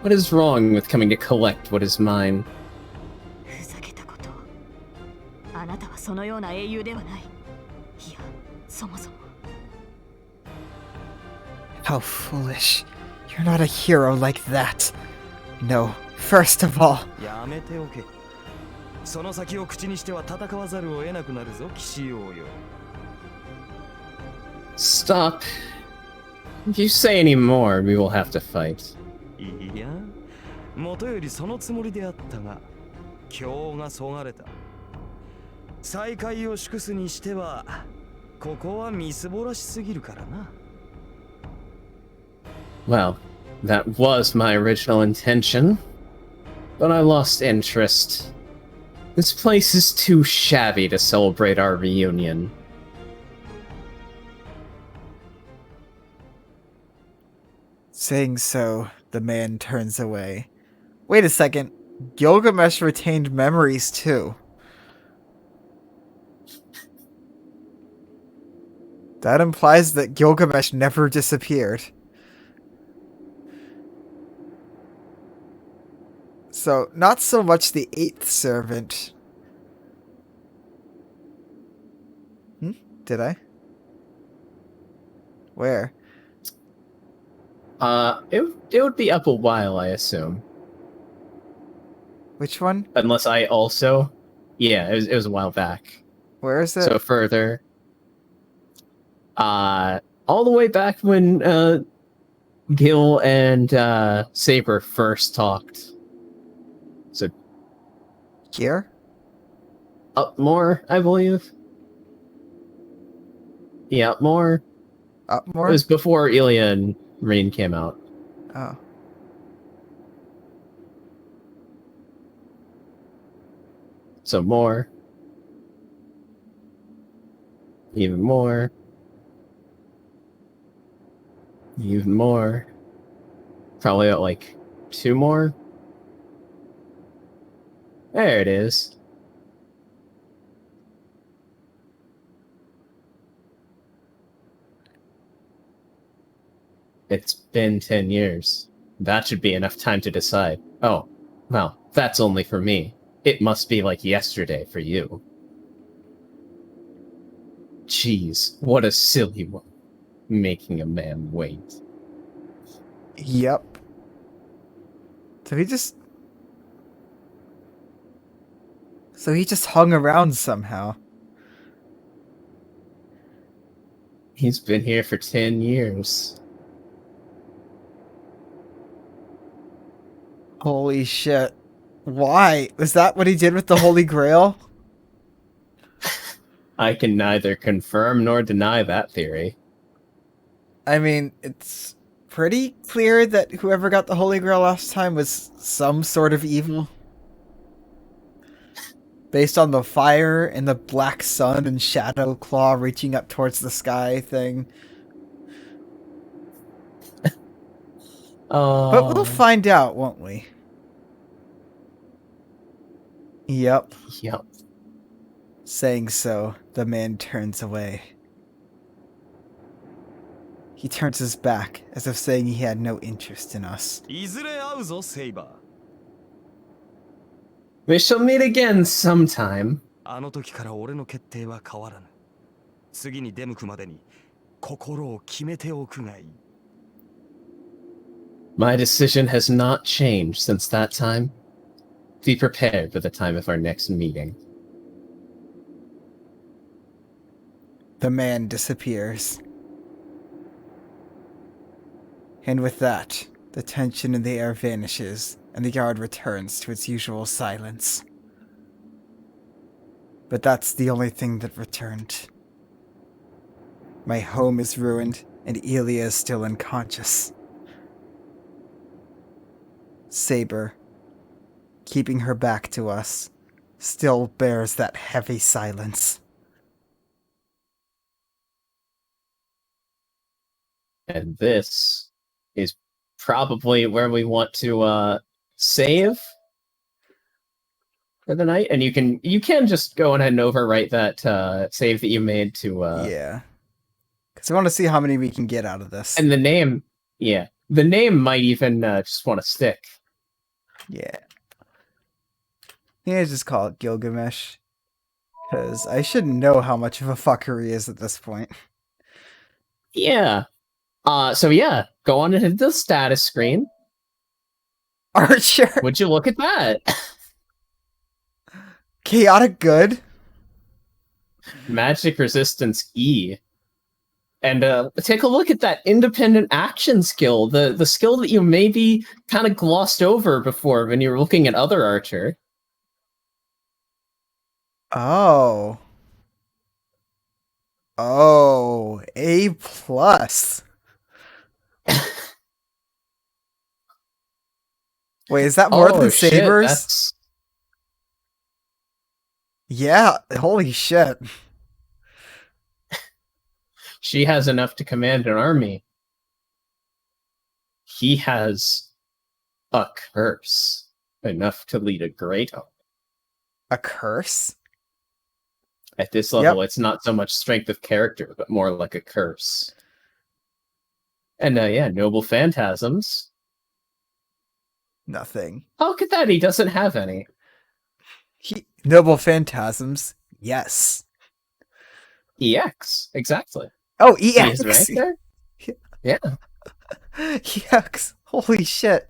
What is wrong with coming to collect what is mine? ふざけたことを。あなたはそのような英雄ではない。いや、そもそも。 How foolish. You're not a hero like that. No, first of all, やめておけ。その先を口にしては戦わざるを得なくなるぞ、騎士王よ。 Stop. If you say any more, we will have to fight. いや、もとよりそのつもりであったが、今日がそがれた。再会を祝すにしては、ここはみすぼらしすぎるからな。 Well, that was my original intention, but I lost interest. This place is too shabby to celebrate our reunion. saying so, the man turns away. Wait a second. Gilgamesh retained memories too. That implies that Gilgamesh never disappeared. So, not so much the eighth servant. Did I? Where? It would be up a while, I assume. Which one? Unless I also, yeah, it was a while back. Where is it? So further, all the way back when Gil and Saber first talked. So Here? up more, I believe. Yeah, up more. Up It more? was before Ilya and Rain came out. Oh. So more. Even more. Even more. Probably like 2 more. There it is. It's been 10 years. That should be enough time to decide. Oh, well, that's only for me. It must be like yesterday for you. Jeez, what a silly one. Making a man wait. Yep. So he just hung around somehow. He's been here for 10 years. Holy shit. Why? Was that what he did with the Holy Grail? I can neither confirm nor deny that theory. I mean, it's pretty clear that whoever got the Holy Grail last time was some sort of evil. Based on the fire and the black sun and Shadow Claw reaching up towards the sky thing. But we'll find out, won't we? Yep. Yep. Saying so, the man turns away. He turns his back, as if saying he had no interest in us. いずれ会うぞセイバー。 We shall meet again sometime. あの時から俺の決定は変わらぬ。次に出向くまでに心を決めておくがいい。 My decision has not changed since that time. Be prepared for the time of our next meeting. The man disappears. And with that, the tension in the air vanishes, and the yard returns to its usual silence. But that's the only thing that returned. My home is ruined, and Elia is still unconscious. Saber, keeping her back to us, still bears that heavy silence. And this is probably where we want to save for the night. And you can just go ahead and overwrite that save that you made to Yeah. Because I want to see how many we can get out of this. And the name, yeah. The name might even just want to stick. Yeah. Yeah, just call it Gilgamesh. Because I should know how much of a fucker he is at this point. Yeah. So yeah, go on and hit the status screen. Archer! Would you look at that? Chaotic good? Magic resistance E. And take a look at that independent action skill, the skill that you maybe kind of glossed over before when you were looking at other Archer. Oh. Oh, A+. Wait, is that more than shit, Saber's? that's... Yeah, holy shit. She has enough to command an army. He has a curse. Enough to lead a great army. A curse? At this level, it's not so much strength of character, but more like a curse. And yeah, noble phantasms. Nothing. Oh, look at that, he doesn't have any. Noble Phantasms? Yes. EX, exactly. Oh, See EX! his rank there? Yeah. EX! Holy shit.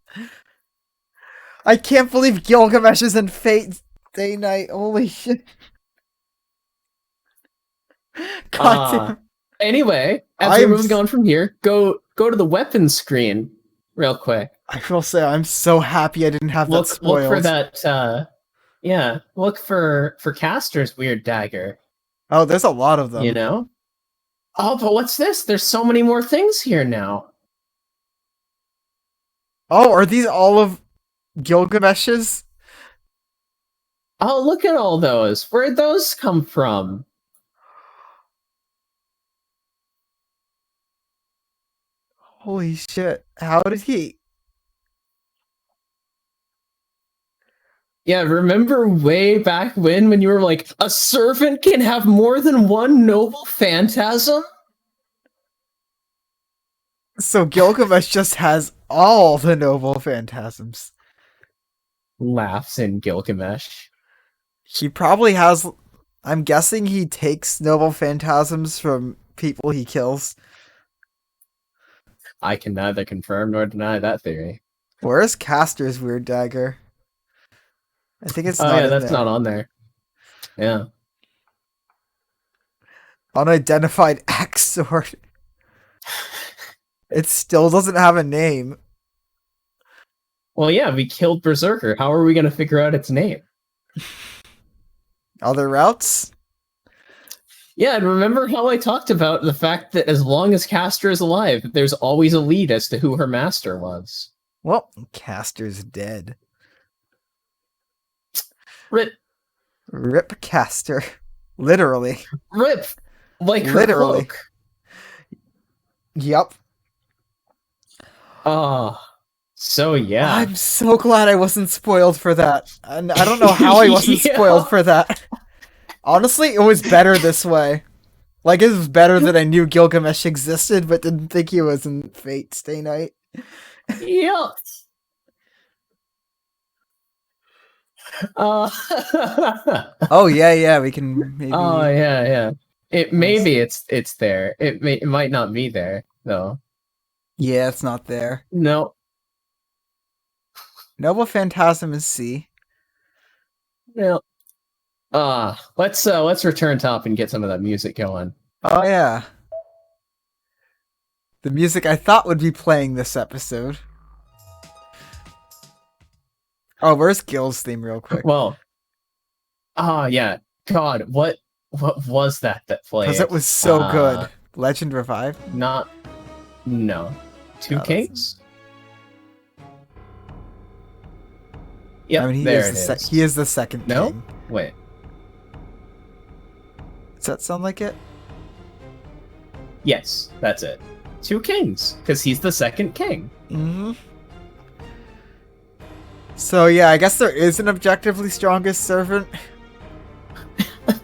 I can't believe Gilgamesh is in Fate Day Night. Holy shit. God damn. Anyway, as I'm we're moving on from here, go to the weapons screen real quick. I will say I'm so happy I didn't have that spoiled. Look for that. Yeah, look for Castor's weird dagger. Oh, there's a lot of them. You know. Oh, but what's this? There's so many more things here now. Oh, are these all of Gilgamesh's? Oh, look at all those. Where'd those come from? Holy shit. How did he? Yeah, remember way back when you were like, a servant can have more than one noble phantasm? So Gilgamesh just has all the noble phantasms. Laughs in Gilgamesh. He probably has... I'm guessing he takes noble phantasms from people he kills. I can neither confirm nor deny that theory. Where is Castor's weird dagger? I think it's Oh not yeah, in that's there. not on there. Yeah. Unidentified axe sword. It still doesn't have a name. Well, yeah, we killed Berserker. How are we going to figure out its name? Other routes? Yeah, and remember how I talked about the fact that as long as Castor is alive, there's always a lead as to who her master was. Well, Castor's dead. Rip. Rip Castor. Literally. Rip! Like her Literally. cloak. Yep. Oh, so yeah. I'm so glad I wasn't spoiled for that. And I don't know how I wasn't Yeah. spoiled for that. Honestly, it was better this way. Like, it was better that I knew Gilgamesh existed, but didn't think he was in Fate Stay Night. Yep. Oh, yeah, we can maybe... Oh yeah. Maybe it's there. It might not be there though. Yeah, it's not there. No. Noble Phantasm is C. No. Let's return top and get some of that music going. Oh, yeah. The music I thought would be playing this episode. Oh, where's Gil's theme real quick? Well. Yeah. God, what was that played? Because it was so good. Legend Revive? No. Two Oh, that's- Kings? Yep, I mean, there it is. he is the second No? king. Wait. Does that sound like it? Yes, that's it. Two Kings, because he's the second king. Mm-hmm. So yeah, I guess there is an objectively strongest servant.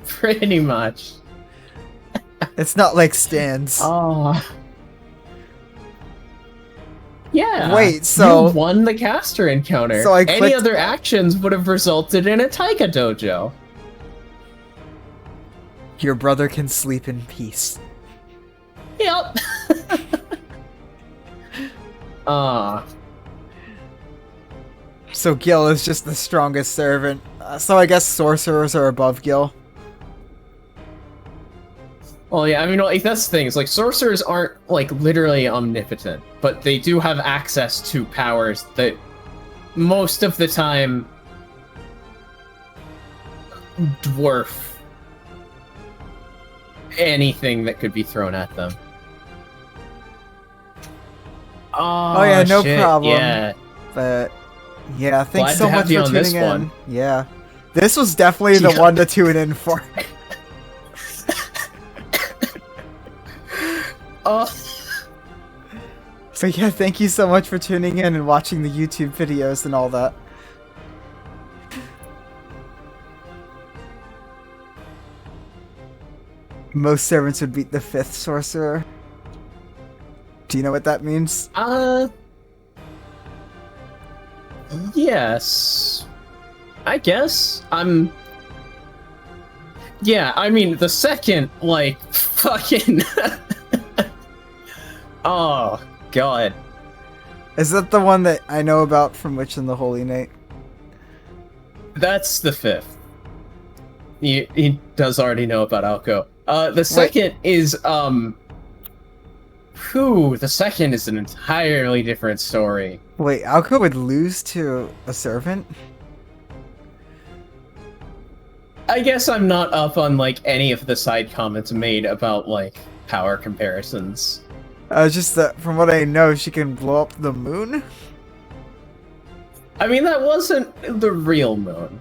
Pretty much. It's not like Stan's. Oh. Yeah. Wait, so- you won the caster encounter. So I Any clicked- other actions would have resulted in a Taika dojo. Your brother can sleep in peace. Yep. So Gil is just the strongest servant. So I guess sorcerers are above Gil. Well, yeah, I mean, like, that's the thing. It's like, sorcerers aren't, like, literally omnipotent, but they do have access to powers that most of the time dwarf anything that could be thrown at them. Oh, yeah, no shit, problem. Yeah. But yeah, thanks Glad so to have much you for on this tuning in. one. Yeah. This was definitely the Yeah. one to tune in for. Oh. So yeah, thank you so much for tuning in and watching the YouTube videos and all that. Most servants would beat the 5th sorcerer. Do you know what that means? Yes. I guess. Yeah, I mean, the second, like, fucking... Oh, God. Is that the one that I know about from Witch and the Holy Knight? That's the 5th. He does already know about Alco. The second is the second is an entirely different story. Wait, Alco would lose to a servant? I guess I'm not up on like any of the side comments made about like power comparisons. Just that from what I know, she can blow up the moon. I mean, that wasn't the real moon.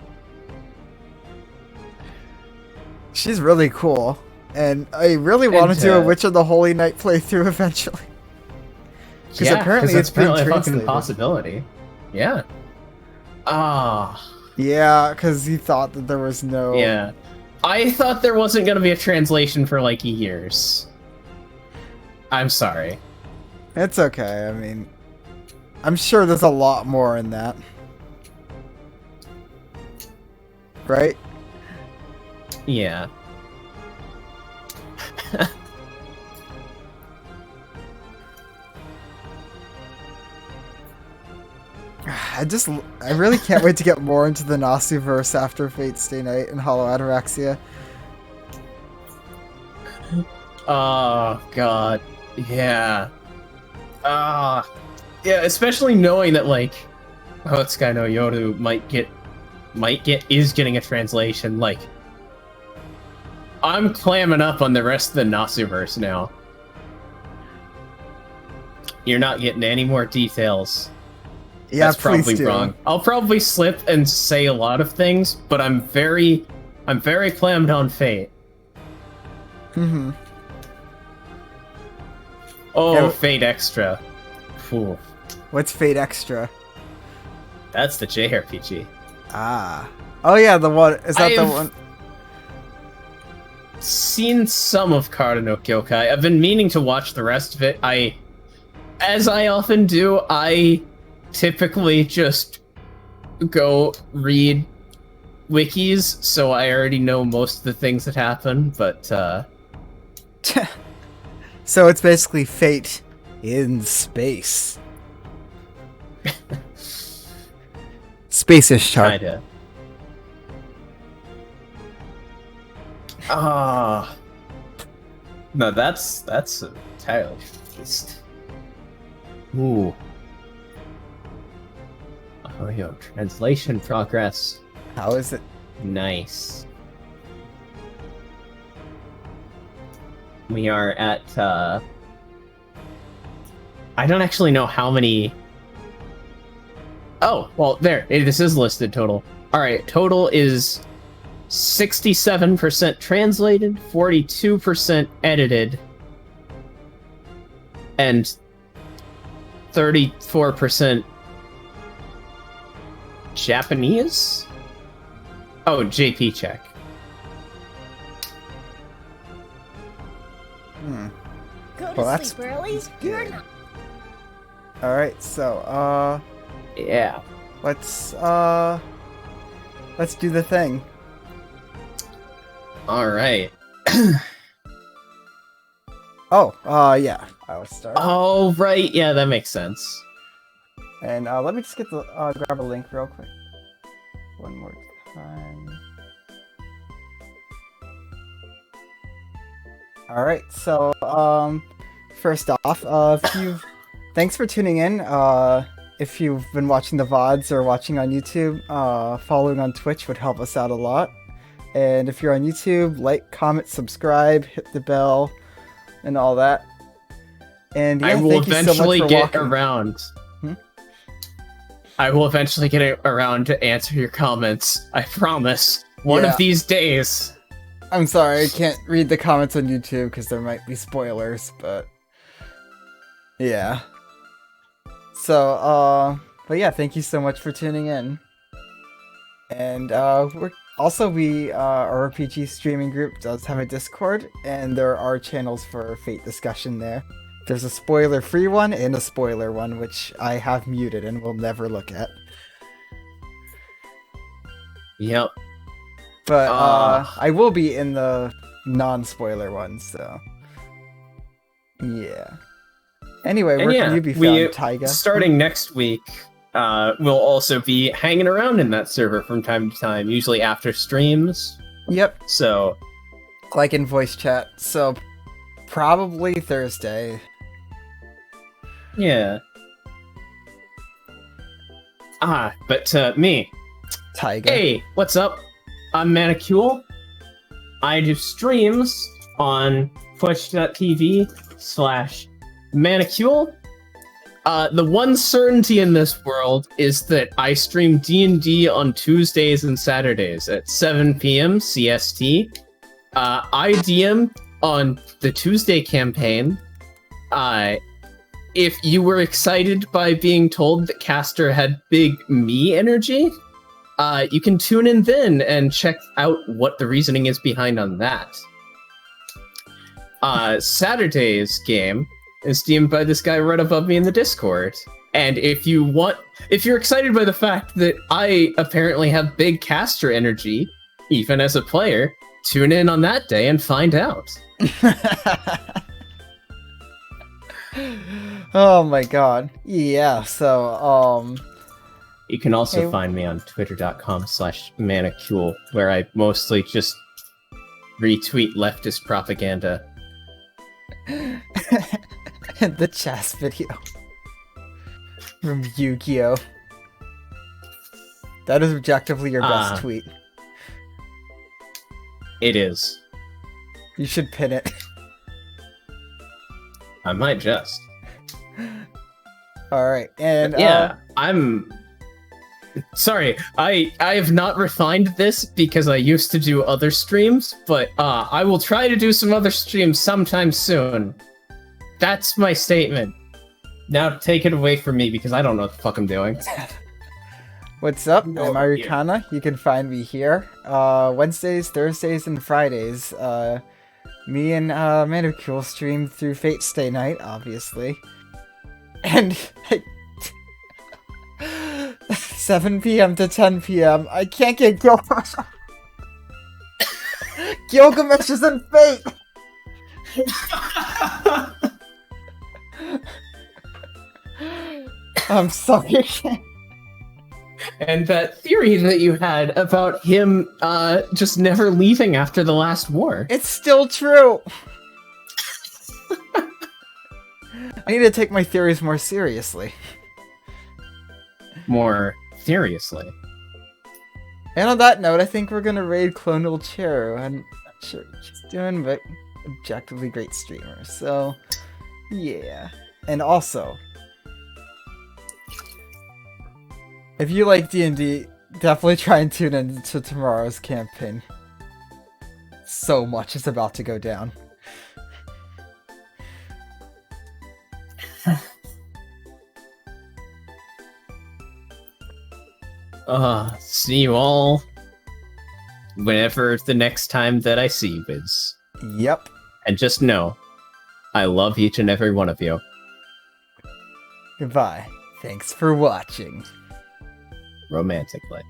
She's really cool, and I really want to do a Witch of the Holy Night playthrough eventually. Because apparently it's being apparently a fucking translated. possibility. Yeah. Yeah, because he thought that there was no. Yeah. I thought there wasn't going to be a translation for like years. I'm sorry. It's okay. I mean, I'm sure there's a lot more in that. Right? Yeah. I really can't wait to get more into the Nasuverse after Fate Stay Night and Hollow Ataraxia. Oh god. Yeah. Yeah, especially knowing that like Hotsukai no Yoru is getting a translation. Like, I'm clamming up on the rest of the Nasuverse now. You're not getting any more details. Yeah, That's please probably do. wrong. I'll probably slip and say a lot of things, but I'm very clammed on Fate. Mm-hmm. Oh, Yeah, Fate Extra. Phew. What's Fate Extra? That's the JRPG. Ah. Oh yeah, the one. Is that the I've- one? Seen some of Kara no Kyokai. I've been meaning to watch the rest of it. As I often do, I typically just go read wikis, so I already know most of the things that happen, but So it's basically Fate in space. Space-ish chart. kinda. No, that's entirely feast. Ooh. Oh, yo, translation progress. How is it? Nice. We are at, I don't actually know how many... Oh, well, there. This is listed total. Alright, total is 67% translated, 42% edited, and 34% Japanese? Oh, JP check. Go to Well, that's- sleep early. You're not. All right, so Yeah. let's do the thing. Alright. Oh, yeah, I'll start. Oh, right. Yeah, that makes sense. And let me just get the grab a link real quick. One more time. All right, so first off, thanks for tuning in. If you've been watching the VODs or watching on YouTube, following on Twitch would help us out a lot. And if you're on YouTube, like, comment, subscribe, hit the bell, and all that. And yeah, I will thank you so much eventually for get walking. around. Hmm? I will eventually get around to answer your comments. I promise. One Yeah. of these days. I'm sorry, I can't read the comments on YouTube because there might be spoilers, but yeah. So, but yeah, thank you so much for tuning in. And our RPG streaming group does have a Discord, and there are channels for Fate discussion there. There's a spoiler-free one and a spoiler one, which I have muted and will never look at. Yep. But Ah. I will be in the non-spoiler ones, so yeah. Anyway, And where yeah, can you be we found, Taiga? starting next week, will also be hanging around in that server from time to time, usually after streams. Yep, So, like in voice chat. So probably Thursday. yeah. But me. Tiger. Hey, what's up? I'm Manicule. I do streams on twitch.tv/Manicule. The one certainty in this world is that I stream D&D on Tuesdays and Saturdays at 7 p.m. CST. I DM on the Tuesday campaign. If you were excited by being told that Caster had big me energy, you can tune in then and check out what the reasoning is behind on that. Saturday's game is DM'd by this guy right above me in the Discord. And if you're excited by the fact that I apparently have big caster energy, even as a player, tune in on that day and find out. Oh my god. Yeah, so, You can also Hey. find me on twitter.com/Manicule, where I mostly just retweet leftist propaganda. the chess video from Yu-Gi-Oh! That is objectively your best tweet. It is. You should pin it. I might just. Alright, and Yeah, I'm... Sorry, I have not refined this because I used to do other streams, but I will try to do some other streams sometime soon. That's my statement. Now take it away from me because I don't know what the fuck I'm doing. what's up? No, I'm Arukana. You can find me here. Wednesdays, Thursdays, and Fridays. Me and Manicule stream through Fate Stay Night, obviously. And 7 p.m. to 10 p.m. I can't get Gilgamesh. Gilgamesh is in Fate! I'm sorry. And that theory that you had about him just never leaving after the last war. It's still true! I need to take my theories more seriously. More seriously. And on that note, I think we're gonna raid Clonal Cheru. I'm not sure what she's doing, but objectively great streamer. So, yeah. And also, if you like D&D, definitely try and tune in to tomorrow's campaign. So much is about to go down. See you all whenever the next time that I see you is. Yep. And just know, I love each and every one of you. Goodbye. Thanks for watching. Romantically.